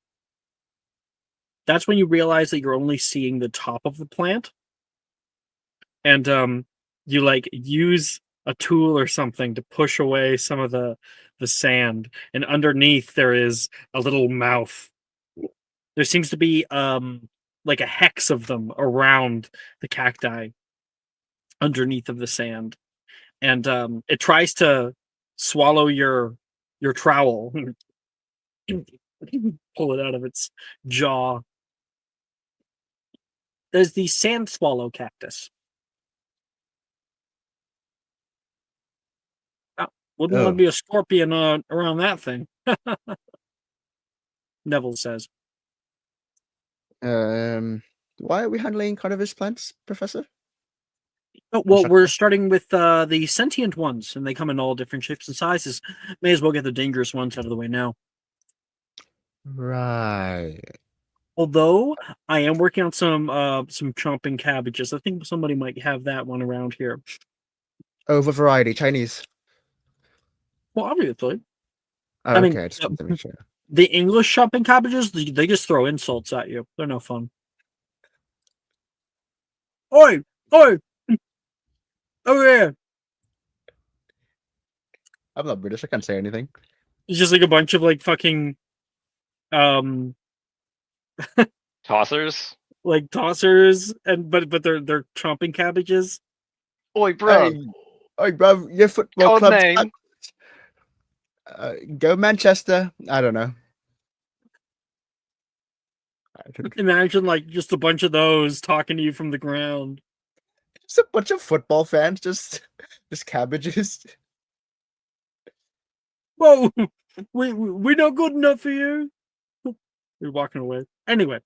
That's when you realize that you're only seeing the top of the plant, and you use a tool or something to push away some of the sand, and underneath there is a little mouth. There seems to be a hex of them around the cacti underneath of the sand, and it tries to swallow your trowel. Pull it out of its jaw. There's the sand swallow cactus. Wouldn't want to be a scorpion around that thing. Neville says. Why are we handling carnivorous plants, Professor? Oh, well, we're starting with the sentient ones, and they come in all different shapes and sizes. May as well get the dangerous ones out of the way now. Right. Although I am working on some chomping cabbages. I think somebody might have that one around here. Oh, what variety? Chinese. Well, obviously. Oh, okay, I just wanted to make sure. The English chomping cabbages, they just throw insults at you. They're no fun. Oi! Oi! Over here! I'm not British. I can't say anything. It's just a bunch of fucking Tossers. Tossers, and but they're chomping cabbages. Oi, bro! Oi, bro! Your football Code club. name. Go Manchester. I don't know. Imagine just a bunch of those talking to you from the ground. Just a bunch of football fans, just cabbages. Whoa, we're not good enough for you. You're walking away. Anyway,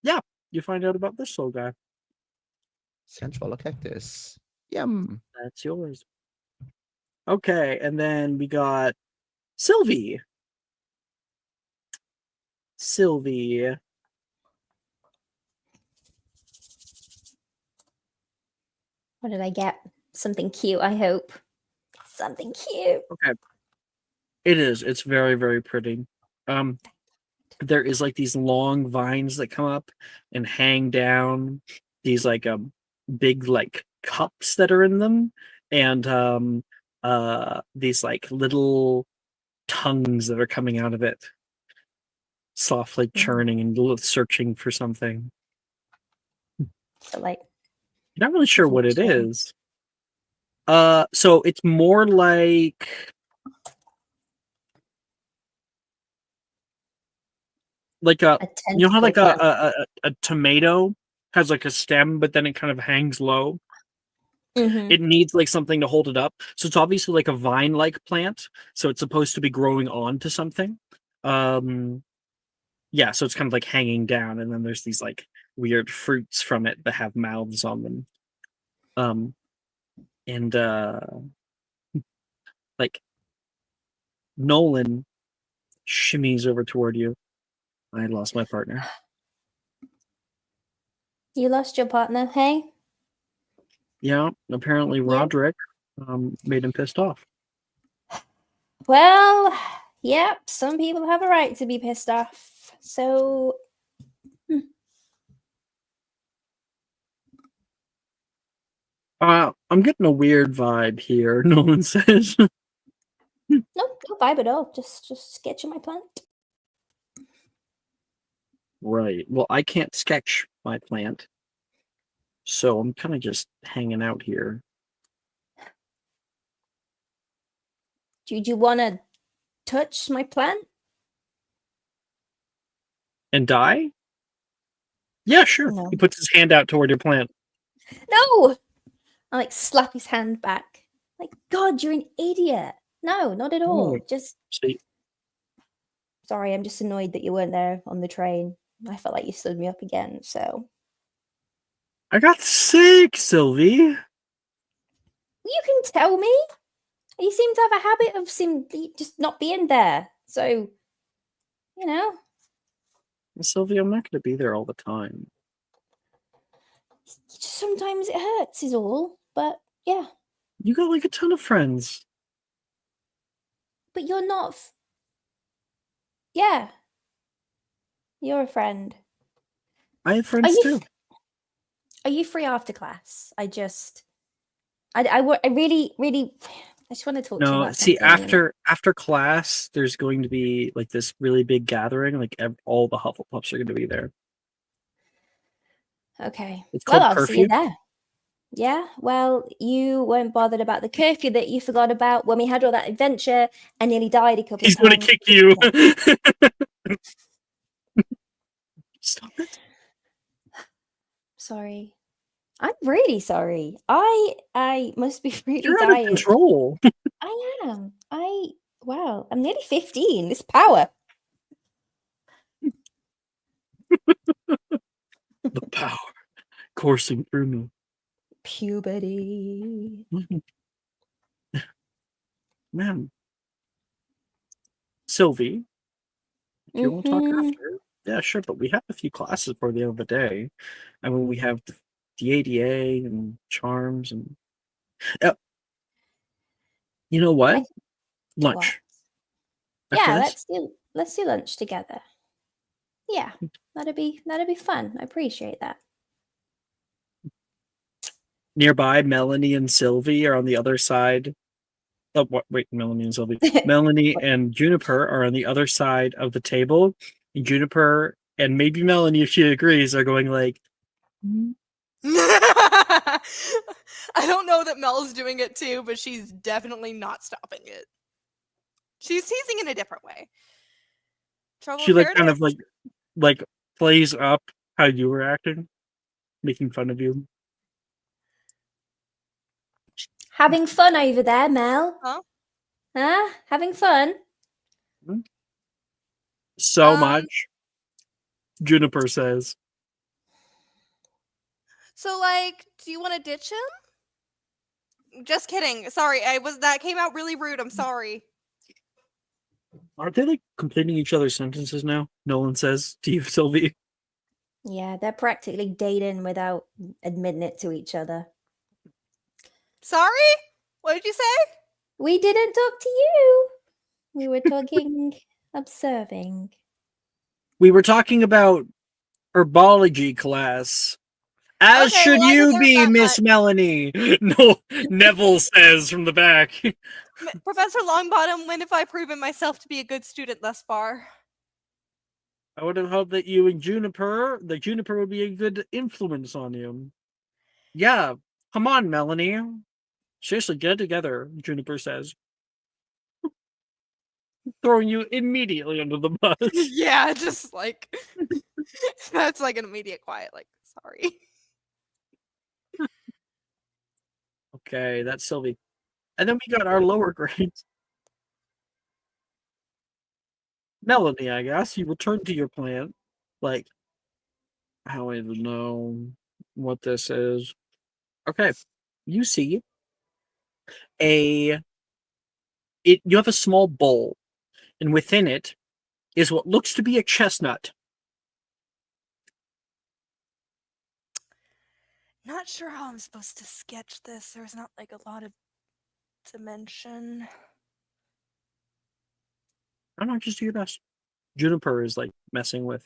yeah, you find out about this soul guy. Sensual cactus. Yum. That's yours. Okay, and then we got Sylvie. What did I get? Something cute, I hope. Something cute. Okay. It is. It's very, very pretty. There is these long vines that come up and hang down. These big cups that are in them, and these like little tongues that are coming out of it, softly churning and searching for something. So like, You're not really sure what it Interesting. is. So it's more like a a you know how like tentacle a tomato has like a stem, but then it kind of hangs low. Mm-hmm. It needs like something to hold it up. So it's obviously like a vine-like plant. So it's supposed to be growing onto something. Yeah, so it's kind of like hanging down, and then there's these like weird fruits from it that have mouths on them. And like Nolan shimmies over toward you. I lost my partner. You lost your partner, hey? Yeah, apparently Yeah. Roderick made him pissed off. Well, yep, some people have a right to be pissed off. So, I'm getting a weird vibe here, Nolan says. no vibe at all. Just sketching my plant. Right. Well, I can't sketch my plant. So I'm kind of just hanging out here. Do you want to touch my plant? And die? Yeah, sure. No. He puts his hand out toward your plant. No! I like slap his hand back. Like, God, you're an idiot. No, not at all. Oh. Just See, sorry, I'm just annoyed that you weren't there on the train. I felt like you stood me up again, so I got sick, Sylvie. you can tell me. You seem to have a habit of just not being there. So, you know, Sylvie, I'm not going to be there all the time. just sometimes it hurts is all. But yeah, You got like a ton of friends. but you're not. Yeah, you're a friend. I have friends you too. Are you free after class? I really, I just want to talk to you No, about see, something. after class, there's going to be like this really big gathering. Like all the Hufflepuffs are going to be there. Okay. It's Well, called I'll see you curfew. there. Yeah. Well, you weren't bothered about the curfew that you forgot about when we had all that adventure and nearly died a couple He's of going times. to kick you. Stop it. Sorry. I'm really sorry. I must be really You're out of dying. control. I am. Wow, I'm nearly 15. This power. The power coursing through me. Puberty. Man. Sylvie, if you want to talk Mhm. after, yeah, sure. But we have a few classes for the end of the day. I mean, we have the ADA and charms and you know what? What? Lunch. After Yeah, this? let's do lunch together. Yeah, that'd be fun. I appreciate that. Nearby, Melanie and Sylvie are on the other side. Oh, wait, Melanie and Sylvie. Melanie and Juniper are on the other side of the table. And Juniper and maybe Melanie, if she agrees, are going like, I don't know that Mel's doing it too, but she's definitely not stopping it. She's teasing in a different way. Trouble she in like kind paradise? of like plays up how you were acting, making fun of you. Having fun over there, Mel? Huh? Huh? Having fun? So much. Juniper says. So like, do you want to ditch him? Just kidding. Sorry, that came out really rude. I'm sorry. Aren't they like completing each other's sentences now? Nolan says to you, Sylvie. Yeah, they're practically dating without admitting it to each other. Sorry? What did you say? We didn't talk to you. We were talking observing. We were talking about herbology class. As Okay, should well, I you deserve be, that Miss much. Melanie. No, Neville says from the back. Professor Longbottom, when have I proven myself to be a good student thus far? I would have hoped that you and Juniper would be a good influence on you. Yeah, come on, Melanie. Seriously, get it together, Juniper says. Throwing you immediately under the bus. Yeah, just like that's like an immediate quiet. Like, sorry. Okay, that's Sylvie. And then we got our lower grades. Melanie, I guess, you return to your plant. Like, I don't even know what this is. Okay, you see you have a small bowl, and within it is what looks to be a chestnut. Not sure how I'm supposed to sketch this. There's not like a lot of dimension. I don't know, just do your best. Juniper is like messing with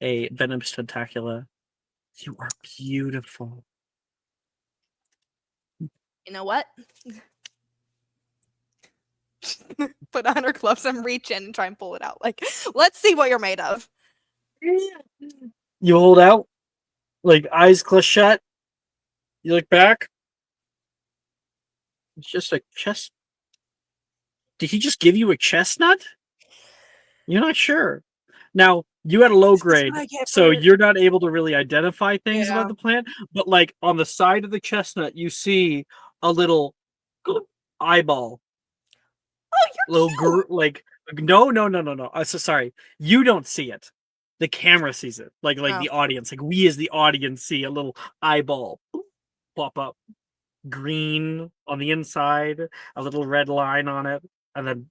a venomous tentacula. You are beautiful. You know what? Put on her gloves and reach in and try and pull it out. Like, let's see what you're made of. You hold out, like eyes closed shut. You look back. It's just a chest. Did he just give you a chestnut? You're not sure. Now, you had a low This is grade, what I get so for- you're not able to really identify things Yeah. about the plant. But like on the side of the chestnut, you see a little eyeball. Oh, you're Little cute. like no. So sorry. You don't see it. The camera sees it. Like Oh. the audience. Like we as the audience see a little eyeball pop up. Green on the inside, a little red line on it, and then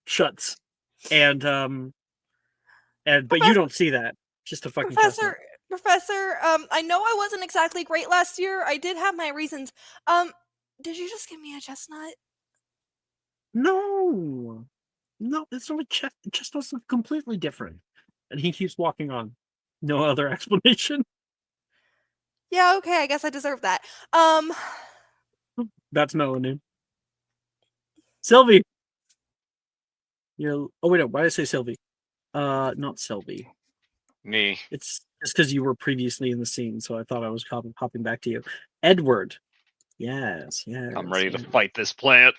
shuts. And but you don't see that. Just a fucking chestnut. Professor, I know I wasn't exactly great last year. I did have my reasons. Did you just give me a chestnut? No, it's not a chestnuts look completely different. And he keeps walking on. No other explanation. Yeah, okay, I guess I deserve that. That's Melanie. Sylvie. Oh wait, no, why did I say Sylvie? Not Sylvie. Me. It's just because you were previously in the scene, so I thought I was hopping back to you. Edward. Yes. I'm ready to fight this plant.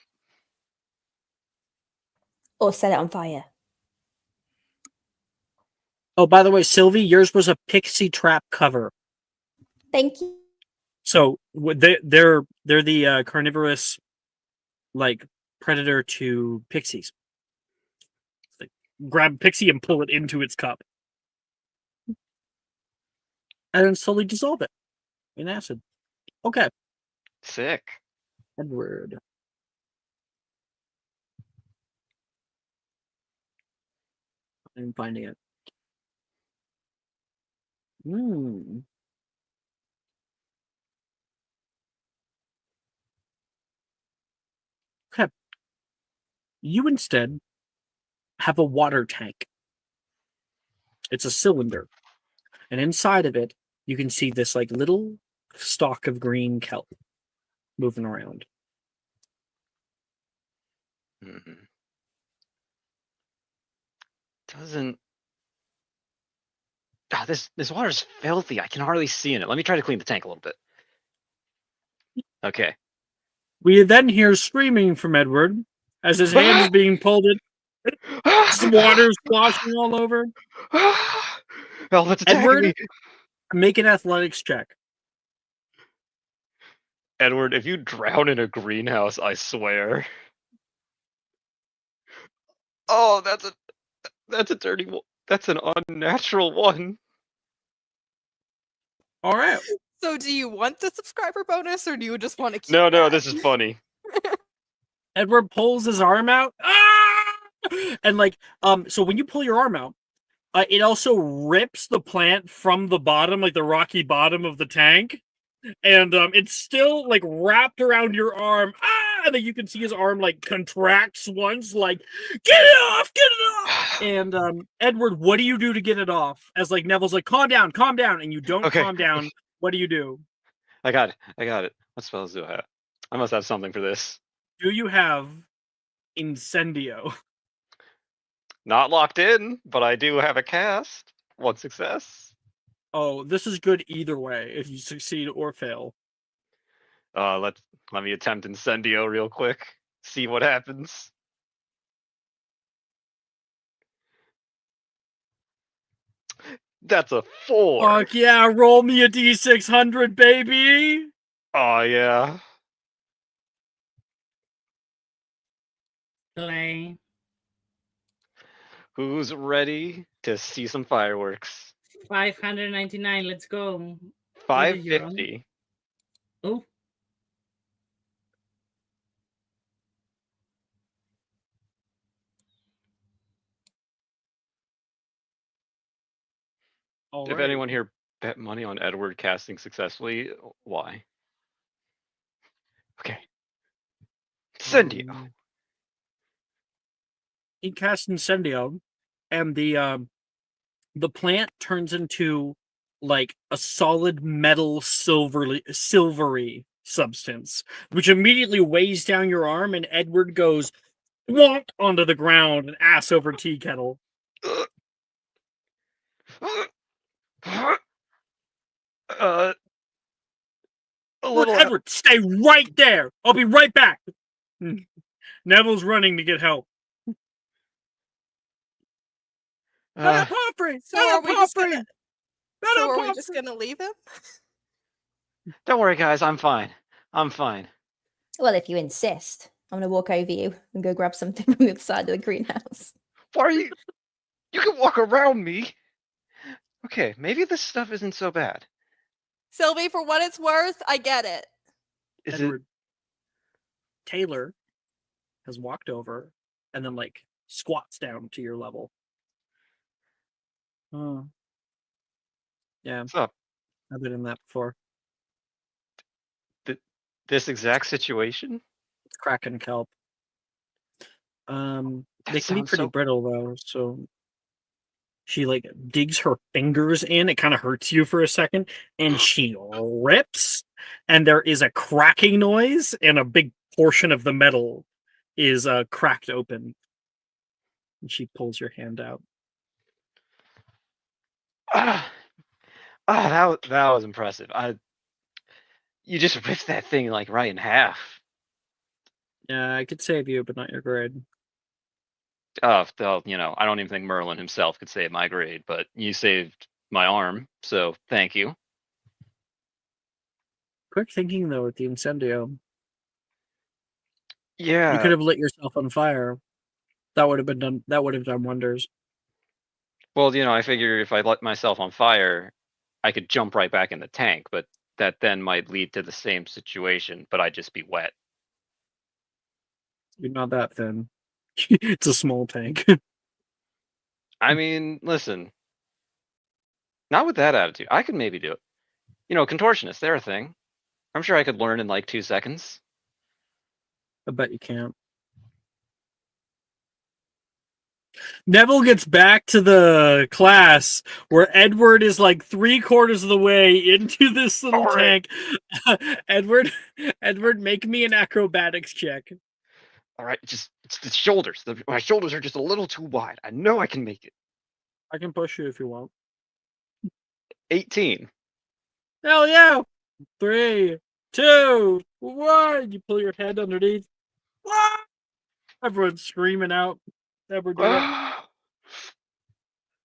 Or set it on fire. Oh, by the way, Sylvie, yours was a pixie trap cover. Thank you. So they're the carnivorous, like predator to pixies. Like, grab pixie and pull it into its cup, and then slowly dissolve it in acid. Okay, Sick. Edward. I'm finding it. Okay. You instead have a water tank. It's a cylinder. And inside of it, you can see this like little stalk of green kelp moving around. Mhm. Doesn't. Ah, this water's filthy. I can hardly see in it. Let me try to clean the tank a little bit. Okay. We then hear screaming from Edward as his hand is being pulled in. Water sloshing all over. Oh, let's attack Edward, me. make an athletics check. Edward, if you drown in a greenhouse, I swear. Oh, that's a dirty one. That's an unnatural one. All right. So do you want the subscriber bonus or do you just want to keep No, that? this is funny. Edward pulls his arm out. Ah! And like, so when you pull your arm out, it also rips the plant from the bottom, like the rocky bottom of the tank. And it's still like wrapped around your arm. And then you can see his arm like contracts once, like, get it off, get it off. And Edward, what do you do to get it off? As like Neville's like, calm down, and you don't Okay. calm down. What do you do? I got it. What spells do I have? I must have something for this. Do you have Incendio? Not locked in, but I do have a cast. One success. Oh, this is good either way, if you succeed or fail. Let me attempt Incendio real quick. See what happens. That's a 4. Fuck yeah, roll me a D600, baby! Oh yeah. Play. Who's ready to see some fireworks? 599. Let's go. What is your own? 550. Oh, All If right. anyone here bet money on Edward casting successfully, why? Okay. Incendio. He casts Incendio, and the plant turns into like a solid metal silvery substance, which immediately weighs down your arm, and Edward goes wonk onto the ground and ass over tea kettle. A little. Edward, stay right there. I'll be right back. Neville's running to get help. Madame Pomfrey! So are we just Pomfrey! gonna? So Madame are we just Pomfrey! gonna leave him? Don't worry, guys. I'm fine. I'm fine. Well, if you insist, I'm going to walk over you and go grab something from the other side of the greenhouse. Why are you? You can walk around me. Okay, maybe this stuff isn't so bad. Sylvie, for what it's worth, I get it. Is Edward, Taylor has walked over and then like squats down to your level. Oh. Yeah, What's up? I've been in that before. This exact situation? It's Kraken kelp. They That can be sounds pretty so- brittle though, so she like digs her fingers in. It kind of hurts you for a second, and she rips, and there is a cracking noise, and a big portion of the metal is cracked open. And she pulls your hand out. That was impressive. You just ripped that thing like right in half. Yeah, I could save you, but not your grade. I don't even think Merlin himself could save my grade, but you saved my arm, so thank you. Quick thinking though with the incendio. Yeah. You could have lit yourself on fire. That would have done wonders. Well, I figure if I let myself on fire, I could jump right back in the tank, but that then might lead to the same situation, but I'd just be wet. You're not that thin. It's a small tank. I mean, listen. Not with that attitude. I could maybe do it. Contortionists, they're a thing. I'm sure I could learn in like 2 seconds. I bet you can't. Neville gets back to the class where Edward is like 3/4 of the way into this little All right. tank. Edward, make me an acrobatics check. All right, it's the shoulders. My shoulders are just a little too wide. I know I can make it. I can push you if you want. 18. Hell yeah! 3, 2, 1. You pull your head underneath. Ah! Everyone's screaming out. Edward, do it.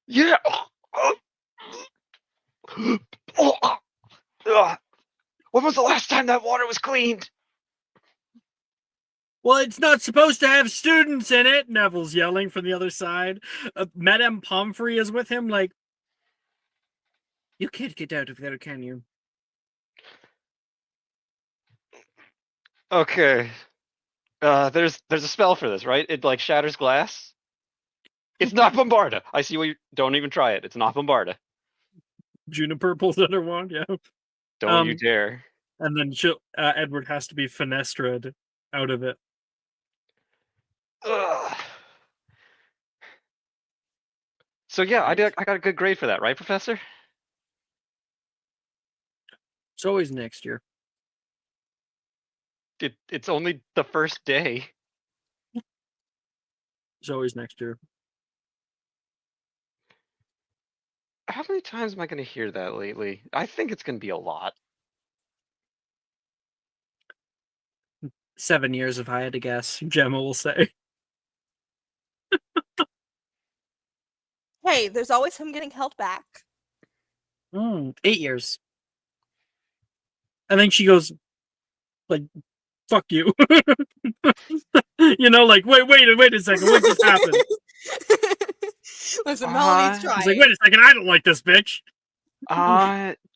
Yeah. When was the last time that water was cleaned? Well, it's not supposed to have students in it, Neville's yelling from the other side. Madame Pomfrey is with him, like, you can't get out of there, can you? Okay. There's a spell for this, right? It like shatters glass. It's not Bombarda. I see what you don't even try it. It's not Bombarda. Juniper pulls out her wand, yeah. Don't you dare. And then Edward has to be fenestraed out of it. Ugh. So yeah, I got a good grade for that, right, Professor? It's always next year. It's only the first day. It's always next year. How many times am I going to hear that lately? I think it's going to be a lot. 7 years if I had to guess, Gemma will say. Hey, there's always him getting held back. 8 years. And then she goes, like, fuck you. You know, like, wait a second, what just happened? Listen, Melanie's trying. He's like, wait a second, I don't like this bitch.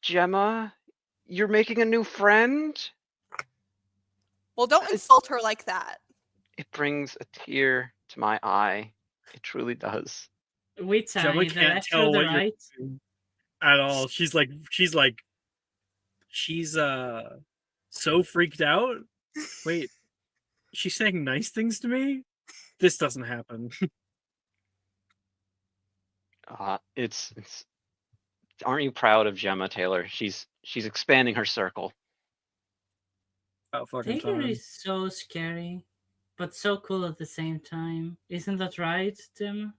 Gemma, you're making a new friend? Well, don't insult her like that. It brings a tear to my eye. It truly does. Which Gemma eye? The can't left tell or the what you're right? doing at all. She's so freaked out. Wait, she's saying nice things to me? This doesn't happen. It's aren't you proud of Gemma, Taylor? She's expanding her circle. About fucking Taylor time. is so scary, but so cool at the same time. Isn't that right, Tim?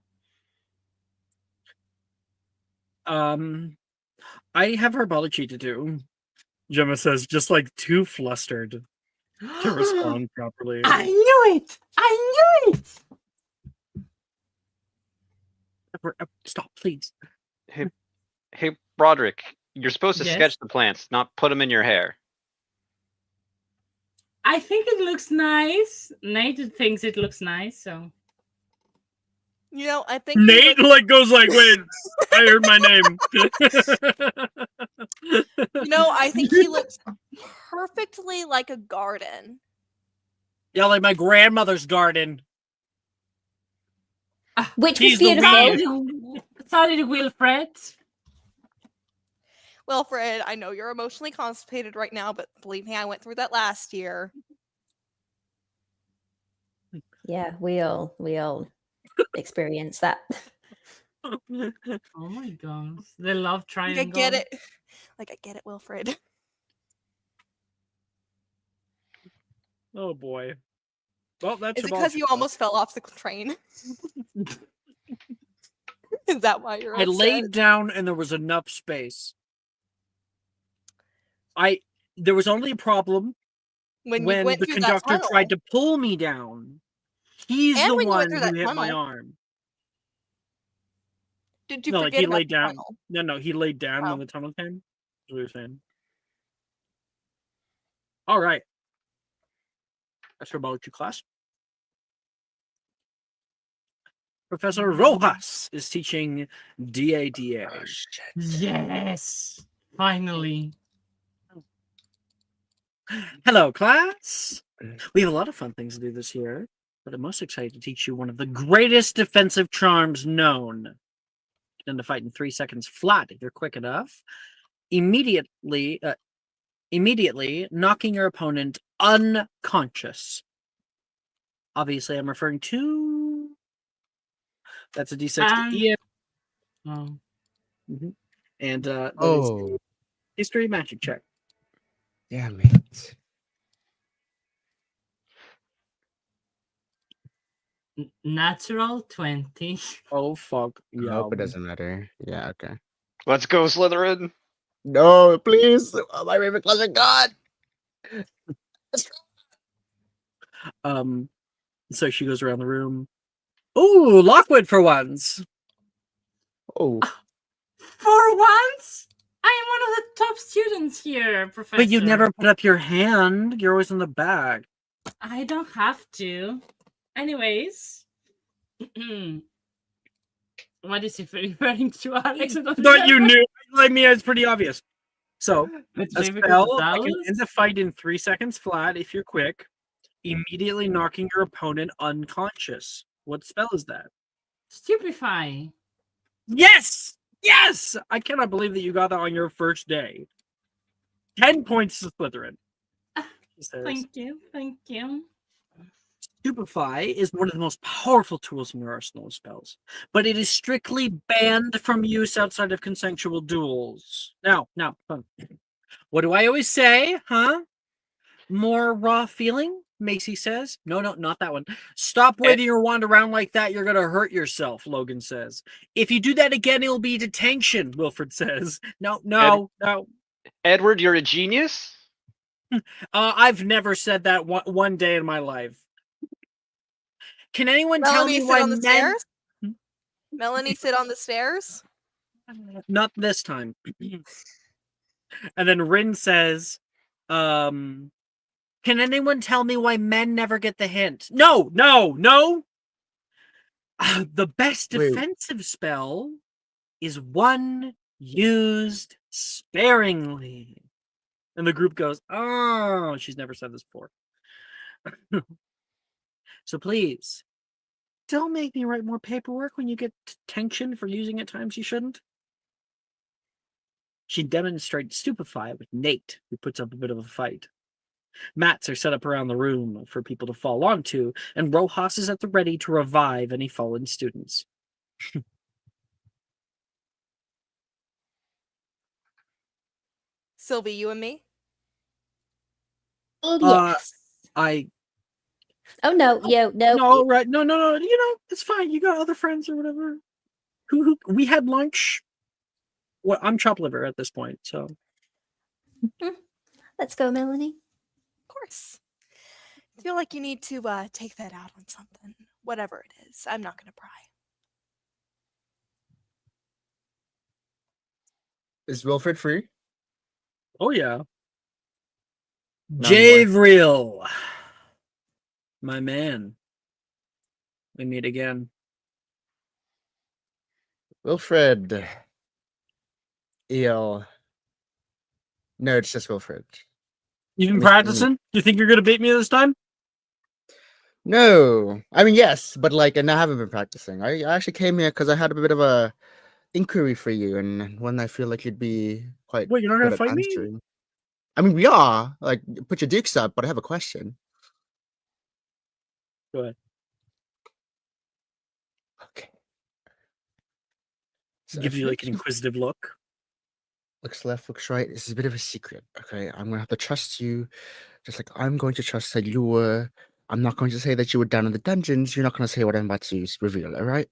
I have herbology to do. Gemma says, just like too flustered to respond properly. I knew it! I knew it! Stop, please. Hey, Broderick, you're supposed to Yes? sketch the plants, not put them in your hair. I think it looks nice. Nate thinks it looks nice, so. You know, I think he Nate looks- like goes like, wait, I heard my name. you know, I think he looks perfectly like a garden. Yeah, like my grandmother's garden. Which He's was the beautiful. weed. Sorry, Wilfred. Wilfred, I know you're emotionally constipated right now, but believe me, I went through that last year. Yeah, we all experience that. Oh my gosh. The love Like, triangle. I get it. Like, I get it, Wilfred. Oh boy. Well, that's Is it because you almost fell off the train? Is that why you're I upset? laid down and there was enough space. There was only a problem when you when went the through that conductor tunnel. tried to pull me down. He's And the when you one went through who that hit my tunnel. arm. Did you No, like forget he about laid the down. tunnel? No, he laid down Oh. when the tunnel came. That's what you're saying. All right. That's about you, class. Professor Rojas is teaching DADA. Oh, shit. Yes. Finally. Hello, class. We have a lot of fun things to do this year, but I'm most excited to teach you one of the greatest defensive charms known. Get into fight in 3 seconds flat if you're quick enough. Immediately knocking your opponent unconscious. Obviously, I'm referring to. That's a D6 to Ian. Oh. And that is Oh, history magic check. damn it. Natural 20. Oh, fuck. I hope it doesn't matter. Yeah, okay. Let's go, Slytherin. No, please. Oh, my Ravenclaws are gone. So she goes around the room. Ooh, Lockwood for once. Oh, For once? I am one of the top students here, Professor. But you never put up your hand. You're always in the back. I don't have to. Anyways. What is he referring to, Alex? I Thought you knew. Like me, it's pretty obvious. So, It's a difficult spell, to I can tell. end the fight in 3 seconds flat if you're quick, immediately knocking your opponent unconscious. What spell is that? Stupefy. Yes! Yes! I cannot believe that you got that on your first day. 10 points to Slytherin. She says, Thank you. Thank you. Stupefy is one of the most powerful tools in your arsenal of spells, but it is strictly banned from use outside of consensual duels. Now, What do I always say, huh? More raw feeling, Macy says. No, not that one. Stop waving your wand around like that. You're going to hurt yourself, Logan says. If you do that again, it'll be detention, Wilfred says. No. Edward, you're a genius. I've never said that one day in my life. Can anyone tell Melanie me sit why on the men... stairs. Melanie sit on the stairs. Not this time. And then Rin says, can anyone tell me why men never get the hint? No. The best Wait. defensive spell is one used sparingly. And the group goes, oh, she's never said this before. So please, don't make me write more paperwork when you get detention for using at times you shouldn't. She demonstrates Stupefy with Nate, who puts up a bit of a fight. Mats are set up around the room for people to fall onto, and Rojas is at the ready to revive any fallen students. Sylvie, you and me. Oh yes. I Oh no, no. no, right? No. You know, it's fine. You got other friends or whatever. Who we had lunch. Well, I'm chopped liver at this point, so Let's go, Melanie. Of course. I feel like you need to take that out on something, whatever it is. I'm not gonna pry. Is Wilfred free? oh yeah. Not anymore. Javriel, my man. We meet again. Wilfred. Eel. No, it's just Wilfred. You've been Miss- practicing? You think you're gonna beat me this time? No, I mean yes, but like, and I haven't been practicing. I actually came here because I had a bit of a inquiry for you, and one I feel like you'd be quite Wait, you're not good gonna at fight me? answering. I mean, we are like put your dukes up, but I have a question. Go ahead. Okay. So Gives if you like an you- inquisitive look. looks left, looks right. This is a bit of a secret. Okay, I'm gonna have to trust you, just like I'm going to trust that you were. I'm not going to say that you were down in the dungeons. You're not going to say what I'm about to reveal. All right.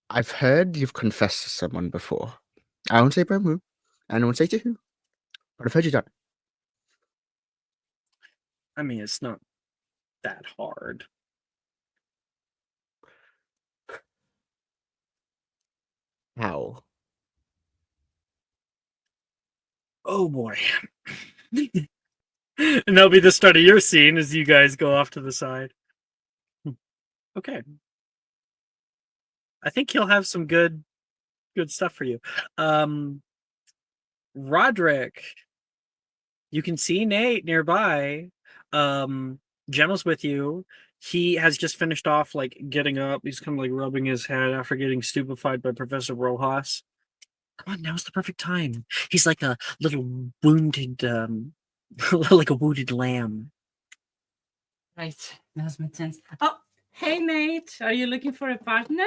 I've heard you've confessed to someone before. I won't say by who. I won't say to who. But I've heard you done it. I mean, it's not that hard. How? Oh boy. And that'll be the start of your scene as you guys go off to the side. Okay. I think he'll have some good stuff for you. Roderick, you can see Nate nearby. Gemma's with you. He has just finished off like getting up. He's kind of like rubbing his head after getting stupefied by Professor Rojas. Come on, now's the perfect time. He's like a little wounded, like a wounded lamb. Right, now's my chance. Oh, hey Nate, are you looking for a partner?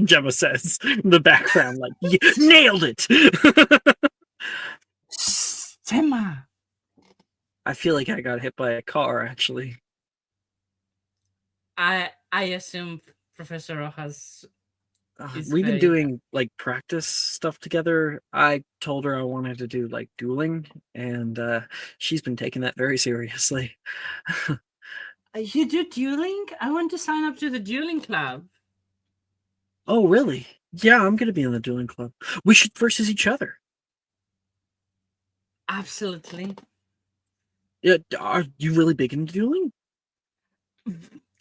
Gemma says in the background, like, nailed it. Shh, Gemma. I feel like I got hit by a car, actually. I assume Professor Rojas. It's We've been very- doing like practice stuff together. I told her I wanted to do like dueling, and she's been taking that very seriously. You do dueling? I want to sign up to the dueling club. Oh, really? Yeah, I'm gonna be in the dueling club. We should versus each other. Absolutely. Yeah, are you really big into dueling?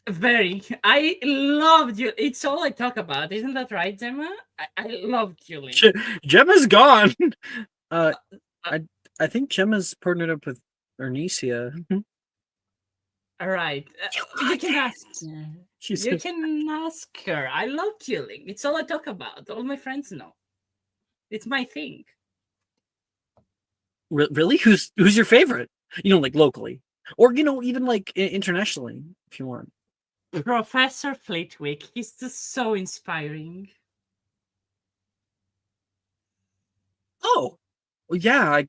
Very. I love dueling. It's all I talk about. Isn't that right, Gemma? I love dueling. Gemma's gone. I think Gemma's partnered up with Ernesia. All right. You can ask. She's You can ask her. I love dueling. It's all I talk about. All my friends know. It's my thing. Really? Who's your favorite? You know, like locally, or you know, even like internationally, if you want. Professor Flitwick. He's just so inspiring. Oh, well, yeah.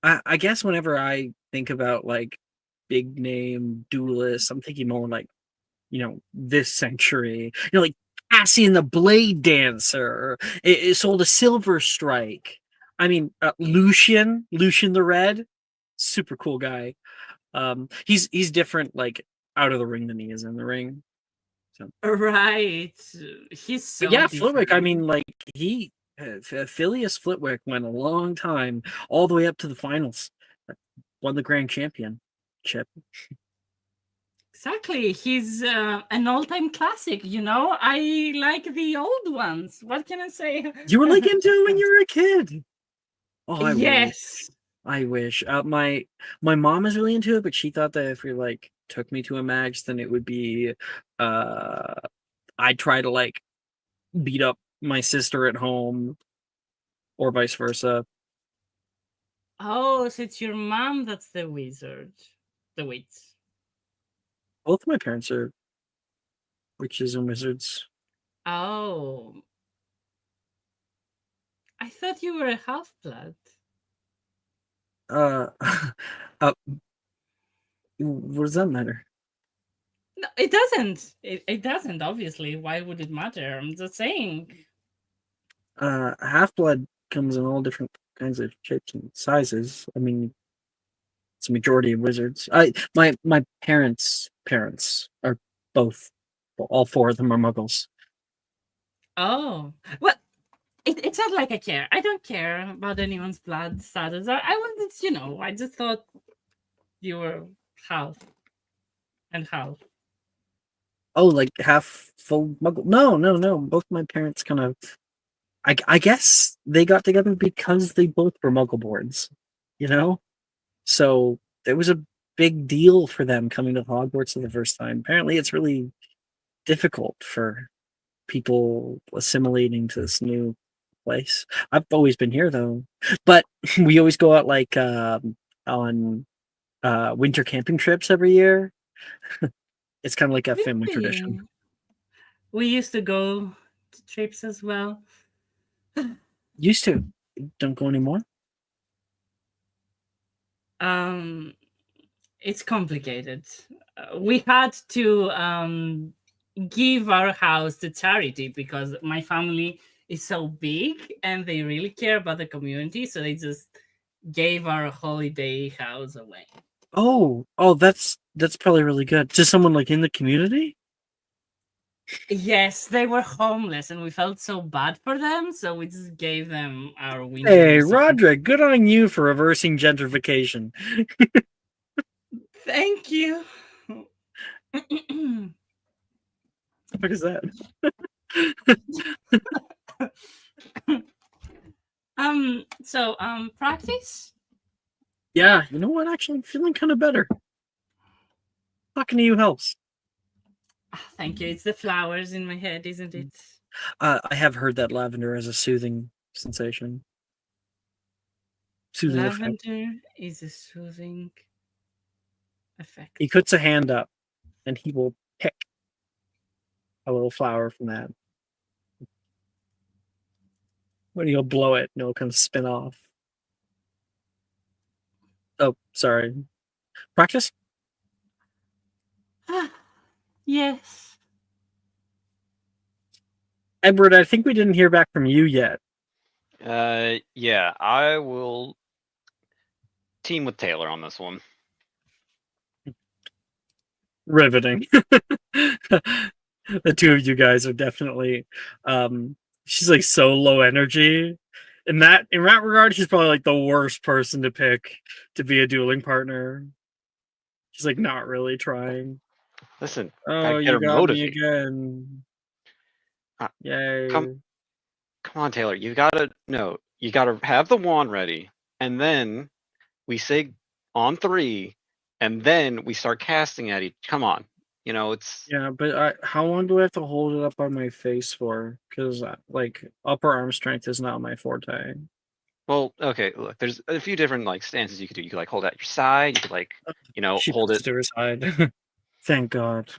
I guess whenever I think about like big name duelists, I'm thinking more like, this century. Like Cassian the Blade Dancer. It sold a Silver Strike. I mean, Lucian the Red, super cool guy. He's different like out of the ring than he is in the ring. So, Right. He's but so yeah, Flitwick. I different. mean, like Phileas Flitwick went a long time, all the way up to the finals. Won the grand championship. Exactly. He's an all-time classic, I like the old ones. What can I say? You were like into it when you were a kid. Oh, I wish. Yes. I wish. My mom is really into it, but she thought that if we like took me to a match, then it would be I'd try to like beat up my sister at home or vice versa. Oh, so it's your mom that's the wizard. The witch. Both of my parents are witches and wizards. Oh. I thought you were a half-blood. Uh, what does that matter? No, it doesn't. It doesn't, obviously. Why would it matter? I'm just saying. Half blood comes in all different kinds of shapes and sizes. I mean, it's a majority of wizards. My parents' parents are both. Well, all four of them are muggles. Oh. Well, it's not like I care. I don't care about anyone's blood status. I wanted, I just thought you were half and half. Oh, like half full muggle? No. Both my parents kind of. I guess they got together because they both were muggle borns, So it was a big deal for them coming to Hogwarts for the first time. Apparently, it's really difficult for people assimilating to this new place. I've always been here though, but we always go out like on winter camping trips every year. It's kind of like a family tradition. Really? We used to go to trips as well. Used to, don't go anymore. It's complicated. We had to give our house to charity because my family is so big and they really care about the community, so they just gave our holiday house away. Oh, that's probably really good. To someone like in the community? Yes, they were homeless and we felt so bad for them, so we just gave them our winter Hey, resort. Roderick, good on you for reversing gentrification. Thank you. What is that? Practice? Yeah, you know what? Actually, I'm feeling kind of better. Talking to you helps. Thank you. It's the flowers in my head, isn't it? I have heard that lavender has a soothing sensation. Soothing effect. Lavender is a soothing effect. He puts a hand up and he will pick a little flower from that. When he'll blow it and it'll kind of spin off. Oh, sorry. Practice? Yes. Edward, I think we didn't hear back from you yet. Yeah, I will team with Taylor on this one. Riveting. The two of you guys are definitely she's like so low energy. In that regard, she's probably like the worst person to pick to be a dueling partner. She's like not really trying. Listen, Oh, gotta get you her got me motivated. again. Yay. Come on, Taylor. You gotta have the wand ready, and then we say on 3, and then we start casting at each. Come on, it's Yeah, but how long do I have to hold it up on my face for? Because like upper arm strength is not my forte. well, okay. Look, there's a few different like stances you could do. You could like hold it at your side. You could like She hold puts it. to her side. Thank God.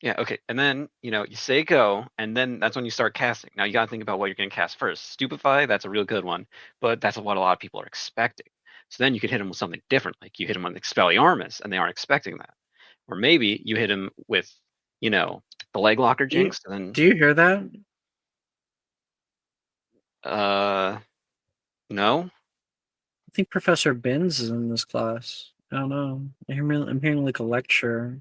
Yeah, okay. And then, you say go, and then that's when you start casting. Now you gotta think about what you're gonna cast first. Stupefy, that's a real good one, but that's what a lot of people are expecting. So then you could hit them with something different, like you hit them with Expelliarmus, and they aren't expecting that. Or maybe you hit them with, the leg locker jinx, and Do you hear that? then no? I think Professor Binns is in this class. I don't know. I'm hearing like a lecture.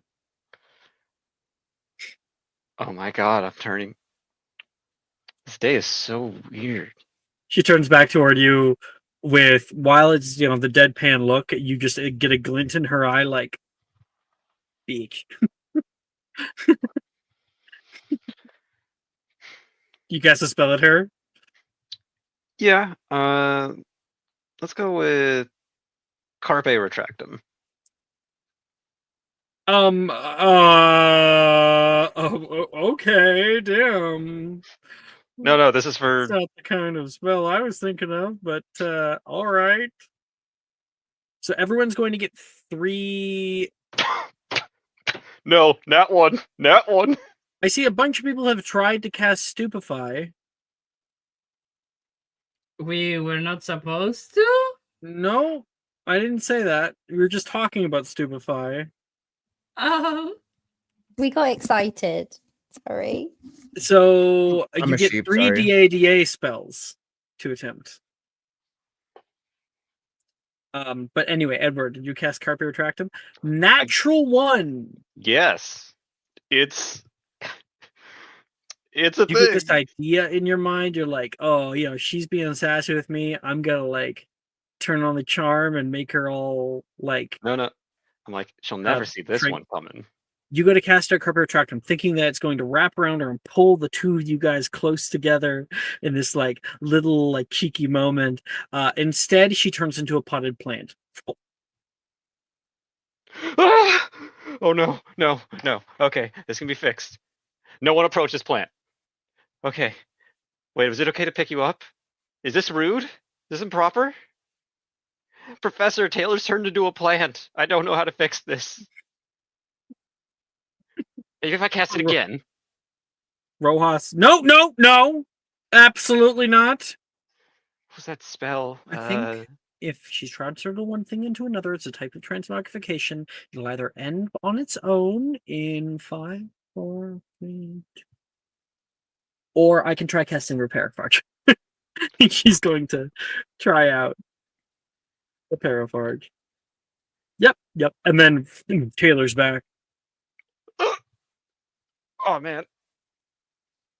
Oh my god, I'm turning. This day is so weird. She turns back toward you with, while it's, the deadpan look, you just get a glint in her eye like, beak. You cast a spell at her? Yeah, let's go with Carpe Retractum. Okay, damn. No, this is That's for not the kind of spell I was thinking of, but all right. So everyone's going to get 3. No, not one. Not one. I see a bunch of people have tried to cast Stupefy. We were not supposed to? No, I didn't say that. We were just talking about Stupefy. Oh. We got excited. Sorry. So I'm you a get sheep, 3 sorry. DADA spells to attempt. But anyway, Edward, did you cast Carpe Retractum? Natural 1. Yes. It's a You get this thing. idea in your mind. You're like, oh, she's being sassy with me. I'm gonna like turn on the charm and make her all like. No. I'm like, she'll never see this trick. one coming. You go to cast out Carpe Retractum, thinking that it's going to wrap around her and pull the two of you guys close together in this like little like cheeky moment. Instead, she turns into a potted plant. Ah! Oh no. Okay, this can be fixed. No one approach this plant. Okay. Wait, was it okay to pick you up? Is this rude? Is this improper? Professor, Taylor's turned into a plant. I don't know how to fix this. Maybe if I cast it again. Rojas, no, absolutely not. What was that spell? I think if she's transferred one thing into another, it's a type of transmogrification. It'll either end on its own in 5, 4, 3, 2, or I can try casting Repair Farge. She's going to try out Repair Farge. Yep. And then Taylor's back. Oh man.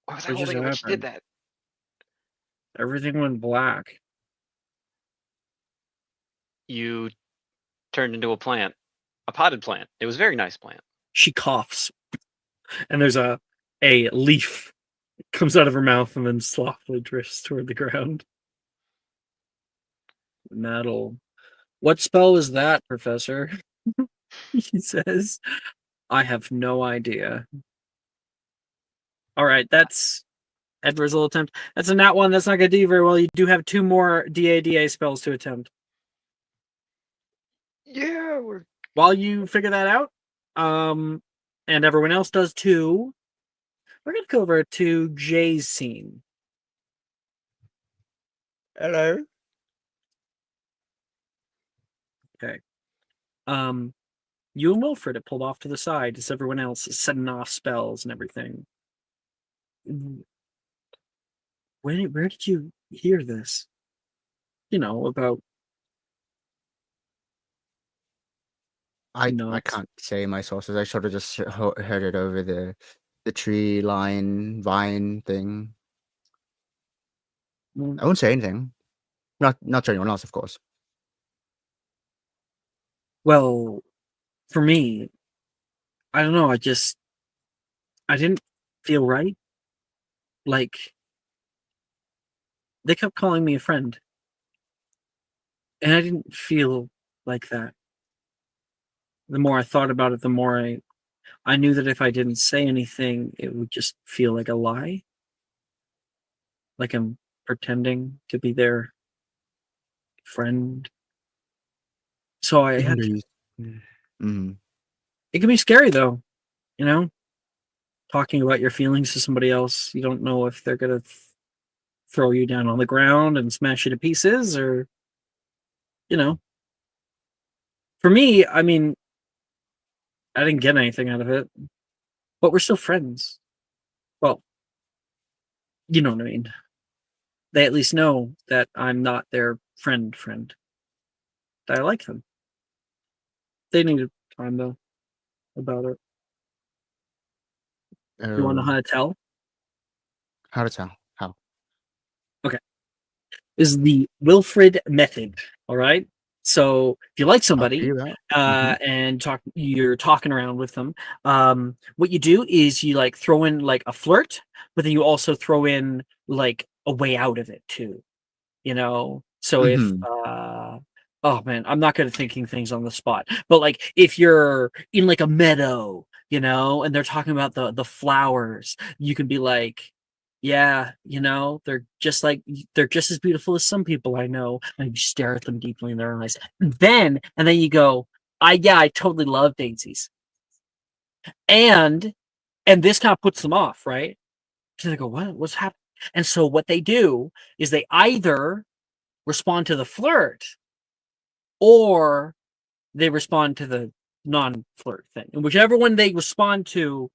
Why was I What just holding it when she did happened? that? Everything went black. You turned into a plant. A potted plant. It was a very nice plant. She coughs, and there's a leaf comes out of her mouth and then softly drifts toward the ground. Metal. What spell is that, Professor? He says. I have no idea. All right, that's Edward's little attempt. That's a nat 1. That's not going to do you very well. You do have 2 more DADA spells to attempt. Yeah, we're While you figure that out, and everyone else does too, we're going to go over to Jay's scene. Hello. Okay. You and Wilfred are pulled off to the side as everyone else is setting off spells and everything. Where did you hear this? About I Nuts. can't say my sources. I sort of just heard it over the tree line vine thing. I won't say anything. Not to anyone else, of course. Well, for me, I don't know. I didn't feel right. Like, they kept calling me a friend. And I didn't feel like that. The more I thought about it, the more I knew that if I didn't say anything, it would just feel like a lie. Like I'm pretending to be their friend. So I had to. Mm. It can be scary, though. talking about your feelings to somebody else. You don't know if they're gonna throw you down on the ground and smash you to pieces, or you know. For me, I mean, I didn't get anything out of it, but we're still friends. Well, you know what I mean. They at least know that I'm not their friend. That I like them. They need time though about it. You want to know how Oh, to tell? how to tell? How? Okay. This is the Wilfred method. All right. So if you like I'll somebody, figure out. Mhm. and you're talking around with them, what you do is you like throw in like a flirt, but then you also throw in like a way out of it too. So if Mhm. oh man, I'm not good at thinking things on the spot, but like if you're in like a meadow, and they're talking about the flowers, you can be like, yeah, they're just as beautiful as some people I know, and you stare at them deeply in their eyes, and then you go, I totally love daisies, and this kind of puts them off, right? So they go, what's happening? And so what they do is they either respond to the flirt, or they respond to the non-flirt thing. And whichever one they respond to,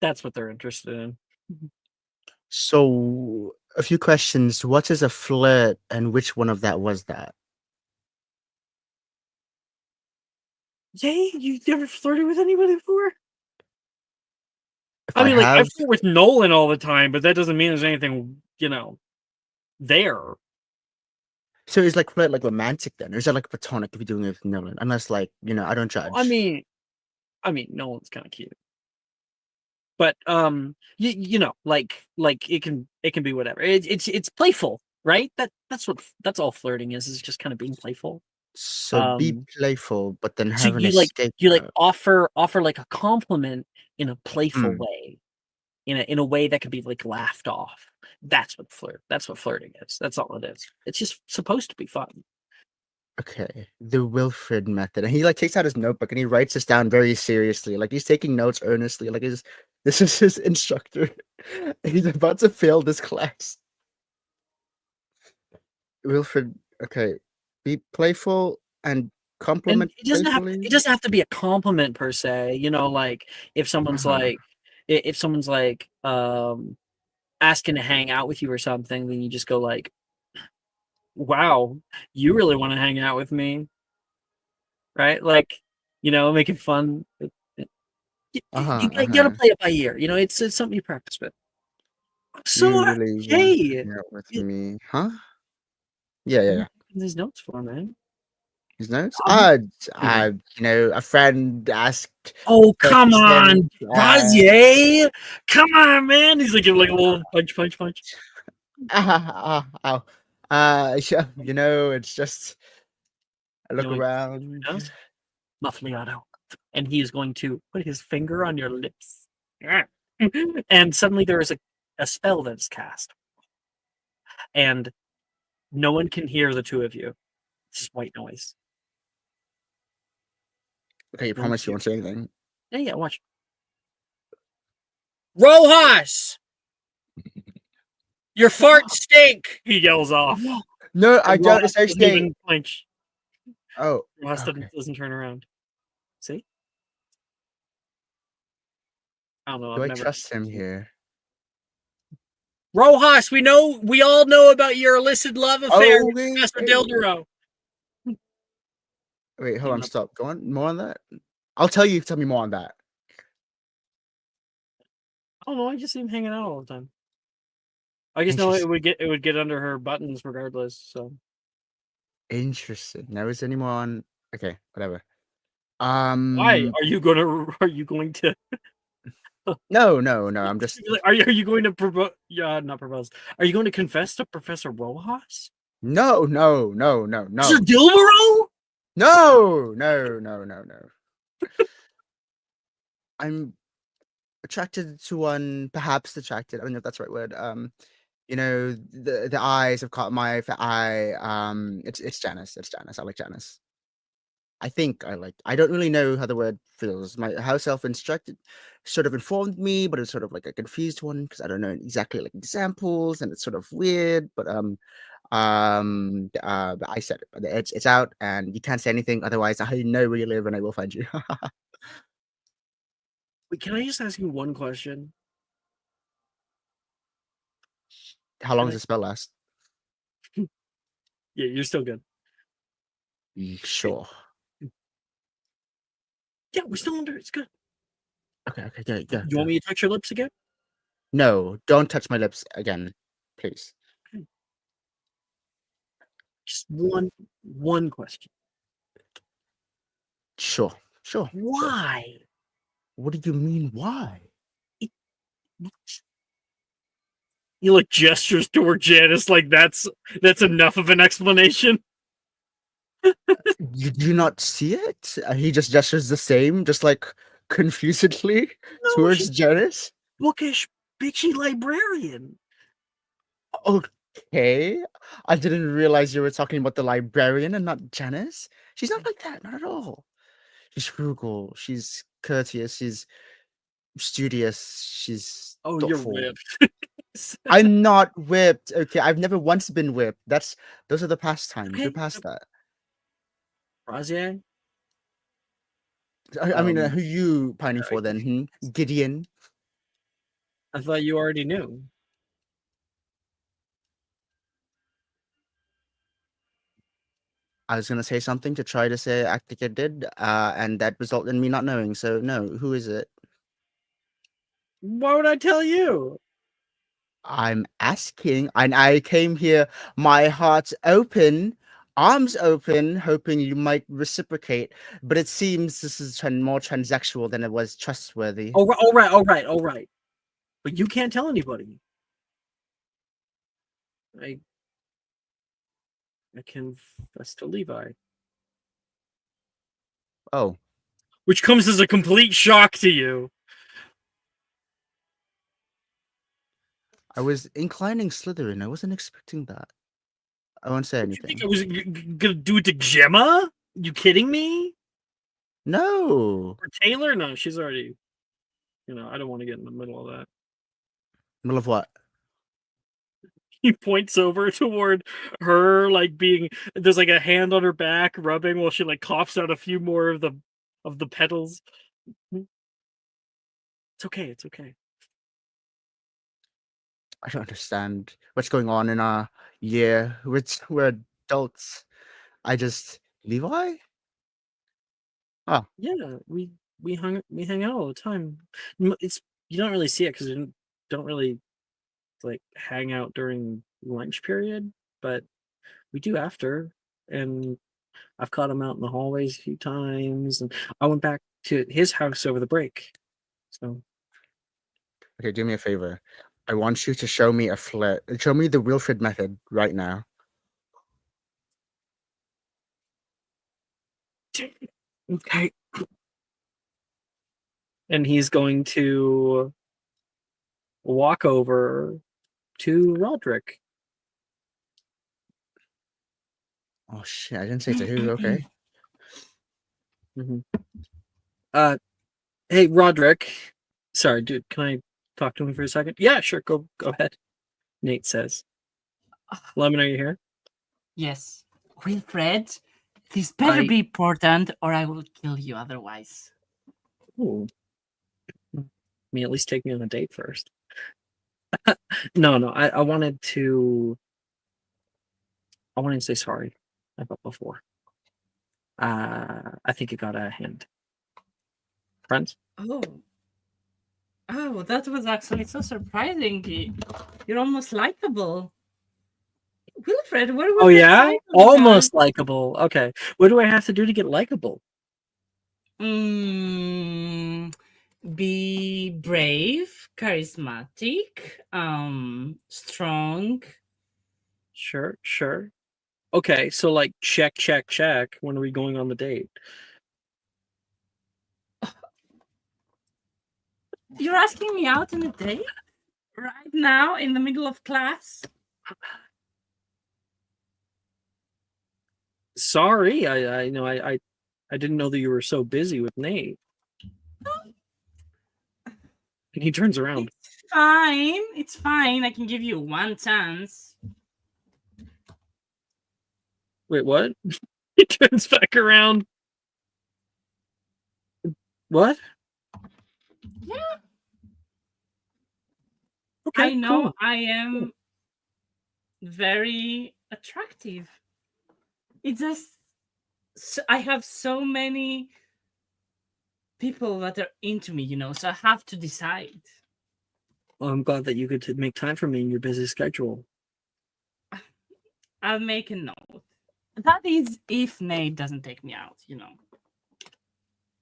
that's what they're interested in. So, a few questions. What is a flirt, and which one of that was that? Yay, you never flirted with anybody before? If I I mean, like, I have, flirt with Nolan all the time, but that doesn't mean there's anything, there. so is like flirt like romantic then, or is that like platonic if you're doing it with Nolan? Unless like I don't I judge. mean, Nolan's kind of cute. But like it can be whatever. It's playful, right? That's all flirting is just kind of being playful. So be Um playful, but then So have an you like escape. offer like a compliment in a playful Mm, way, in a way that could be like laughed off. That's what flirting is. That's all it is. It's just supposed to be fun. okay, the Wilfred method, and he like takes out his notebook and he writes this down very seriously, like he's taking notes earnestly, like this is his instructor. He's about to fail this class. Wilfred, okay, be playful and And compliment it playfully. doesn't have to be a compliment per se. Like if someone's Uh-huh. like if someone's like asking to hang out with you or something, then you just go like, wow, you really want to hang out with me, right? Like, make it fun. You Uh-huh. gotta Uh-huh. play it by ear. It's something you practice with. You So, really want to hey, hang out with me, huh? Yeah, yeah, yeah. these notes for, man. His notes? Um, A friend asked oh, for come assistance. on, Brazier. Come on, man. He's like giving like a little punch. Ow. Yeah, it's just I You look know what around. he does? Muffliato. And he is going to put his finger on your lips. And suddenly there is a spell that is cast. And no one can hear the two of you. It's just white noise. Okay, you No one promise you can won't say anything. Yeah, watch. Rojas! Your farts stink! He yells off. No, I And don't. Rojas It's no doesn't stink. even flinch. Oh, Rojas okay. doesn't turn around. See? I don't know. Do I've I never. trust him here? Rojas, we all know about your illicit love affair Oh, with Professor Dildero. wait, hold You on, wanna- stop. Go on, more on that. I'll tell you. Tell me more on that. I don't know. I just see him hanging out all the time. I just know Interesting. it would get under her buttons regardless. So Interesting. Now is any more on? Okay, whatever. why are you going to? No. I'm just Are you going to propose? Yeah, not propose. Are you going to confess to Professor Rojas? no. Professor Dilbero? No. I'm attracted to one, perhaps attracted. I don't know if that's the right word. The eyes have caught my eye. It's Janice. It's Janice. I like Janice. I think I like. I don't really know how the word feels. My house elf instructed, sort of informed me, but it's sort of like a confused one because I don't know exactly like examples, and it's sort of weird. But I said it. It's out, and you can't say anything. Otherwise, I know where you live, and I will find you. Wait, can I just ask you one question? How long Can does I- the spell last? Yeah, you're still good. Sure. Yeah, we're still under. It's good. Okay. Go. Go. You want Go. me to touch your lips again? No, don't touch my lips again, please. Just one question. Sure. Sure. Why? What do you mean? Why? He like gestures toward Janice like that's enough of an explanation. You do not see it? He just gestures the same, just like confusedly No, towards she's Janice. bookish, bitchy librarian. Okay. I didn't realize you were talking about the librarian and not Janice. She's not like that, not at all. She's frugal, she's courteous, she's studious, she's Oh, you're thoughtful. whipped. I'm not whipped. Okay, I've never once been whipped. Those are the past times. We're Okay, past that. Razier? I mean, Um, who you pining for then? Gideon. I thought you already knew. I was gonna say something to try to say act like it did, and that resulted in me not knowing. So no, who is it? Why would I tell you? I'm asking, and I came here, my heart open, arms open, hoping you might reciprocate. But it seems this is more transactional than it was trustworthy. All right. But you can't tell anybody. I confess to Levi. Oh, Which comes as a complete shock to you. I was inclining Slytherin. I wasn't expecting that. I won't say You anything. think I was gonna do it to Gemma? You kidding me? No. Or Taylor? No, she's already. I don't want to get in the middle of that. Middle of what? He points over toward her, like being there's like a hand on her back rubbing while she like coughs out a few more of the petals. It's okay. It's okay. I don't understand what's going on in our year. We're adults. Levi? Oh, Yeah, we hang out all the time. It's you don't really see it because we don't really like hang out during lunch period, but we do after. And I've caught him out in the hallways a few times, and I went back to his house over the break. So okay, do me a favor. I want you to show me a flirt. Show me the Wilfred method right now. okay. And he's going to walk over to Roderick. Oh shit, I didn't say to who, okay. Mm-hmm. Hey Roderick. Sorry, dude, can I talk to him for a second? Yeah, sure, go ahead. Nate says. Let me know you're here. Yes. Wilfred, this better be important or I will kill you otherwise. Ooh. Me at least take me on a date first. No, I wanted to say sorry about before. I think it got out of hand. Friends? Oh, that was actually so surprising. You're almost likable. Wilfred, where was Oh that yeah? sign of Almost likable. Okay. What do I have to do to get likable? Be brave, charismatic, strong. Sure. Okay, so like check. When are we going on the date? You're asking me out on a date? Right now, in the middle of class? Sorry, I know I I didn't know that you were so busy with Nate. And he turns around. It's fine. It's fine. I can give you one chance. Wait, what? He turns back around. What? Yeah. Okay, I know cool. I am very attractive. It's just I have so many people that are into me, so I have to decide. Well, I'm glad that you could make time for me in your busy schedule. I'll make a note. That is if Nate doesn't take me out.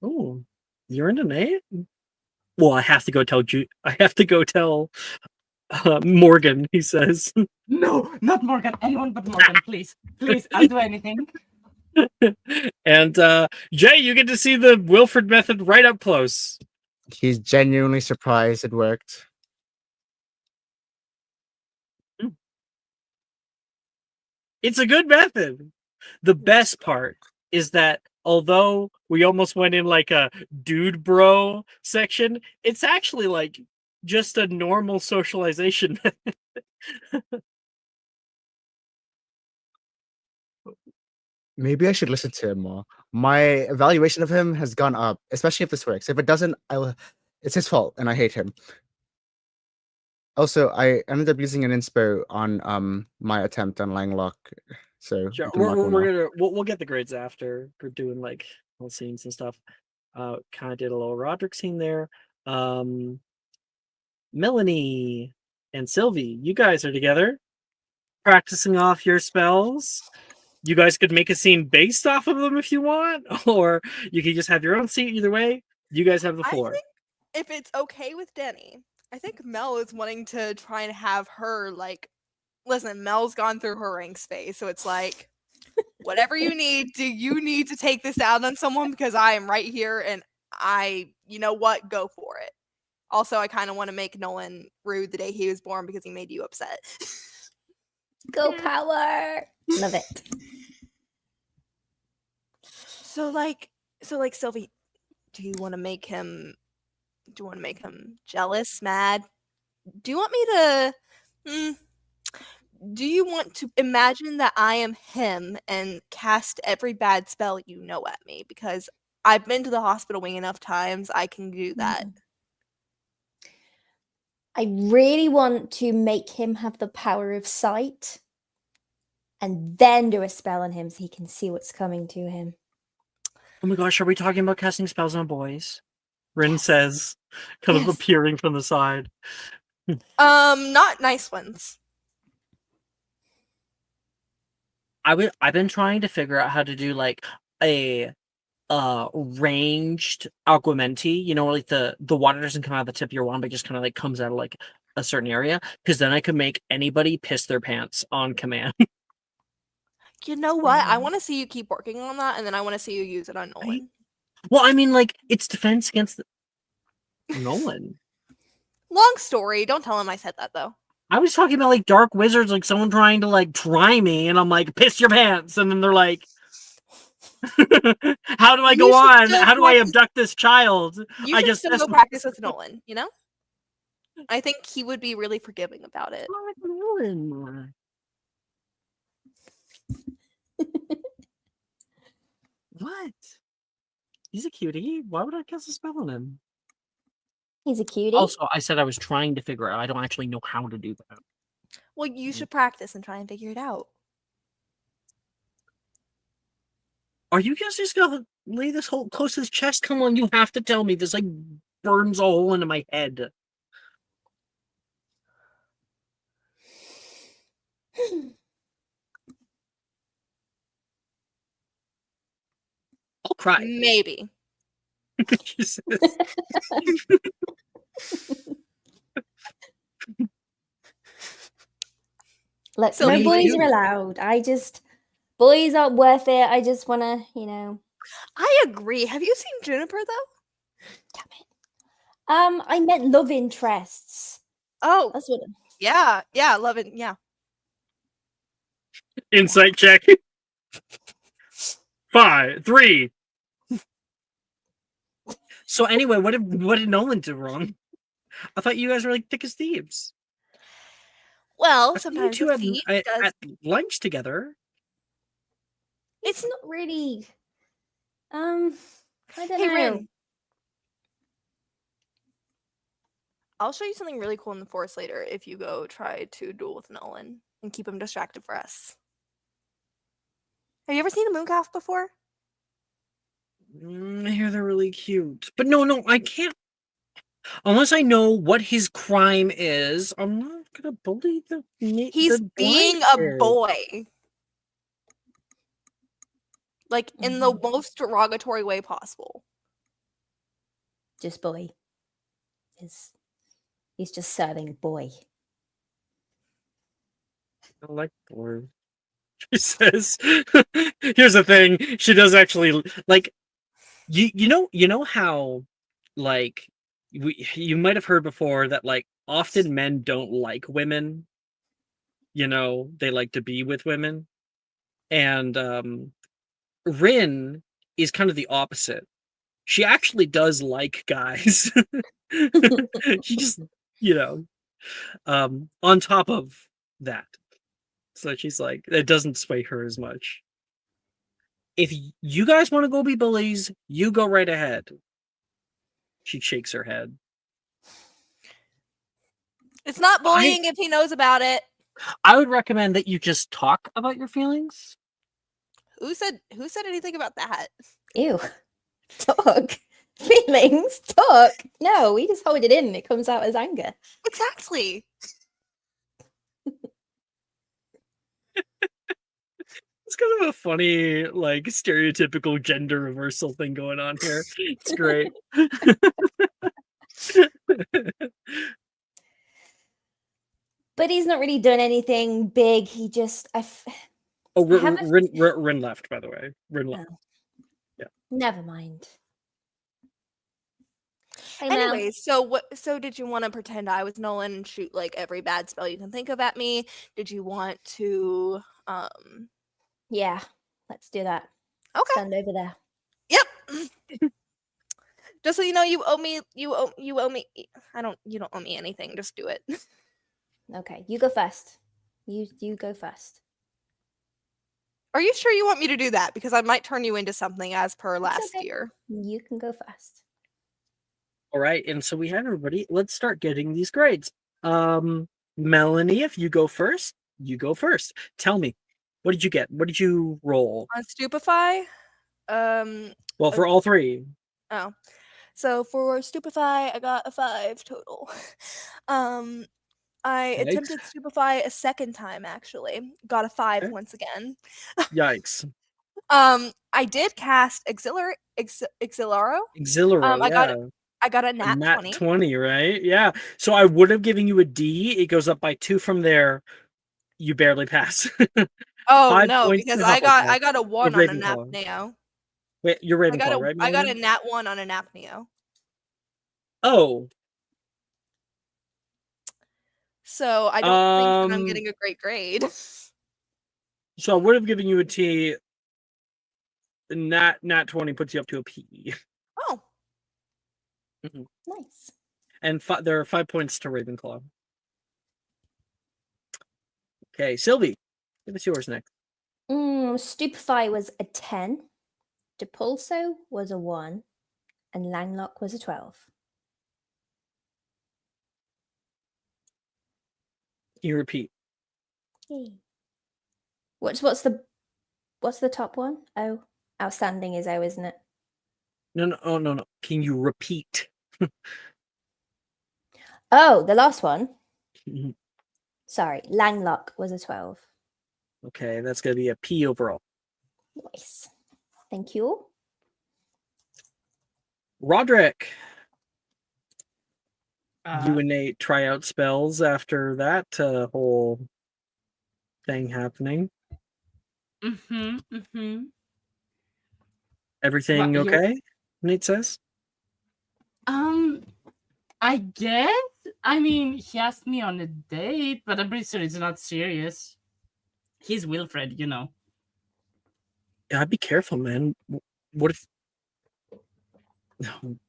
Oh, you're into Nate? Well, I have to go tell I have to go tell Morgan. He says. No, not Morgan. Anyone but Morgan, please. Please, I'll do anything. And Jay, you get to see the Wilfred method right up close. He's genuinely surprised it worked. It's a good method. The best part is that although we almost went in like a dude bro section, it's actually like just a normal socialization method. Maybe I should listen to him more. My evaluation of him has gone up, especially if this works. If it doesn't, it's his fault, and I hate him. Also, I ended up using an inspo on my attempt on Langlock, so Sure. you can mark one off. We'll get the grades after we're doing like whole scenes and stuff. Kind of did a little Roderick scene there. Melanie and Sylvie, you guys are together, practicing off your spells. You guys could make a scene based off of them if you want, or you could just have your own scene. Either way, you guys have the floor. I think if it's okay with Denny, I think Mel is wanting to try and have her like, listen, Mel's gone through her ranks phase, so it's like, whatever you need. Do you need to take this out on someone? Because I am right here, and you know what, go for it. Also, I kind of want to make Nolan rude the day he was born because he made you upset. Go power. Love it. So like Sylvie, do you want to make him jealous, mad? Do you want me to do you want to imagine that I am him and cast every bad spell you know at me? Because I've been to the hospital wing enough times, I can do that. I really want to make him have the power of sight and then do a spell on him so he can see what's coming to him. Oh my gosh, are we talking about casting spells on boys? Rin Yes. says, kind of Yes. appearing from the side. Not nice ones. I've been trying to figure out how to do like a ranged Aguamenti, where like the water doesn't come out of the tip of your wand, but just kind of like comes out of like a certain area, because then I could make anybody piss their pants on command. You know what? I want to see you keep working on that, and then I want to see you use it on Nolan. Well, I mean, like, it's defense against Nolan. Long story. Don't tell him I said that though. I was talking about like dark wizards, like someone trying to like try me, and I'm like, piss your pants, and then they're like, how do I go on? How do I abduct this child? You should still go practice with Nolan, you know? I think he would be really forgiving about it. Nolan. What? He's a cutie. Why would I cast a spell on him? He's a cutie. Also, I said I was trying to figure out. I don't actually know how to do that. Well, you should practice and try and figure it out. Are you guys just gonna lay this hole close to his chest? Come on, you have to tell me. This like burns a hole into my head. I'll cry. Maybe. Jesus. Look, So no you- boys are allowed. Boys aren't worth it. I just want to, I agree. Have you seen Juniper though? Damn it. I meant love interests. Oh, That's what. yeah, love it. Yeah. Insight check. 5, 3, So anyway, what did Nolan do wrong? I thought you guys were like thick as thieves. Well, I thought you sometimes two a thief does. at lunch together. It's not really. I don't Hey, know. Rin. I'll show you something really cool in the forest later if you go try to duel with Nolan and keep him distracted for us. Have you ever seen a mooncalf before? I hear they're really cute, but no, I can't. Unless I know what his crime is, I'm not gonna bully He's the being blind a kid. boy. Like, in the Mm-hmm. most derogatory way possible. Just boy. He's just serving boy. I like boys. She says, "Here's the thing. She does actually like you know how like you might have heard before that like often men don't like women. You know, they like to be with women, and Rin is kind of the opposite. She actually does like guys. She just, you know, on top of that. So she's like, it doesn't sway her as much. If you guys want to go be bullies, you go right ahead. She shakes her head. It's not bullying if he knows about it. I would recommend that you just talk about your feelings. Who said anything about that? Ew. Talk. Feelings. Talk. No, we just hold it in and it comes out as anger. Exactly. It's kind of a funny, like, stereotypical gender reversal thing going on here. It's great. But he's not really done anything big. He just Oh, I have a- Rin left, by the way. Rin left. Never mind. Hey, Mel. Anyways, so did you want to pretend I was Nolan and shoot like every bad spell you can think of at me? Did you want to Yeah, let's do that. Okay. Stand over there. Yep. Just so you know, you owe me you owe me you don't owe me anything. Just do it. Okay, you go first. You go first. Are you sure you want me to do that? Because I might turn you into something as per last okay. year. You can go first. All right, and so we have everybody. Let's start getting these grades. Melanie, if you go first, you go first. Tell me, what did you get? What did you roll? On Stupefy, Well, for all three. oh. So for Stupefy, I got a 5 total. I Yikes. attempted Stupefy a second time actually. Got a 5 Okay. once again. Yikes. I did cast Exilaro. Exhilaro, I got a nat 20. 20, right? Yeah. So I would have given you a D. It goes up by 2 from there. You barely pass. Oh 5 no, points because to I Hufflepuff. got a 1 on a Ravenclaw. Napneo. Wait, you're Ravenclaw, right? I got a Melanie? nat 1 on a Napneo. Oh. So I don't think that I'm getting a great grade. So I would have given you a T. Nat 20 puts you up to a P. Oh. Nice. And there are 5 points to Ravenclaw. Okay, Sylvie, give us yours next. Stupefy was a 10. Depulso was a 1. And Langlock was a 12. Can you repeat? Yay. What's the top one? Oh, outstanding is O, isn't it? No. Can you repeat? Oh, the last one. Sorry, Langlock was a 12. Okay, that's going to be a P overall. Nice. Thank you. Roderick, Uh, you and Nate try out spells after that whole thing happening. Everything Well, you're- okay? Nate says. I guess. I mean, he asked me on a date, but I'm pretty sure it's not serious. He's Wilfred, you know. Yeah, be careful, man. What if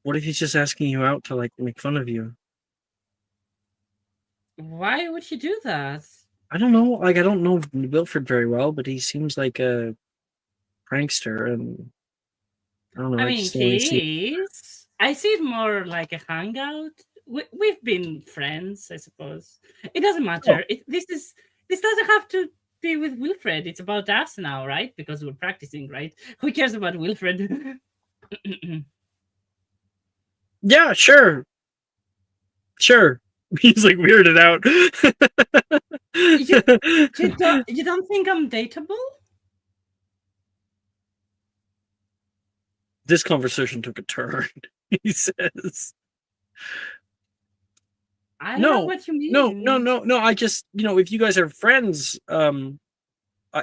What if he's just asking you out to like make fun of you? Why would you do that? I don't know. Like I don't know Wilfred very well, but he seems like a prankster, and I don't know. I I mean, just always see. he is. I see it more like a hangout. We've been friends, I suppose. It doesn't matter. This doesn't have to be with Wilfred. It's about us now, right? Because we're practicing, right? Who cares about Wilfred? Yeah, sure. He's like weirded out. You don't think I'm dateable? This conversation took a turn. He says, I don't know what you mean. No. I just, if you guys are friends,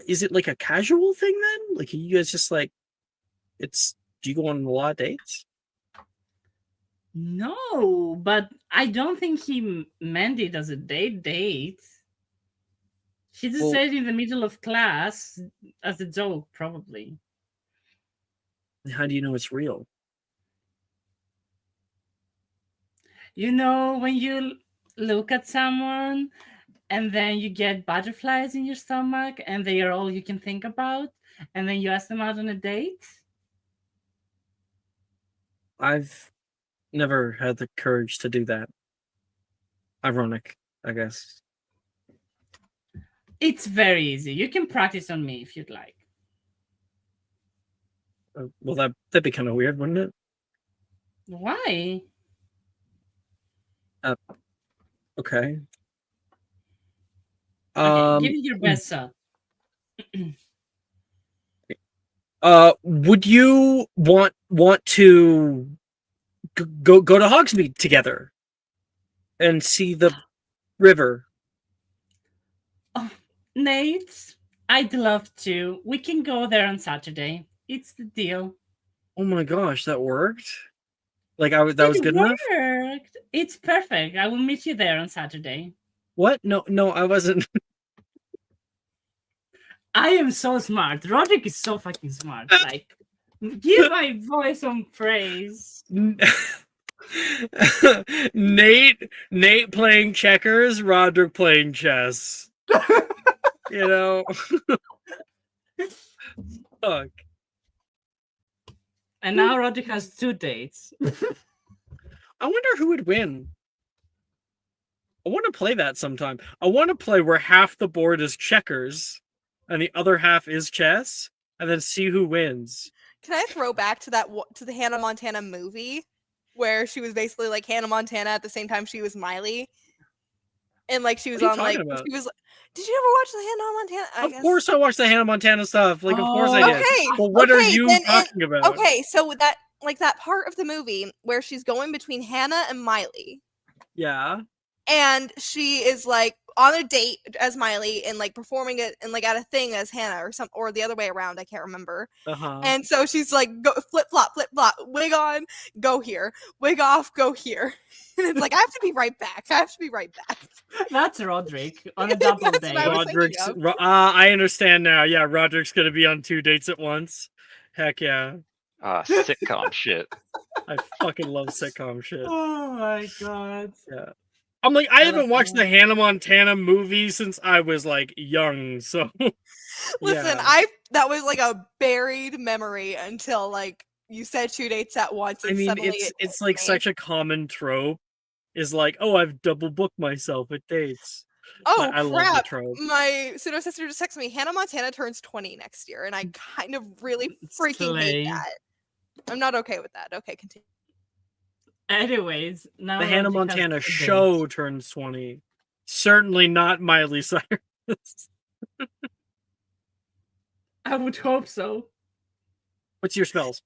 is it like a casual thing then? Like, are you guys just like, do you go on a lot of dates? No, but I don't think he meant it as a date. She just said in the middle of class as a joke, probably. How do you know it's real? When you look at someone and then you get butterflies in your stomach and they are all you can think about, and then you ask them out on a date? I've never had the courage to do that. Ironic, I guess. It's very easy. You can practice on me if you'd like. Well, that'd be kind of weird, wouldn't it? Why? Okay. Okay, give it your best shot. Would you want to go to Hogsmeade together and see the river? Oh, Nate, I'd love to. We can go there on Saturday. It's the deal. Oh my gosh, that worked. Like that was good enough. Worked. It's perfect. I will meet you there on Saturday. What? No, I wasn't. I am so smart. Roderick is so fucking smart. Like, give my voice some praise. Nate playing checkers, Roderick playing chess. Fuck. And now Roderick has 2 dates. I wonder who would win. I want to play that sometime. I want to play where half the board is checkers and the other half is chess, and then see who wins. Can I throw back to the Hannah Montana movie where she was basically like Hannah Montana at the same time she was Miley? And like she was on like about? she was. Did you ever watch the Hannah Montana? Of course, I watched the Hannah Montana stuff. Like, of course I did. Okay. Well, what are you talking about? Okay, so that part of the movie where she's going between Hannah and Miley. Yeah. And she is like on a date as Miley and like performing it and like at a thing as Hannah or the other way around. I can't remember. And so she's like, go flip flop, wig on, go here, wig off, go here. And it's like, I have to be right back. That's Roderick on a double date. I understand now. Yeah, Roderick's gonna be on 2 dates at once. Heck yeah. Sitcom shit. I fucking love sitcom shit. Oh my god. Yeah. I'm like, I haven't watched the Hannah Montana movie since I was like young, so listen, that was like a buried memory until like you said 2 dates at once. I mean, it's like such a common trope. Is like, oh, I've double booked myself at dates. Oh, I love the trope. My pseudo sister just texted me. Hannah Montana turns 20 next year, and I kind of really freaking hate that. I'm not okay with that. Okay, continue. Anyways, now the Hannah Montana show turns 20. Certainly not Miley Cyrus. I would hope so. What's your spells?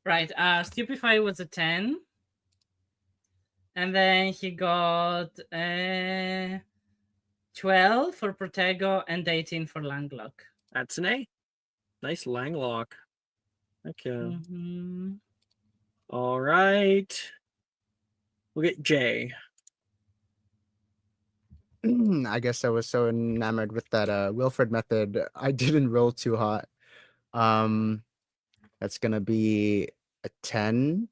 Right. Stupefy was a 10. And then he got 12 for Protego and 18 for Langlock. That's an A. Nice Langlock. Okay. Mm-hmm. All right. We'll get J. I guess I was so enamored with that Wilfred method, I didn't roll too hot. That's gonna be a 10,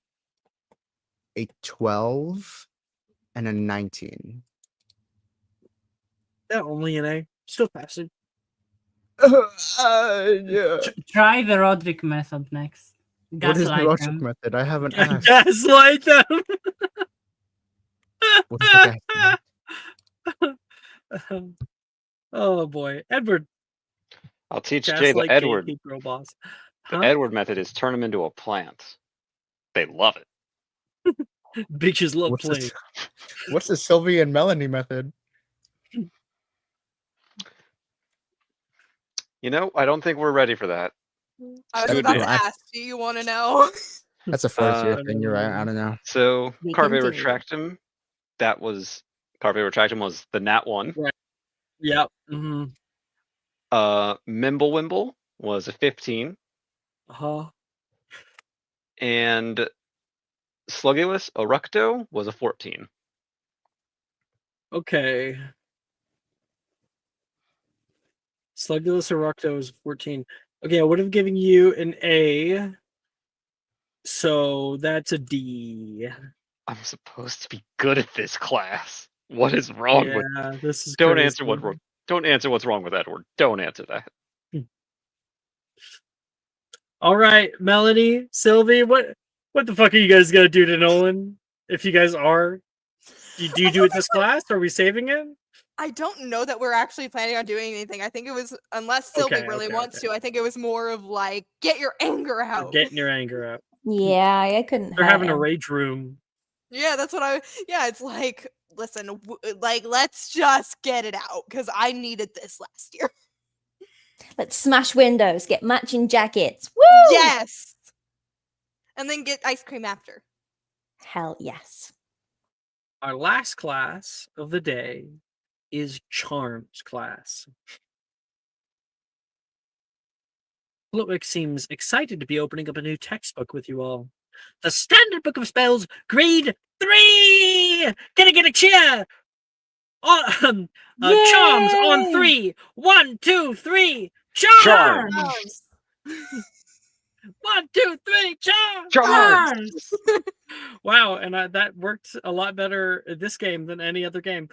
a 12, and a 19. Yeah, only an A. Still passing. Yeah. Try the Roderick method next. What is the Gaslight logic them. method? I haven't asked. Gaslight them. What is the gaslight? Oh boy, Edward. I'll teach Jay the Gaslight Edward. gatekeep girl boss. The Huh? Edward method is turn them into a plant. They love it. Bitches love What's playing. this? What's the Sylvie and Melanie method? You know, I don't think we're ready for that. I was Good about day. to ask, do you want to know? That's a fourth year I thing. You're right. I don't know. So We Carve continue. Retractum, that was Carve Retractum was the nat one. Yep. Mm-hmm. Mimblewimble was a 15, Uh-huh. and Slugulus Eructo was a 14. Okay. Slugulus Eructo is 14. Okay, I would have given you an A. So that's a D. I'm supposed to be good at this class. What is wrong with? Yeah, this is Don't crazy. answer Don't answer what's wrong with Edward. Don't answer that. All right, Melanie, Sylvie, what the fuck are you guys gonna do to Nolan? If you guys are, do you do it this class? Are we saving it? I don't know that we're actually planning on doing anything. I think it was, unless Sylvie Okay, really okay, wants okay. to, I think it was more of like, get your anger You're out. getting your anger out. Yeah, I couldn't. They're hurt having a him. rage room. Yeah, that's what yeah, it's like, listen, like, let's just get it out because I needed this last year. Let's smash windows, get matching jackets. Woo! Yes. And then get ice cream after. Hell yes. Our last class of the day is Charms class. Flitwick seems excited to be opening up a new textbook with you all. The Standard Book of Spells, Grade 3! Can I get a cheer? Charms on Yay! 3. 1, 2, 3. Charms! Charms! 1, 2, 3. Charms! Charms! Wow, and that worked a lot better in this game than any other game.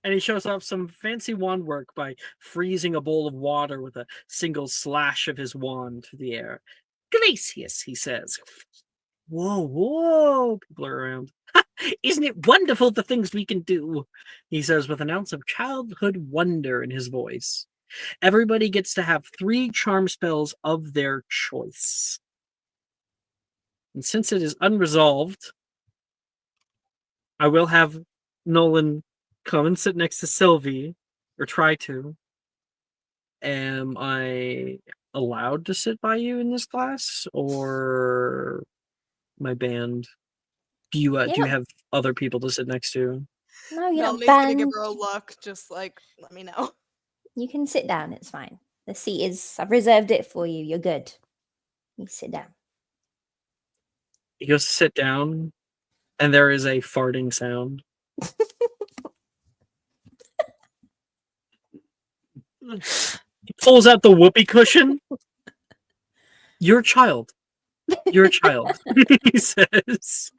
And he shows off some fancy wand work by freezing a bowl of water with a single slash of his wand through the air. Glacius, he says. Whoa, people are around. Isn't it wonderful the things we can do? He says with an ounce of childhood wonder in his voice. Everybody gets to have 3 charm spells of their choice. And since it is unresolved, I will have Nolan come and sit next to Sylvie, or try to. Am I allowed to sit by you in this class, or my band? Do you do you Yeah. have other people to sit next to? No, you're not Melanie's gonna give banned. her a look, just like, let me know. You can sit down. It's fine. The seat is. I've reserved it for you. You're good. You sit down. He goes to sit down, and there is a farting sound. He pulls out the whoopee cushion. You're a child. You're a child, he says.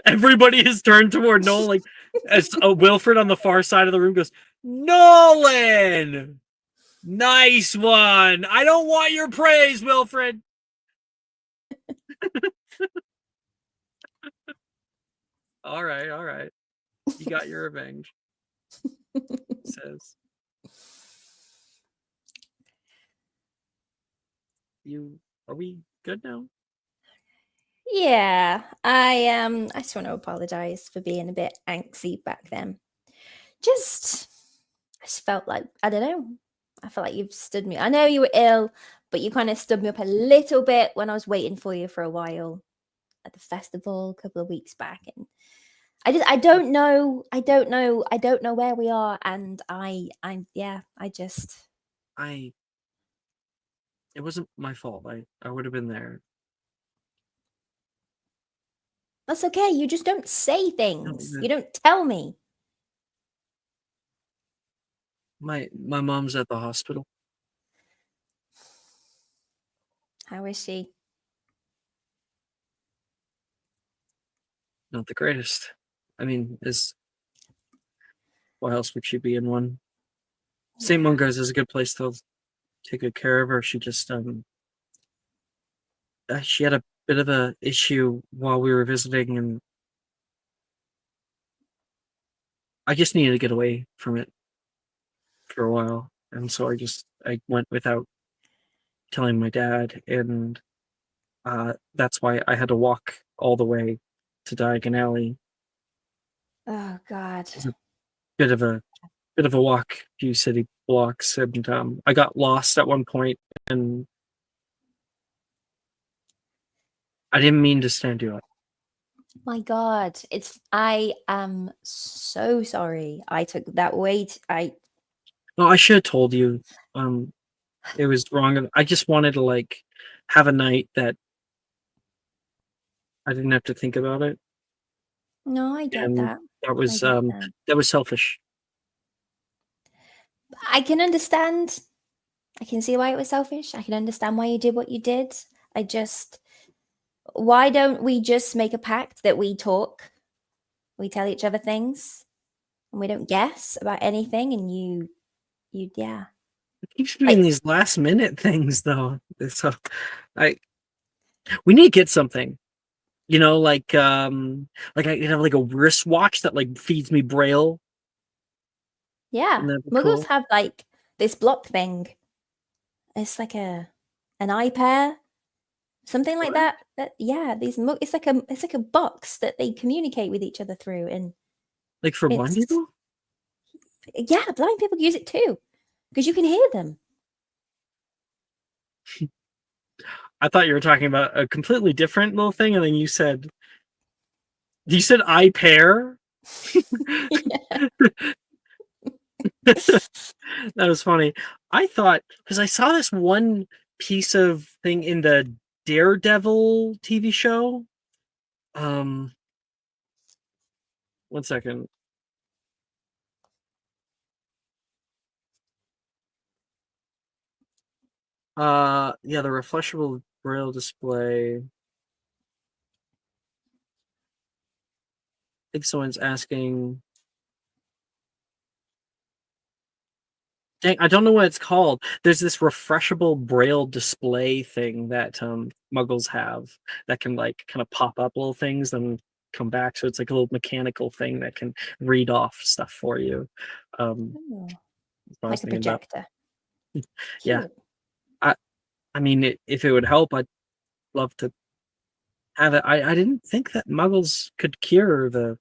Everybody is turned toward Nolan, like as Wilfred on the far side of the room goes, Nolan! Nice one. I don't want your praise, Wilfred. All right. You got your revenge, he says. Are we good now? Yeah, I just want to apologize for being a bit angsty back then. I just felt like, I don't know. I felt like you've stood me. I know you were ill, but you kind of stood me up a little bit when I was waiting for you for a while at the festival a couple of weeks back, and I don't know where we are, and It wasn't my fault. I would have been there. that's okay. You just don't say things. No, You don't tell me. My mom's at the hospital. How is she? Not the greatest. I mean, is why else would she be in one? St. Yeah. Mungo's is a good place to take good care of her. She just she had a bit of a issue while we were visiting, and I just needed to get away from it for a while, and so I went without telling my dad, and that's why I had to walk all the way to Diagon Alley. Oh God. It's a bit of a walk, a few city blocks, and I got lost at one point, and I didn't mean to stand you up. My God. I am so sorry. I took that weight. No, I should have told you. It was wrong. I just wanted to like have a night that I didn't have to think about it, No, I get and that. that was get that. that was selfish. I can understand. I can see why it was selfish. I can understand why you did what you did. Why don't we just make a pact that we talk, we tell each other things, and we don't guess about anything? And yeah. It keeps doing these last minute things though. So we need to get something. You know, like I could have like a wristwatch that like feeds me braille. Yeah. Wouldn't that be Muggles cool? have like this block thing. It's like an eye pair, something like What? that. Yeah, it's like a box that they communicate with each other through, and Like for blind it's people? yeah, blind people use it too because you can hear them. I thought you were talking about a completely different little thing, and then you said eye pair. That was funny. I thought because I saw this one piece of thing in the Daredevil TV show. One second. Yeah, the refleshable braille display. I think someone's asking. Dang, I don't know what it's called. There's this refreshable braille display thing that muggles have that can like kind of pop up little things and come back. So it's like a little mechanical thing that can read off stuff for you. Oh, That's what I was like a thinking about. projector. Yeah. Cute. I mean, if it would help, I'd love to have it. I didn't think that muggles could cure the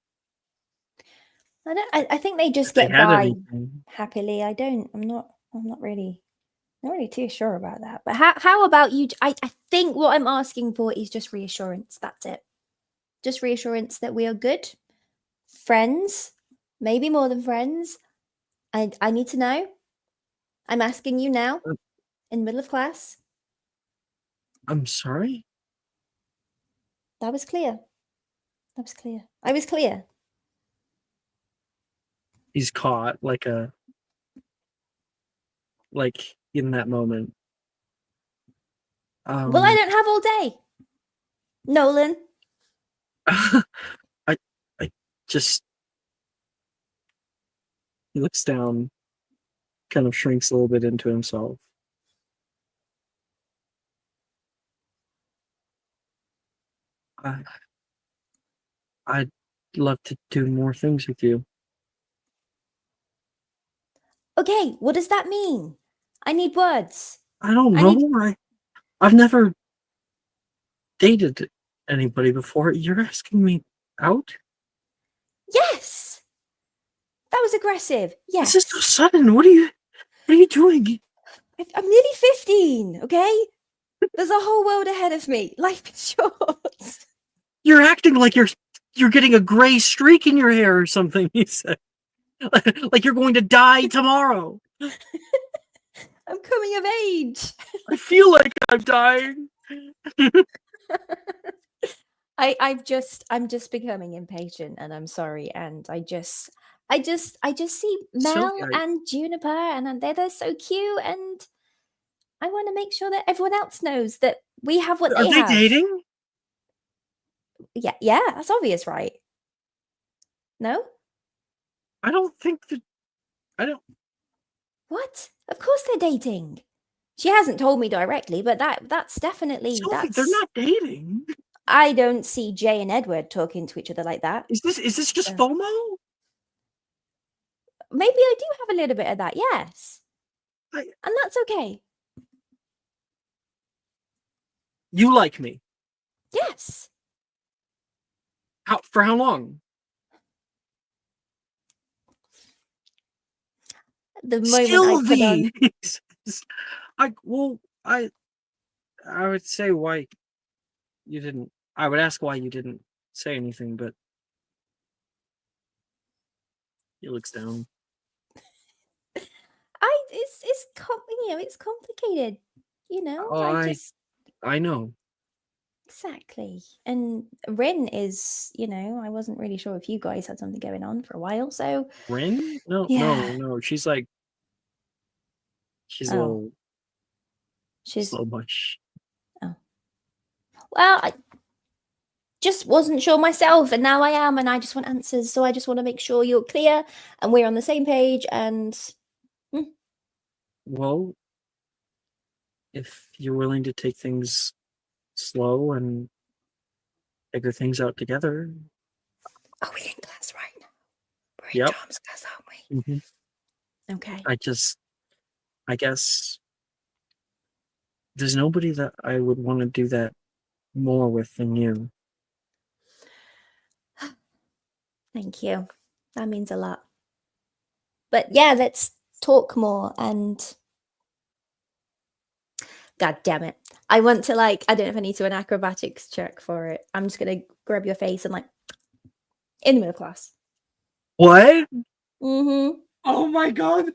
I think they just if they get had by anything. happily. I'm not really too sure about that. But how about you? I think what I'm asking for is just reassurance. That's it. Just reassurance that we are good friends, maybe more than friends. I need to know. I'm asking you now in the middle of class. I'm sorry? That was clear. That was clear. I was clear. He's caught like in that moment. Well, I don't have all day. Nolan. I just he looks down, kind of shrinks a little bit into himself. I'd love to do more things with you. Okay, what does that mean? I need words. I don't I know. need- I've never dated anybody before. You're asking me out? Yes. That was aggressive. Yes. This is so sudden. What are you doing? I'm nearly 15, okay? There's a whole world ahead of me. Life is short. You're acting like you're getting a gray streak in your hair or something, he said. Like you're going to die tomorrow. I'm coming of age. I feel like I'm dying. I'm just becoming impatient, and I'm sorry, and I just see Mel Sylvia, and Juniper, and they're so cute, and I want to make sure that everyone else knows that We have what Are they they have. dating? Yeah, that's obvious, right? No? I don't think that. I don't. What? Of course they're dating. She hasn't told me directly, but that's definitely Sophie, they're not dating. I don't see Jay and Edward talking to each other like that. Is this just So- FOMO? Maybe I do have a little bit of that, yes. I- And that's okay. You like me? Yes. For how long? The moment I put Sylvie! on I would say why you didn't. I would ask why you didn't say anything, but he looks down. it's complicated. You know, Oh, I know. exactly. And Rin is, I wasn't really sure if you guys had something going on for a while, so Rin? No, Yeah. no. She's a Oh. little she's slow much. well, I just wasn't sure myself, and now I am, and I just want answers. So I just want to make sure you're clear and we're on the same page. And Well, if you're willing to take things slow and figure things out together. are we in class right now? We're in Yep. Tom's class, aren't we? Okay. I guess there's nobody that I would want to do that more with than you. Thank you. That means a lot. But yeah, let's talk more. And God damn it. I want to I don't know if I need to an acrobatics check for it. I'm just going to grab your face and in the middle of class. What? Mm-hmm. Oh my god.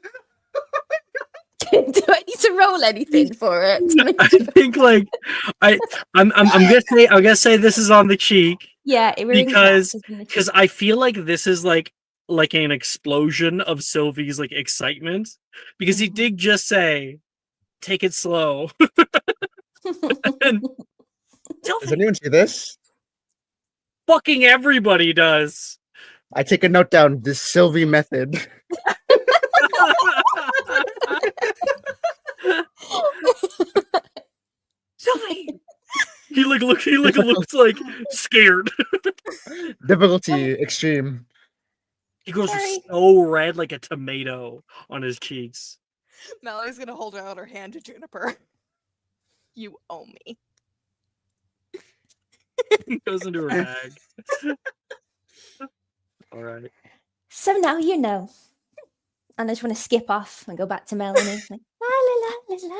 Do I need to roll anything for it? I think I'm gonna say this is on the cheek Yeah, we're in class, because isn't it? because I feel like this is like an explosion of Sylvie's excitement because he did just say take it slow. And Does Sylvie, anyone see this? fucking everybody does. I take a note down. This Sylvie method. Sylvie. He looks like scared. Difficulty extreme. He goes Sorry. so red like a tomato on his cheeks. Mallory's gonna hold out her hand to Juniper. You owe me. He goes into her bag. All right. So now you know. And I just want to skip off and go back to Melanie. La la la la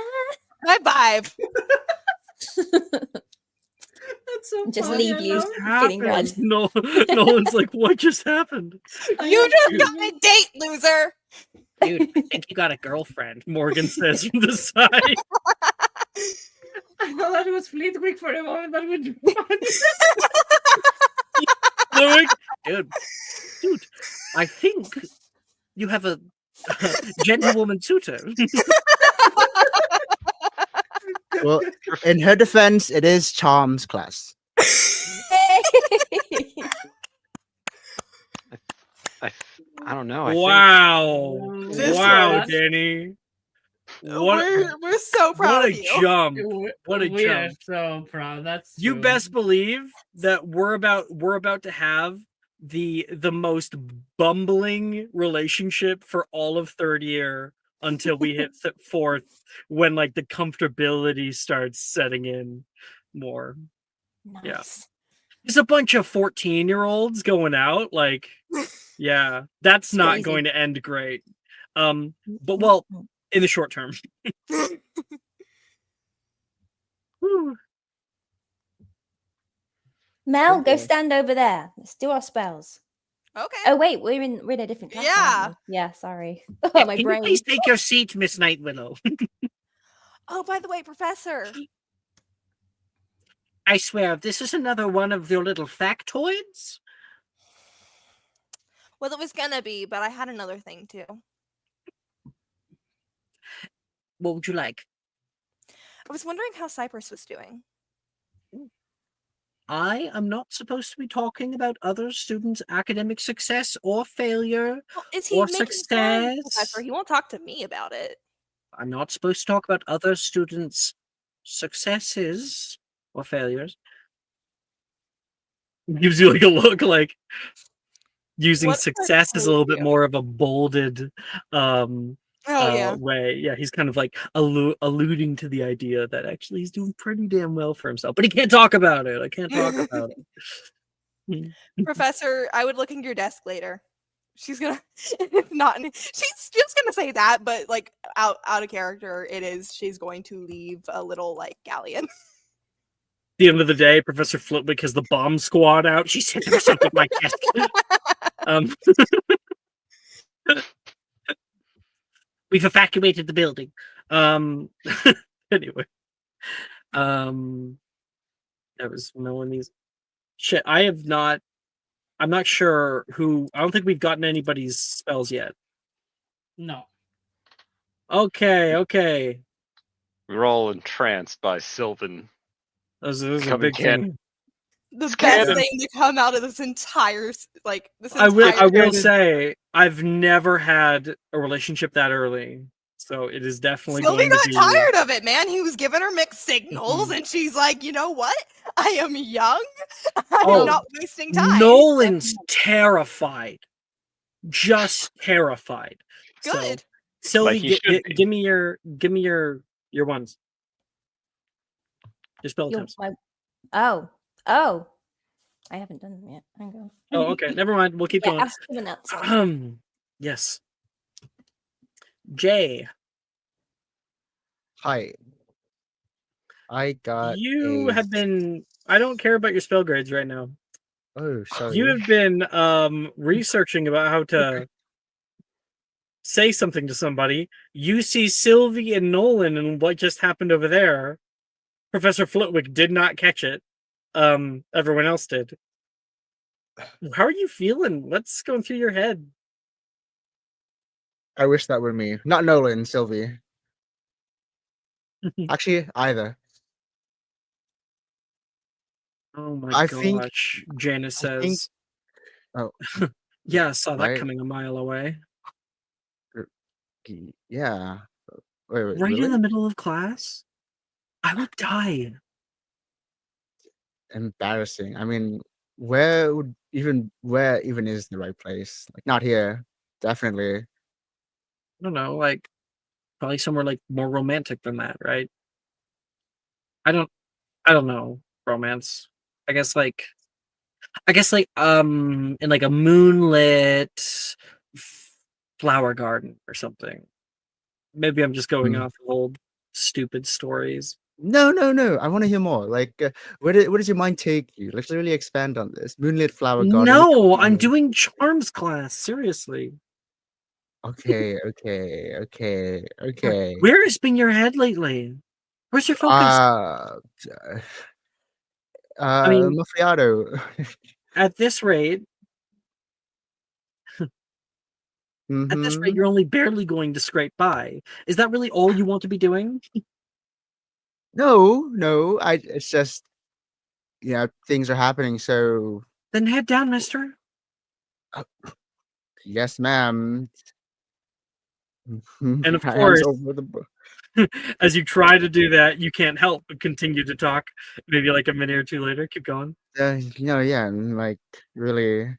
High five. la. That's so Just funny, leave I you know. feeling red. No, Nolan's like, what just happened? You just got a date, loser. Dude, I think you got a girlfriend, Morgan says from the side. I thought it was Fleetwick for a moment, but would be Like, dude, I think you have a gentlewoman tutor. Well, in her defense, it is Charm's class. I don't know. I think Wow. This Wow, was- Danny. What We're so proud what of a you. jump. What a we are jump. so proud. That's You true. best believe that we're about to have the most bumbling relationship for all of third year until we hit fourth, when the comfortability starts setting in more. Nice. There's a bunch of 14-year-olds going out, yeah, that's It's not crazy. going to end great. But well, in the short term. Whew. Mel, go Okay. stand over there. Let's do our spells. Okay. Oh wait, we're in a different class. aren't we? Yeah. Sorry. Oh, my Can brain. you please take your seat, Miss Night Willow? Oh, by the way, Professor. I swear, this is another one of your little factoids. Well, it was gonna be, but I had another thing too. What would you like? I was wondering how Cypress was doing. I am not supposed to be talking about other students' academic success or failure Well, is he or making fun, success. Professor? He won't talk to me about it. I'm not supposed to talk about other students' successes or failures. Gives you like a look like using What does success that is a little say bit to you? more of a bolded Oh yeah. way. Yeah, he's kind of like alluding to the idea that actually he's doing pretty damn well for himself, but he can't talk about it. I can't talk about it. Professor, I would look in your desk later. She's gonna not. She's just gonna say that, but like out of character, it is. She's going to leave a little like galleon. The end of the day, Professor Flitwick has the bomb squad out. She's hit herself with my desk. Um, we've evacuated the building. Anyway, that was Melanie's. Shit, I have not. I'm not sure who. I don't think we've gotten anybody's spells yet. No. Okay. We were all entranced by Sylvan. Those is a Coming big can- thing. The It's best canon. thing to come out of this entire this I entire will say I've never had a relationship that early, so it is definitely Sylvie going to got be. tired of it, man. He was giving her mixed signals, Mhm. and she's like, you know what? I am young. I'm Oh, not wasting time. Nolan's terrified, just terrified. So, Good. Sylvie, he should be. give me your ones. Your spell Your, attempts. oh. I haven't done them yet. Hang on. Oh, okay. Never mind. We'll keep Yeah, going. ask him that one. Yes. Jay, Hi. I got you a. have been. I don't care about your spell grades right now. Oh, sorry. You have been researching about how to say something to somebody. You see Sylvie and Nolan and what just happened over there. Professor Flitwick did not catch it. Everyone else did. How are you feeling? What's going through your head? I wish that were me. Not Nolan, Sylvie. Actually, either. Oh my I gosh, think- Janice I think- says. Oh, Yeah, I saw that right. coming a mile away. Yeah. Wait, Right really? in the middle of class? I would die. Embarrassing. I mean, where even is the right place? Like, not here. Definitely. I don't know, like probably somewhere like more romantic than that, right? I don't know romance. I guess like in like a moonlit flower garden or something. Maybe I'm just going Hmm. off of old stupid stories. No. I want to hear more. Like, where does your mind take you? Let's really expand on this. Moonlit flower garden. No, I'm doing charms class. Seriously. Okay. Where has been your head lately? Where's your focus? I mean, Macchiato. at this rate, Mhm. you're only barely going to scrape by. Is that really all you want to be doing? No. It's just, things are happening. So Then head down, mister. yes, ma'am. And of My course, hands over the book. as you try to do that, you can't help but continue to talk. Maybe like a minute or two later, keep going. Yeah, and like really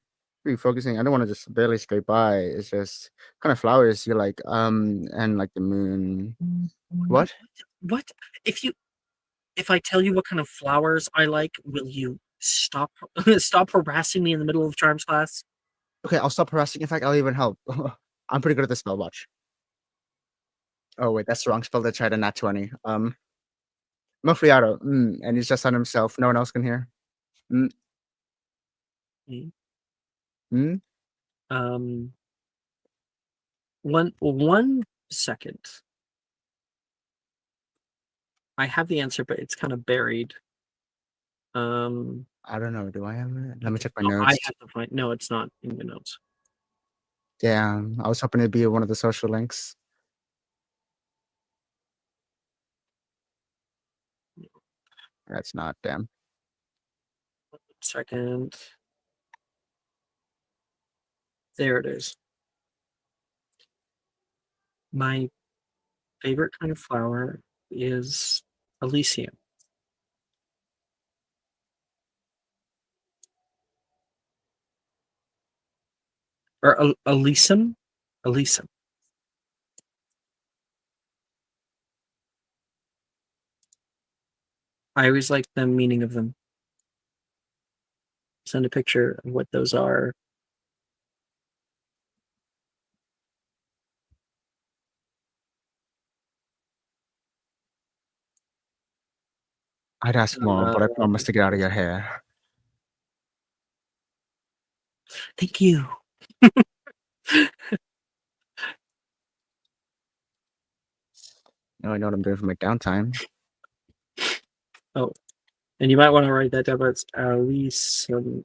focusing. I don't want to just barely scrape by. It's just kind of flowers you like, and like the moon. What? What? If I tell you what kind of flowers I like, will you stop stop harassing me in the middle of charms class? Okay, I'll stop harassing. In fact, I'll even help. I'm pretty good at the spell watch. Oh wait, that's the wrong spell. Let's try the nat 20. Mofriato. And he's just on himself. No one else can hear. Mm. Mm. Mm. One second. I have the answer, but it's kind of buried. I don't know. Do I have it? Let me check my I notes. have to find. No, it's not in the notes. Damn, I was hoping it'd be one of the social links. That's not damn. Second. There it is. My favorite kind of flower is Elysium. Or Elysium? Elysium. I always like the meaning of them. Send a picture of what those are. I'd ask more, but I promise to get out of your hair. Thank you. Now I know what I'm doing for my downtime. Oh, and you might want to write that down, but it's Elysium.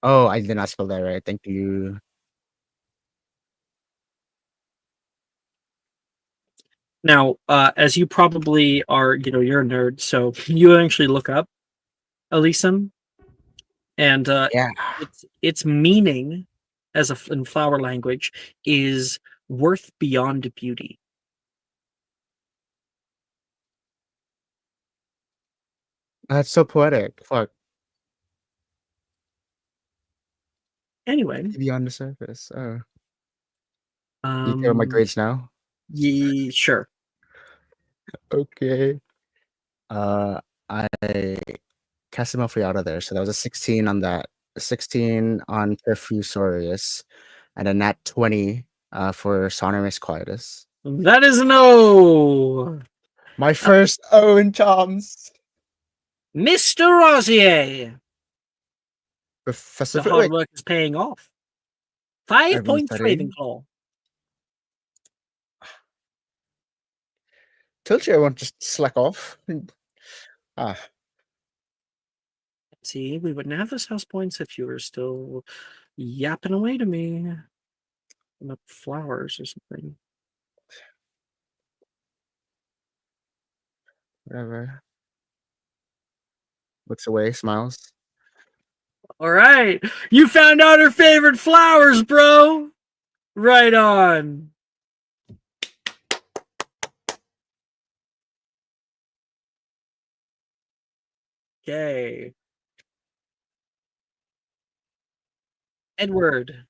Oh, I did not spell that right. Thank you. Now, as you probably are, you're a nerd, so you actually look up Elysium, and Yeah. its meaning in flower language is worth beyond beauty. That's so poetic. Fuck. Anyway, Beyond the surface. Oh. You care about my um, grades now? sure. Okay. I cast him off out of there. So that was a 16 on that. A 16 on Perfusorius, and a nat 20 for Sonorous Quietus. That is no, My first O in charms. Mr. Rosier. Professor The hard Flitwick. work is paying off. 5 I've been points studying. Ravenclaw. Told you I won't just slack off. Ah, See, we wouldn't have those house points if you were still yapping away to me about flowers or something. whatever. Looks away, smiles. All right, you found out her favorite flowers, bro. Right on. Okay. Edward.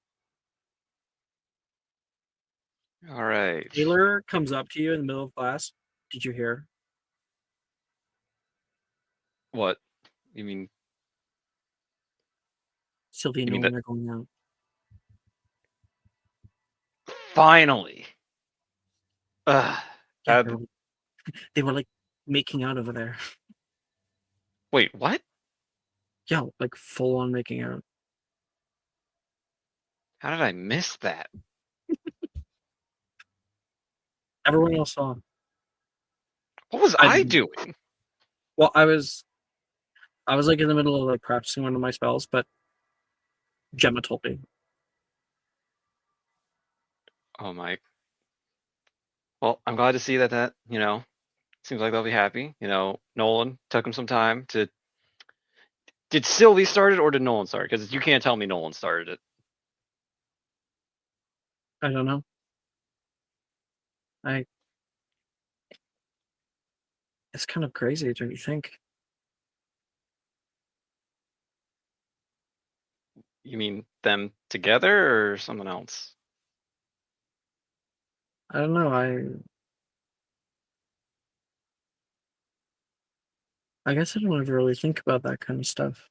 All right. Taylor comes up to you in the middle of class. Did you hear? What? You mean Sylvia and You mean Nolan are going out. finally? Ugh. Yeah, they were like making out over there. Wait, what? Yeah, like full on making out. How did I miss that? Everyone else saw. What was I I didn't. doing? Well, I was like in the middle of like practicing one of my spells, but Gemma told me. Oh my. Well, I'm glad to see that seems like they'll be happy. Nolan took him some time to. Did Sylvie start it or did Nolan start? Because you can't tell me Nolan started it. I don't know. It's kind of crazy, don't you think? You mean them together or someone else? I don't know. I guess I don't ever really think about that kind of stuff.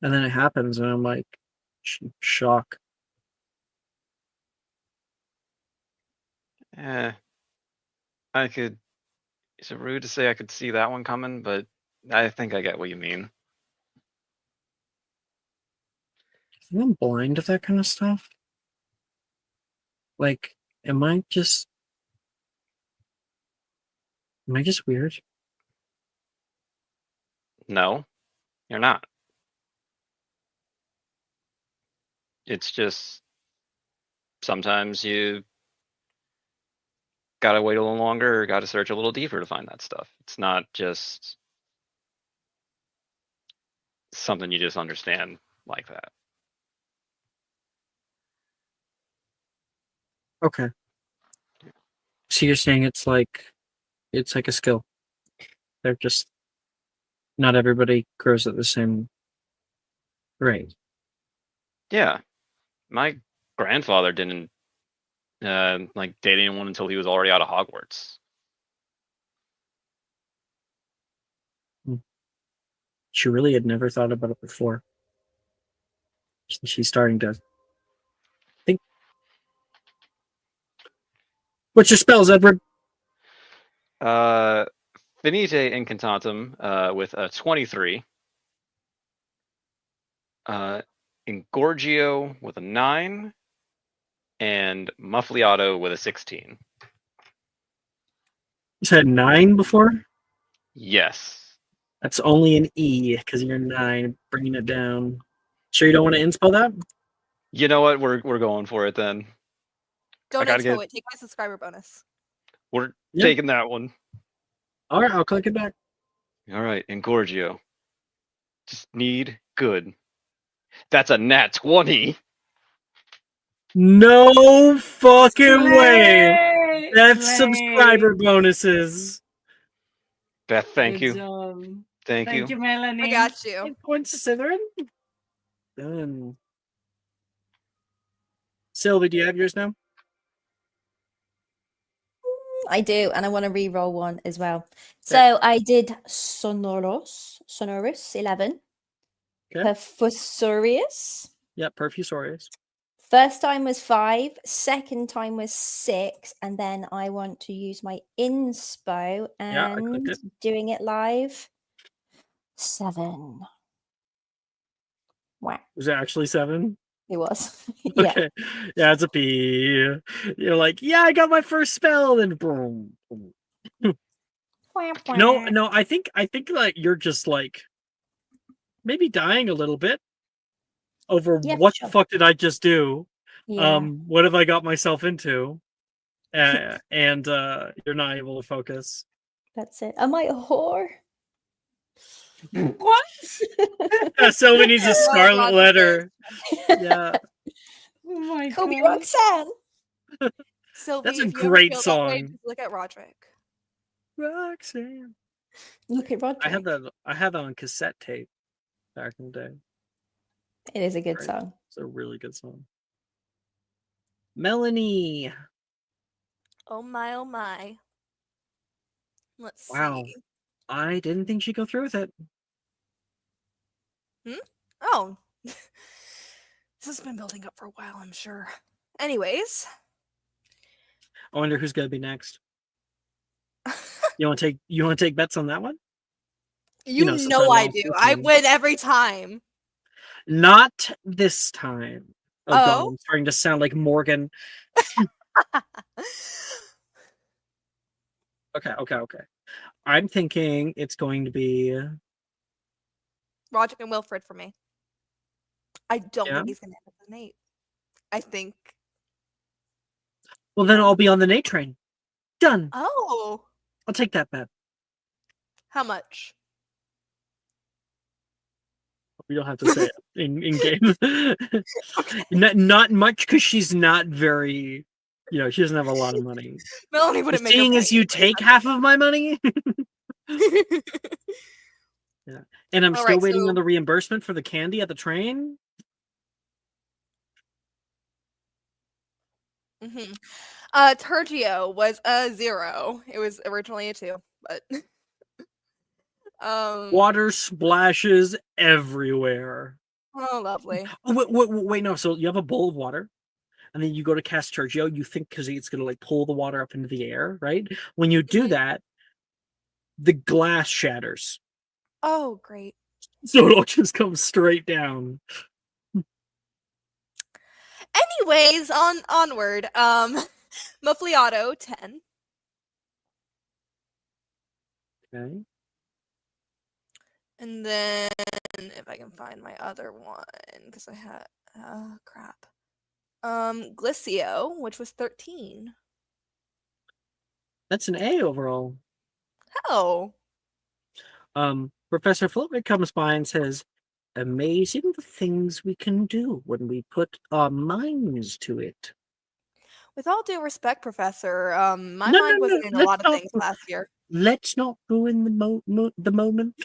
And then it happens, and I'm like, shock. Eh. I could. Is it rude to say I could see that one coming? But I think I get what you mean. I think I'm blind to that kind of stuff. Like, am I just weird? No, you're not. It's just sometimes you gotta wait a little longer or gotta search a little deeper to find that stuff. It's not just something you just understand like that. Okay. So you're saying it's like a skill. They're just not everybody grows at the same rate. Yeah, my grandfather didn't like date anyone until he was already out of Hogwarts. She really had never thought about it before. She's starting to think. What's your spells, Edward? Finite Incantatum with a 23. Engorgio with a 9. And Muffliato with a 16. You said 9 before? Yes. That's only an E because you're 9, bringing it down. Sure you don't want to inspo that? You know what? We're going for it then. Don't gotta inspo get- it. Take my subscriber bonus. We're Yeah. taking that one. All right, I'll click it back. All right, Engorgio. Just need good. That's a nat 20. No fucking way. Slay! That's Slay! subscriber bonuses. Beth, thank Good you. job. Thank you. Thank you, Melanie. I got you. 8 points to Slytherin. Done. Sylvie, do you have yours now? I do, and I want to re-roll one as well. So I did Sonorous 11, Okay. Perfusorius. Yep, Perfusorius. First time was 5, second time was 6, and then I want to use my inspo Yeah, I clicked and it. doing it live. 7. Wow, Was it actually 7? it was. Yeah. Okay. Yeah, it's a P. You're like, yeah, I got my first spell, and boom. boom. No, I think like you're just like maybe dying a little bit over Yeah, for what the sure. fuck did I just do? Yeah. What have I got myself into? And you're not able to focus. That's it. Am I a whore? What? Sylvie needs a Well, scarlet Roger letter. Yeah, Oh my Call me god. Roxanne. Sylvie, That's a if you ever great feel that way, song. just look at Roderick. Roxanne. Look at Roderick. I had that on cassette tape back in the day. It is a good Right. song. It's a really good song. Melanie. Oh my, oh my. Let's Wow. see. I didn't think she'd go through with it. Oh. This has been building up for a while, I'm sure. Anyways. I wonder who's gonna be next. You want to take bets on that one? You know, since know I lost do. this I one. win every time. Not this time. Oh god, Oh? I'm starting to sound like Morgan. Okay. I'm thinking it's going to be Roderick and Wilfred for me. I don't Yeah? think he's gonna end up with Nate. I think. well then No? I'll be on the Nate train. Done. Oh. I'll take that bet. How much? We don't have to say it in game. Not much because she's not very, she doesn't have a lot of money. Melanie wouldn't make her Seeing pay as you me, take half of my money, and I'm All still right, waiting on so- the reimbursement for the candy at the train. Mhm. Tergio was a 0. It was originally a 2, but Water splashes everywhere. oh lovely. Oh, wait, no. So you have a bowl of water, and then you go to cast Tergio. You think because it's gonna like pull the water up into the air, right? When you do Mhm. that, the glass shatters, Oh great. so it'll just come straight down. Anyways, onward. Muffliato 10. Okay. And then if I can find my other one, because I had crap. Glicio, which was 13. That's an A overall. Oh. Professor Flitwick comes by and says, amazing the things we can do when we put our minds to it. With all due respect, Professor, my No, mind no, wasn't no, in a let's lot of not things last year. Let's not ruin the moment.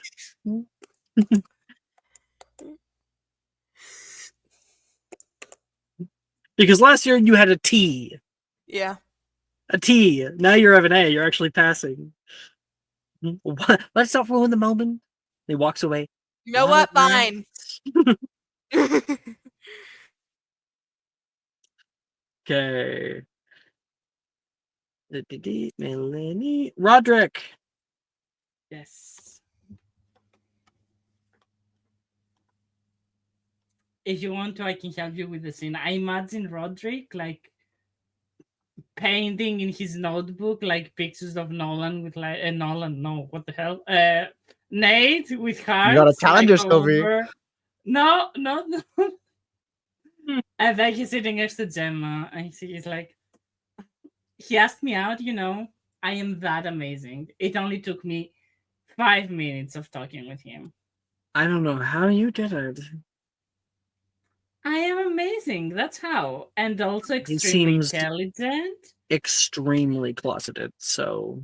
Because last year you had a T. Yeah. A T. Now you have an A. You're actually passing. Let's not ruin the moment. He walks away. You know what? Fine. Okay. Melanie. Roderick. Yes. If you want to, I can help you with the scene. I imagine Roderick like painting in his notebook like pictures of Nolan with like Nolan. No, what the hell? Nate with hearts. You got a calendar, like, all Sylvie. over. No. And then he's sitting next to Gemma, and he's like, he asked me out. I am that amazing. It only took me 5 minutes of talking with him. I don't know how you did it. I am amazing. That's how. And also He extremely seems intelligent. extremely closeted, so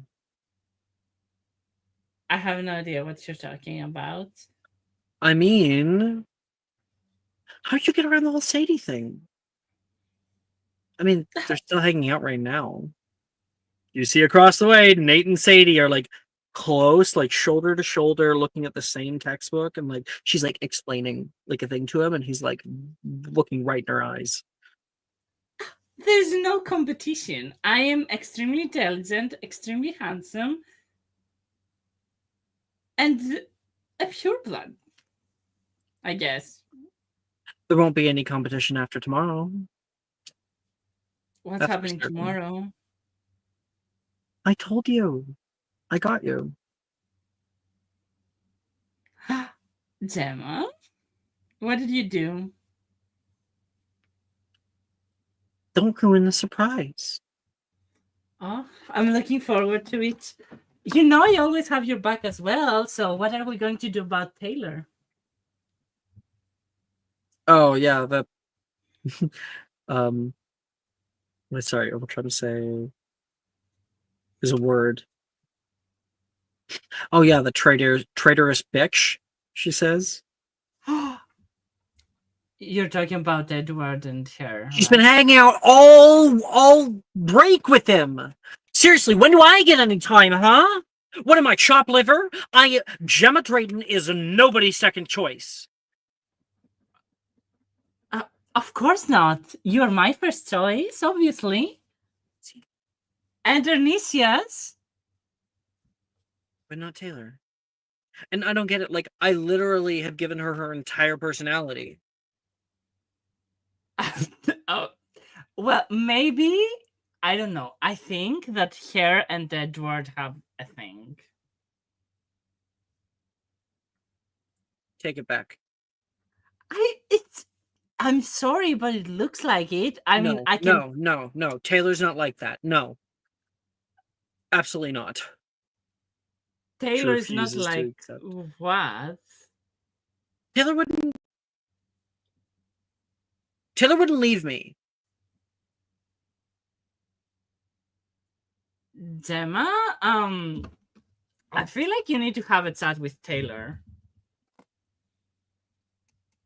I have no idea what you're talking about. I mean, how'd you get around the whole Sadie thing? I mean, they're still hanging out right now. You see across the way, Nate and Sadie are like close, like shoulder to shoulder, looking at the same textbook, and like she's like explaining like a thing to him, and he's like looking right in her eyes. There's no competition. I am extremely intelligent, extremely handsome, and a pureblood, I guess. There won't be any competition after tomorrow. What's That's for happening certain. tomorrow? I told you. I got you. Gemma? What did you do? Don't ruin the surprise. Oh, I'm looking forward to it. I always have your back as well, so what are we going to do about Taylor? Oh yeah, that sorry, I'm trying to say there's a word. Oh yeah, the traitorous bitch, she says. You're talking about Edward and her. She's been hanging out all break with him. Seriously, when do I get any time, huh? What am I, chopped liver? Gemma Drayton is nobody's second choice. Of course not. You're my first choice, obviously. And Ernicia's. But not Taylor. And I don't get it. Like, I literally have given her entire personality. Oh, well, maybe. I don't know. I think that her and Edward have a thing. Take it back. I'm sorry, but it looks like it. I mean, I can. No. Taylor's not like that. No. Absolutely not. Taylor is not refuses to like accept. what? Taylor wouldn't leave me. Gemma, I feel like you need to have a chat with Taylor.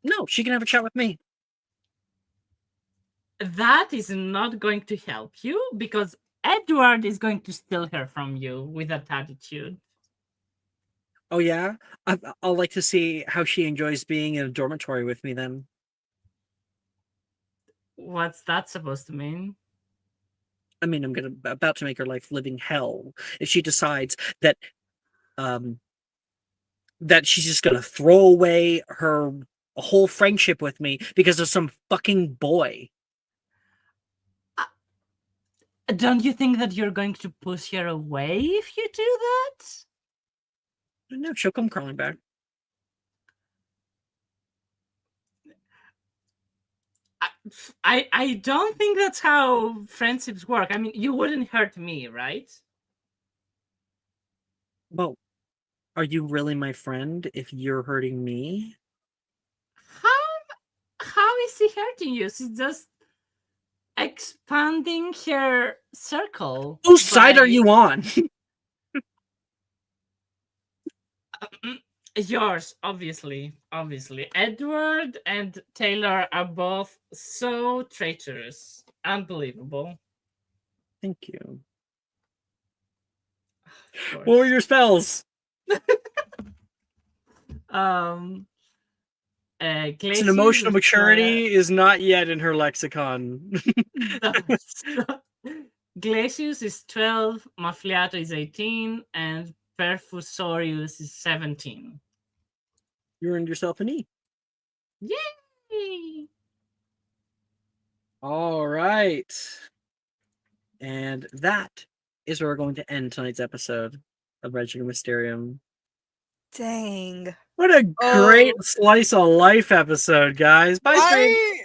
No, she can have a chat with me. That is not going to help you because Edward is going to steal her from you with that attitude. Oh yeah? I'll like to see how she enjoys being in a dormitory with me then. What's that supposed to mean? I mean, I'm about to make her life living hell if she decides that that she's just gonna throw away her whole friendship with me because of some fucking boy. Don't you think that you're going to push her away if you do that? No, she'll come crawling back. I don't think that's how friendships work. I mean, you wouldn't hurt me, right? Well, are you really my friend if you're hurting me? is she hurting you? She's just expanding her circle. Whose side by- are you on? Yours, obviously. Edward and Taylor are both so traitorous. Unbelievable. Thank you. Of What were course. your spells? Um, It's an emotional maturity is not yet in her lexicon. Glacius is 12, Mafliato is 18, and Perfusorius is 17. You earned yourself an E. Yay! All right. And that is where we're going to end tonight's episode of Register Mysterium. Dang. What a great slice of life episode, guys. Bye, stream. Why